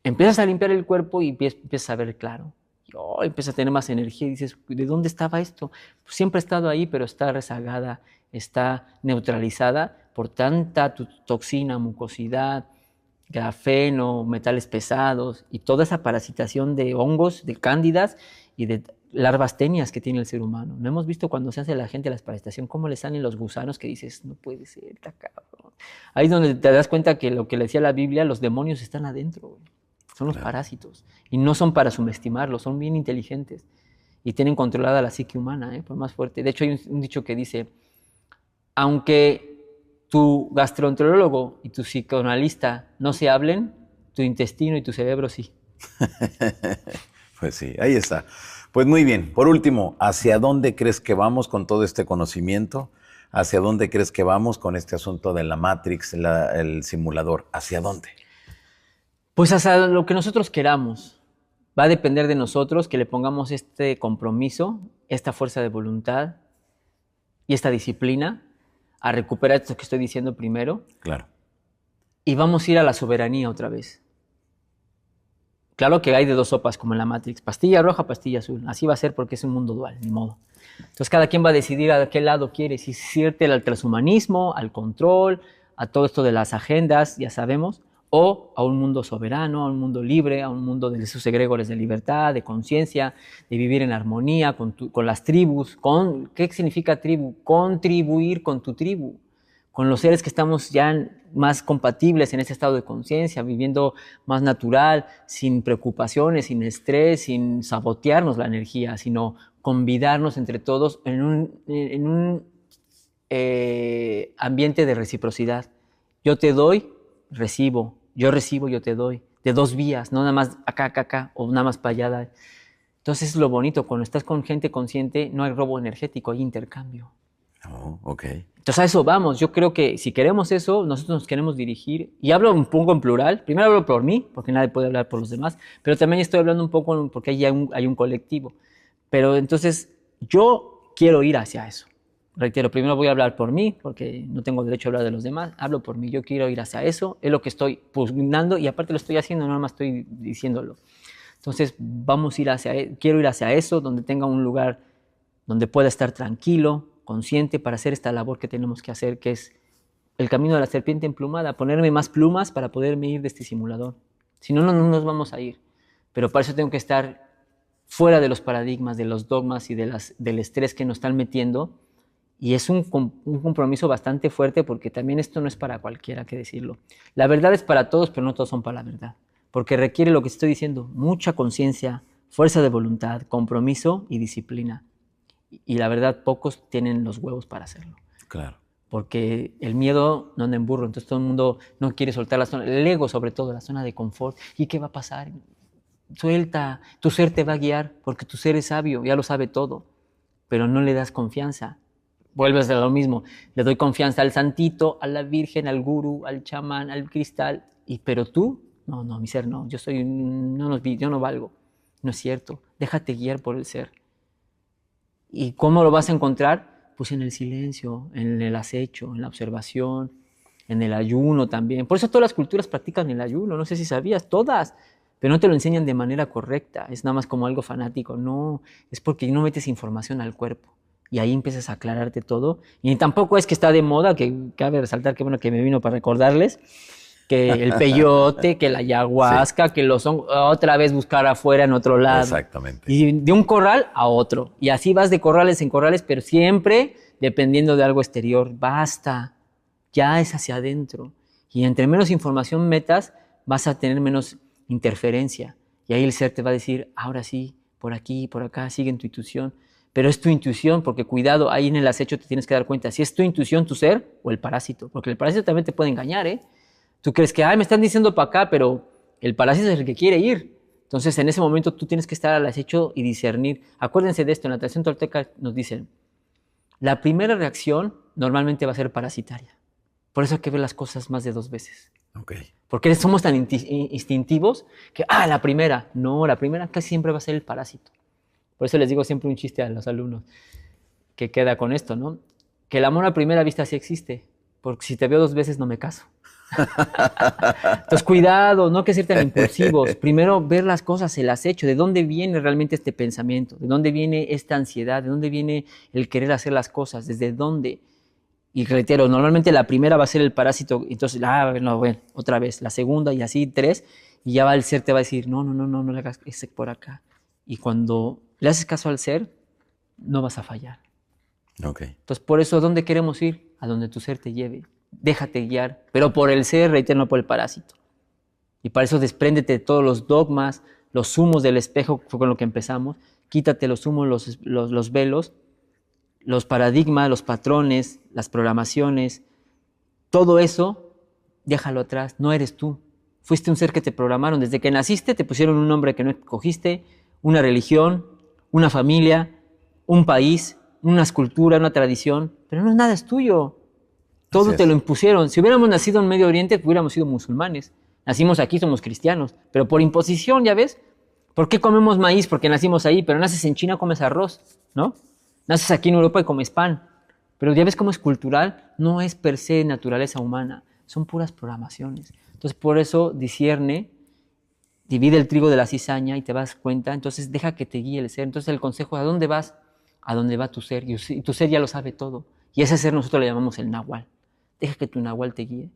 Empiezas a limpiar el cuerpo y empiezas a ver claro. Empiezas a tener más energía y dices, ¿de dónde estaba esto? Pues siempre ha estado ahí, pero está rezagada, está neutralizada por tanta toxina, mucosidad, grafeno, metales pesados y toda esa parasitación de hongos, de cándidas y de larvas tenias que tiene el ser humano. No hemos visto cuando se hace la gente la parasitación, cómo le salen los gusanos que dices, no puede ser, está cabrón. Ahí es donde te das cuenta que lo que le decía la Biblia, los demonios están adentro, güey. Son los parásitos. Y no son para subestimarlos, son bien inteligentes. Y tienen controlada la psique humana, por más fuerte. De hecho, hay un dicho que dice, aunque tu gastroenterólogo y tu psicoanalista no se hablen, tu intestino y tu cerebro sí. Pues sí, ahí está. Pues muy bien. Por último, ¿hacia dónde crees que vamos con todo este conocimiento? ¿Hacia dónde crees que vamos con este asunto de la Matrix, el simulador? ¿Hacia dónde? Pues hasta lo que nosotros queramos. Va a depender de nosotros que le pongamos este compromiso, esta fuerza de voluntad y esta disciplina a recuperar esto que estoy diciendo primero. Claro. Y vamos a ir a la soberanía otra vez. Claro que hay de dos sopas como en la Matrix, pastilla roja, pastilla azul. Así va a ser porque es un mundo dual, ni modo. Entonces cada quien va a decidir a qué lado quiere, si irte al transhumanismo, al control, a todo esto de las agendas, ya sabemos, o a un mundo soberano, a un mundo libre, a un mundo de sus egregores de libertad, de conciencia, de vivir en armonía con las tribus. ¿Qué significa tribu? Contribuir con tu tribu, con los seres que estamos ya más compatibles en ese estado de conciencia, viviendo más natural, sin preocupaciones, sin estrés, sin sabotearnos la energía, sino convidarnos entre todos en un ambiente de reciprocidad. Yo te doy, recibo, yo recibo, yo te doy, de dos vías, no nada más acá, o nada más para allá. Entonces es lo bonito, cuando estás con gente consciente, no hay robo energético, hay intercambio. Oh, ok. Entonces a eso vamos. Yo creo que si queremos eso, nosotros nos queremos dirigir. Y hablo un poco en plural. Primero hablo por mí, porque nadie puede hablar por los demás. Pero también estoy hablando un poco porque hay un colectivo. Pero entonces yo quiero ir hacia eso. Reitero, primero voy a hablar por mí, porque no tengo derecho a hablar de los demás. Hablo por mí. Yo quiero ir hacia eso. Es lo que estoy pugnando y aparte lo estoy haciendo, no nada más estoy diciéndolo. Entonces quiero ir hacia eso, donde tenga un lugar donde pueda estar tranquilo, consciente para hacer esta labor que tenemos que hacer, que es el camino de la serpiente emplumada, ponerme más plumas para poderme ir de este simulador. Si no, no nos vamos a ir. Pero para eso tengo que estar fuera de los paradigmas, de los dogmas y del estrés que nos están metiendo. Y es un compromiso bastante fuerte porque también esto no es para cualquiera, que decirlo. La verdad es para todos, pero no todos son para la verdad. Porque requiere lo que estoy diciendo, mucha conciencia, fuerza de voluntad, compromiso y disciplina. Y la verdad, pocos tienen los huevos para hacerlo. Claro. Porque el miedo no anda en burro, entonces todo el mundo no quiere soltar la zona, el ego sobre todo, la zona de confort. ¿Y qué va a pasar? Suelta, tu ser te va a guiar, porque tu ser es sabio, ya lo sabe todo, pero no le das confianza. Vuelves a lo mismo, le doy confianza al santito, a la virgen, al gurú, al chamán, al cristal, pero tú, no, mi ser no, yo no valgo, no es cierto, déjate guiar por el ser. ¿Y cómo lo vas a encontrar? Pues en el silencio, en el acecho, en la observación, en el ayuno también. Por eso todas las culturas practican el ayuno, no sé si sabías, todas, pero no te lo enseñan de manera correcta, es nada más como algo fanático, no, es porque no metes información al cuerpo y ahí empiezas a aclararte todo. Y tampoco es que está de moda, que cabe resaltar, que bueno que me vino para recordarles, que el peyote, que la ayahuasca, sí, que los hongos, otra vez buscar afuera en otro lado. Exactamente. Y de un corral a otro. Y así vas de corrales en corrales, pero siempre dependiendo de algo exterior. Basta, ya es hacia adentro. Y entre menos información metas, vas a tener menos interferencia. Y ahí el ser te va a decir, ahora sí, por aquí, por acá, sigue en tu intuición. Pero es tu intuición, porque cuidado, ahí en el acecho te tienes que dar cuenta si es tu intuición, tu ser, o el parásito. Porque el parásito también te puede engañar, ¿eh? Tú crees que, me están diciendo para acá, pero el parásito es el que quiere ir. Entonces, en ese momento tú tienes que estar al acecho y discernir. Acuérdense de esto, en la tradición tolteca nos dicen, la primera reacción normalmente va a ser parasitaria. Por eso hay que ver las cosas más de 2 veces. Okay. Porque somos tan instintivos que, la primera. No, la primera casi siempre va a ser el parásito. Por eso les digo siempre un chiste a los alumnos que queda con esto, ¿no? Que el amor a primera vista sí existe, porque si te veo 2 veces no me caso. Entonces cuidado, no hay que ser tan impulsivos. Primero ver las cosas, el acecho, de dónde viene realmente este pensamiento, de dónde viene esta ansiedad, de dónde viene el querer hacer las cosas, desde dónde. Y reitero, normalmente la primera va a ser el parásito, entonces, bueno, otra vez, la segunda y así 3, y ya va el ser te va a decir, no le hagas ese por acá. Y cuando le haces caso al ser, no vas a fallar. Okay. Entonces, por eso, ¿a dónde queremos ir? A donde tu ser te lleve. Déjate guiar, pero por el ser, reitero, no por el parásito. Y para eso despréndete de todos los dogmas, los humos del espejo, fue con lo que empezamos. Quítate los humos, los velos, los paradigmas, los patrones, las programaciones. Todo eso, déjalo atrás. No eres tú. Fuiste un ser que te programaron. Desde que naciste te pusieron un nombre que no escogiste, una religión, una familia, un país, una escultura, una tradición. Pero no, nada es tuyo. Todo te lo impusieron. Si hubiéramos nacido en Medio Oriente, hubiéramos sido musulmanes. Nacimos aquí, somos cristianos. Pero por imposición, ¿ya ves? ¿Por qué comemos maíz? Porque nacimos ahí. Pero naces en China, comes arroz, ¿no? Naces aquí en Europa y comes pan. Pero ya ves cómo es cultural. No es per se naturaleza humana. Son puras programaciones. Entonces, por eso discierne, divide el trigo de la cizaña y te das cuenta. Entonces, deja que te guíe el ser. Entonces, el consejo, ¿a dónde vas? A dónde va tu ser. Y tu ser ya lo sabe todo. Y ese ser nosotros le llamamos el nahual. Deja que tu nahual te guíe.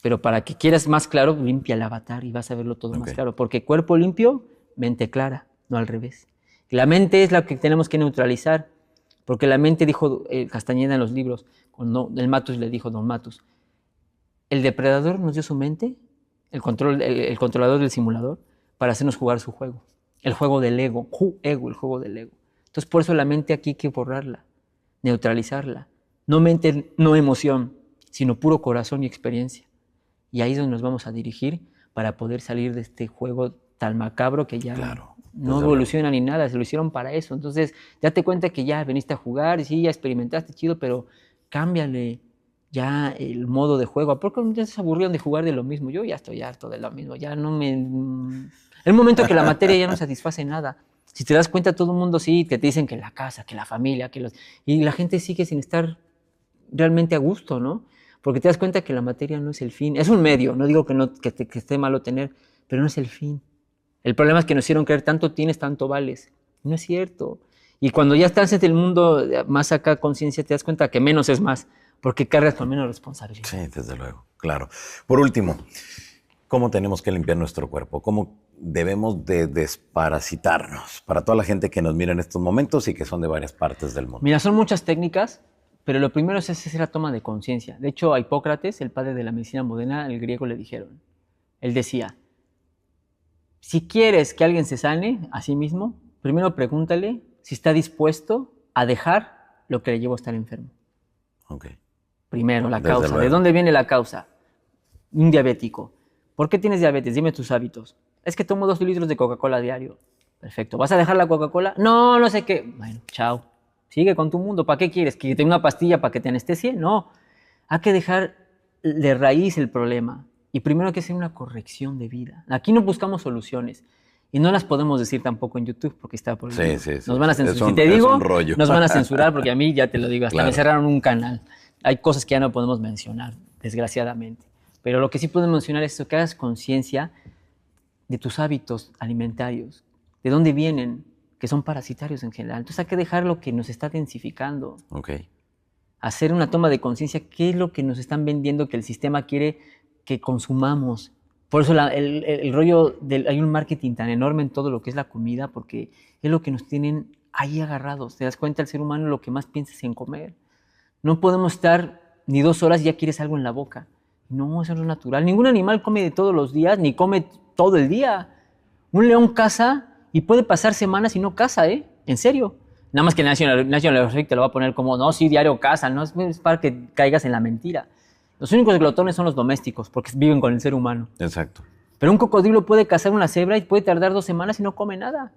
Pero para que quieras más claro, limpia el avatar y vas a verlo todo más claro. Porque cuerpo limpio, mente clara, no al revés. La mente es la que tenemos que neutralizar. Porque la mente, dijo Castañeda en los libros, cuando el Matus le dijo, don Matus, el depredador nos dio su mente, el controlador del simulador, para hacernos jugar su juego. El juego del ego, el juego del ego. Entonces, por eso la mente aquí hay que borrarla, neutralizarla. No mente, no emoción, sino puro corazón y experiencia. Y ahí es donde nos vamos a dirigir para poder salir de este juego tan macabro que ya no evoluciona ni nada, se lo hicieron para eso. Entonces, date cuenta que ya veniste a jugar, y sí, ya experimentaste, chido, pero cámbiale ya el modo de juego. ¿A poco ya se aburrieron de jugar de lo mismo? Yo ya estoy harto de lo mismo, ya no me... El momento que la materia ya no satisface nada. Si te das cuenta, todo el mundo sí, que te dicen que la casa, que la familia, que los... Y la gente sigue sin estar realmente a gusto, ¿no? Porque te das cuenta que la materia no es el fin. Es un medio, no digo que esté malo tener, pero no es el fin. El problema es que nos hicieron creer, tanto tienes, tanto vales. No es cierto. Y cuando ya estás en el mundo más acá, conciencia, te das cuenta que menos es más, porque cargas con menos responsabilidad. Sí, desde luego, claro. Por último, ¿cómo tenemos que limpiar nuestro cuerpo? ¿Cómo debemos de desparasitarnos? Para toda la gente que nos mira en estos momentos y que son de varias partes del mundo. Mira, son muchas técnicas, pero lo primero es hacer la toma de conciencia. De hecho, a Hipócrates, el padre de la medicina moderna, el griego, le dijeron. Él decía, si quieres que alguien se sane a sí mismo, primero pregúntale si está dispuesto a dejar lo que le llevó a estar enfermo. Okay. Primero, la causa. ¿De dónde viene la causa? Un diabético. ¿Por qué tienes diabetes? Dime tus hábitos. Es que tomo 2 litros de Coca-Cola diario. Perfecto. ¿Vas a dejar la Coca-Cola? No, no sé qué. Bueno, chao. Sigue con tu mundo. ¿Para qué quieres? ¿Que te dé una pastilla para que te anestesie? No. Hay que dejar de raíz el problema. Y primero hay que hacer una corrección de vida. Aquí no buscamos soluciones. Y no las podemos decir tampoco en YouTube porque está por el Sí. Nos van a censurar. Si te digo, nos van a censurar porque a mí, ya te lo digo, hasta me cerraron un canal. Hay cosas que ya no podemos mencionar, desgraciadamente. Pero lo que sí podemos mencionar es que hagas conciencia de tus hábitos alimentarios, de dónde vienen, que son parasitarios en general. Entonces hay que dejar lo que nos está densificando. Okay. Hacer una toma de conciencia, qué es lo que nos están vendiendo que el sistema quiere que consumamos. Por eso el rollo hay un marketing tan enorme en todo lo que es la comida, porque es lo que nos tienen ahí agarrados. Te das cuenta, el ser humano lo que más piensa es en comer. No podemos estar ni 2 horas y ya quieres algo en la boca. No, eso no es natural. Ningún animal come de todos los días, ni come todo el día. Un león caza y puede pasar semanas y no caza, ¿eh? En serio. Nada más que el National Geographic te lo va a poner como, no, sí, diario caza, no es para que caigas en la mentira. Los únicos glotones son los domésticos, porque viven con el ser humano. Exacto. Pero un cocodrilo puede cazar una cebra y puede tardar 2 semanas y no come nada.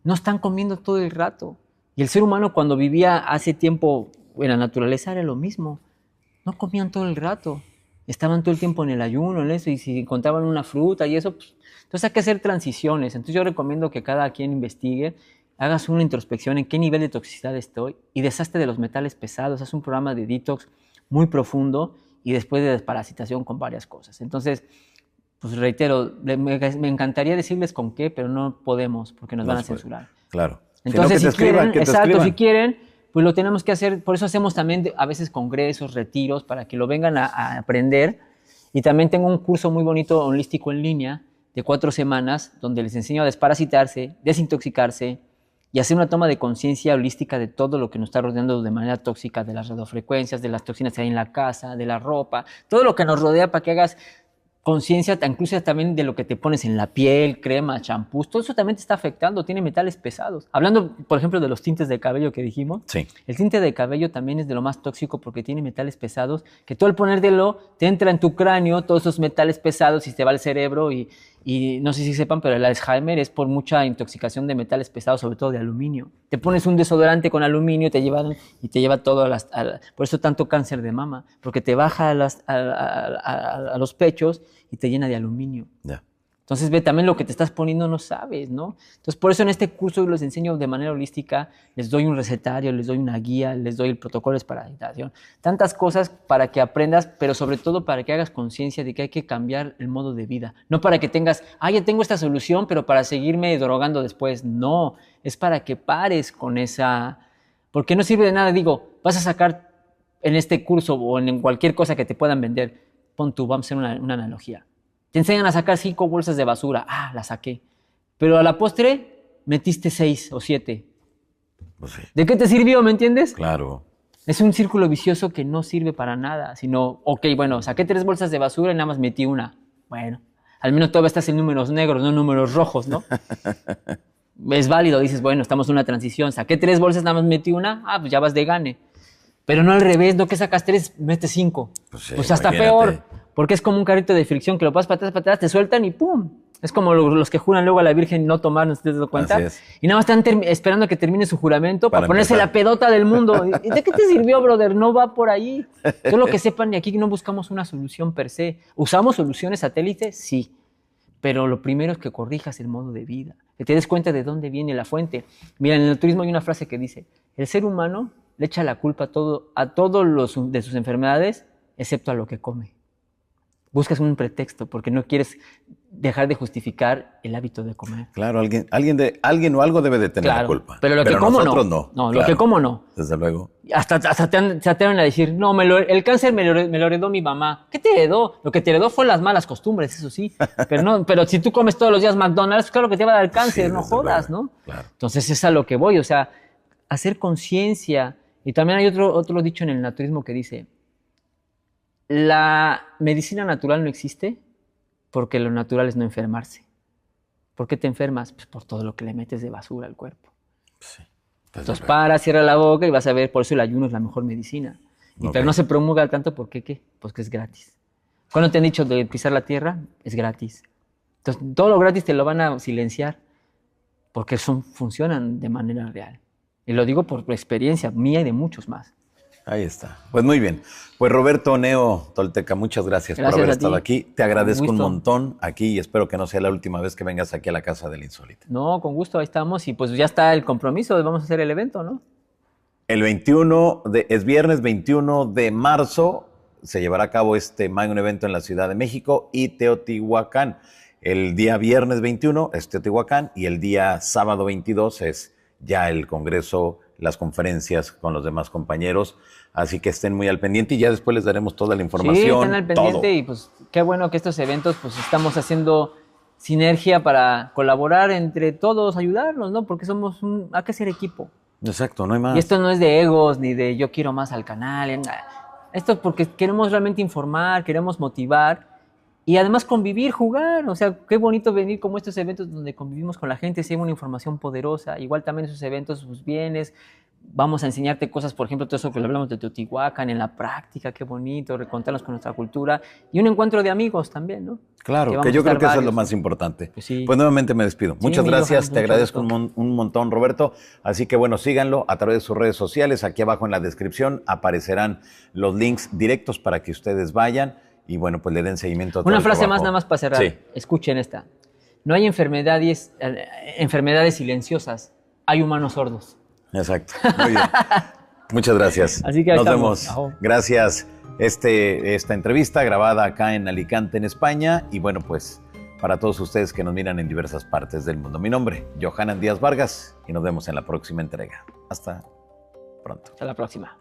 No están comiendo todo el rato. Y el ser humano, cuando vivía hace tiempo en la naturaleza, era lo mismo. No comían todo el rato. Estaban todo el tiempo en el ayuno, en eso, y si encontraban una fruta y eso, pues, entonces hay que hacer transiciones. Entonces yo recomiendo que cada quien investigue, hagas una introspección en qué nivel de toxicidad estoy y deshazte de los metales pesados, haz un programa de detox muy profundo y después de desparasitación con varias cosas. Entonces, pues reitero, me encantaría decirles con qué, pero no podemos porque nos van a censurar. Claro. Entonces, si quieren, pues lo tenemos que hacer. Por eso hacemos también a veces congresos, retiros, para que lo vengan a aprender. Y también tengo un curso muy bonito holístico en línea de 4 semanas, donde les enseño a desparasitarse, desintoxicarse, y hacer una toma de conciencia holística de todo lo que nos está rodeando de manera tóxica, de las radiofrecuencias, de las toxinas que hay en la casa, de la ropa, todo lo que nos rodea, para que hagas conciencia, incluso también de lo que te pones en la piel, crema, champús, todo eso también te está afectando, tiene metales pesados. Hablando, por ejemplo, de los tintes de cabello que dijimos, Sí. el tinte de cabello también es de lo más tóxico porque tiene metales pesados, que tú al ponértelo te entra en tu cráneo todos esos metales pesados y te va al cerebro y no sé si sepan, pero el Alzheimer es por mucha intoxicación de metales pesados, sobre todo de aluminio. Te pones un desodorante con aluminio y te lleva todo por eso tanto cáncer de mama, porque te baja a los pechos y te llena de aluminio. Ya. Entonces, ve, también lo que te estás poniendo no sabes, ¿no? Entonces, por eso en este curso les enseño de manera holística, les doy un recetario, les doy una guía, les doy el protocolo para meditación, tantas cosas para que aprendas, pero sobre todo para que hagas conciencia de que hay que cambiar el modo de vida. No para que tengas, ya tengo esta solución, pero para seguirme drogando después. No, es para que pares con esa... Porque no sirve de nada, digo, vas a sacar en este curso o en cualquier cosa que te puedan vender, pon tú, vamos a hacer una analogía. Te enseñan a sacar 5 bolsas de basura. La saqué. Pero a la postre metiste 6 o 7. Pues sí. ¿De qué te sirvió, me entiendes? Claro. Es un círculo vicioso que no sirve para nada, sino, bueno, saqué 3 bolsas de basura y nada más metí una. Bueno, al menos todavía estás en números negros, no en números rojos, ¿no? Es válido, dices, bueno, estamos en una transición. Saqué 3 bolsas, nada más metí una. Pues ya vas de gane. Pero no al revés, no que sacas 3, metes 5. Pues hasta peor. Porque es como un carrito de fricción que lo pasas para atrás, te sueltan y ¡pum! Es como los que juran luego a la Virgen no tomar, ¿no te das cuenta? Así es. Y nada más están esperando a que termine su juramento para ponerse empezar. la pedota del mundo. ¿Y de qué te sirvió, brother? No va por ahí. Solo que sepan, y aquí no buscamos una solución per se. ¿Usamos soluciones satélites? Sí. Pero lo primero es que corrijas el modo de vida, que te des cuenta de dónde viene la fuente. Mira, en el turismo hay una frase que dice, el ser humano le echa la culpa a todos de sus enfermedades, excepto a lo que come. Buscas un pretexto porque no quieres dejar de justificar el hábito de comer. Claro, alguien o algo debe de tener la culpa. Pero lo que como nosotros no. No, claro, lo que como no. Desde luego. Hasta se atreven a decir, no, el cáncer me lo heredó mi mamá. ¿Qué te heredó? Lo que te heredó fue las malas costumbres, eso sí. Pero si tú comes todos los días McDonald's, claro que te va a dar cáncer, Sí, no desde jodas, luego. ¿no? Claro. Entonces es a lo que voy, o sea, hacer conciencia. Y también hay otro dicho en el naturismo que dice, la medicina natural no existe porque lo natural es no enfermarse. ¿Por qué te enfermas? Pues por todo lo que le metes de basura al cuerpo. Sí. Entonces cierra la boca y vas a ver, por eso el ayuno es la mejor medicina. Pero no se promulga tanto, ¿por qué qué? Pues que es gratis. ¿Cuándo te han dicho de pisar la tierra? Es gratis. Entonces todo lo gratis te lo van a silenciar porque funcionan de manera real. Y lo digo por experiencia mía y de muchos más. Ahí está. Pues muy bien. Pues Roberto Neo Tolteca, muchas gracias por haber estado aquí. Te agradezco un montón aquí y espero que no sea la última vez que vengas aquí a la Casa del Insólito. No, con gusto, ahí estamos. Y pues ya está el compromiso, vamos a hacer el evento, ¿no? El es viernes 21 de marzo, se llevará a cabo este magno evento en la Ciudad de México y Teotihuacán. El día viernes 21 es Teotihuacán y el día sábado 22 es ya el congreso, las conferencias con los demás compañeros. Así que estén muy al pendiente y ya después les daremos toda la información. Sí, están al pendiente todo. Y pues qué bueno que estos eventos pues estamos haciendo sinergia para colaborar entre todos, ayudarnos, ¿no? Porque hay que ser equipo. Exacto, no hay más. Y esto no es de egos ni de yo quiero más al canal. Esto es porque queremos realmente informar, queremos motivar y además convivir, jugar. O sea, qué bonito venir como estos eventos donde convivimos con la gente, si hay una información poderosa. Igual también esos eventos, pues vienes, vamos a enseñarte cosas, por ejemplo, todo eso que hablamos de Teotihuacán, en la práctica, qué bonito, recontarnos con nuestra cultura y un encuentro de amigos también, ¿no? Claro, que yo creo que eso es lo más importante. Pues, sí. Pues nuevamente me despido. Muchas gracias, Johan, te agradezco un montón, Roberto. Así que bueno, síganlo a través de sus redes sociales. Aquí abajo en la descripción aparecerán los links directos para que ustedes vayan y bueno, pues le den seguimiento a todo. Una frase más nada más para cerrar. Sí. Escuchen esta. No hay enfermedades silenciosas, hay humanos sordos. Exacto, muy bien. Muchas gracias. Así que nos vemos. Gracias. Esta entrevista grabada acá en Alicante, en España. Y bueno, pues para todos ustedes que nos miran en diversas partes del mundo. Mi nombre, Johanan Díaz Vargas, y nos vemos en la próxima entrega. Hasta pronto. Hasta la próxima.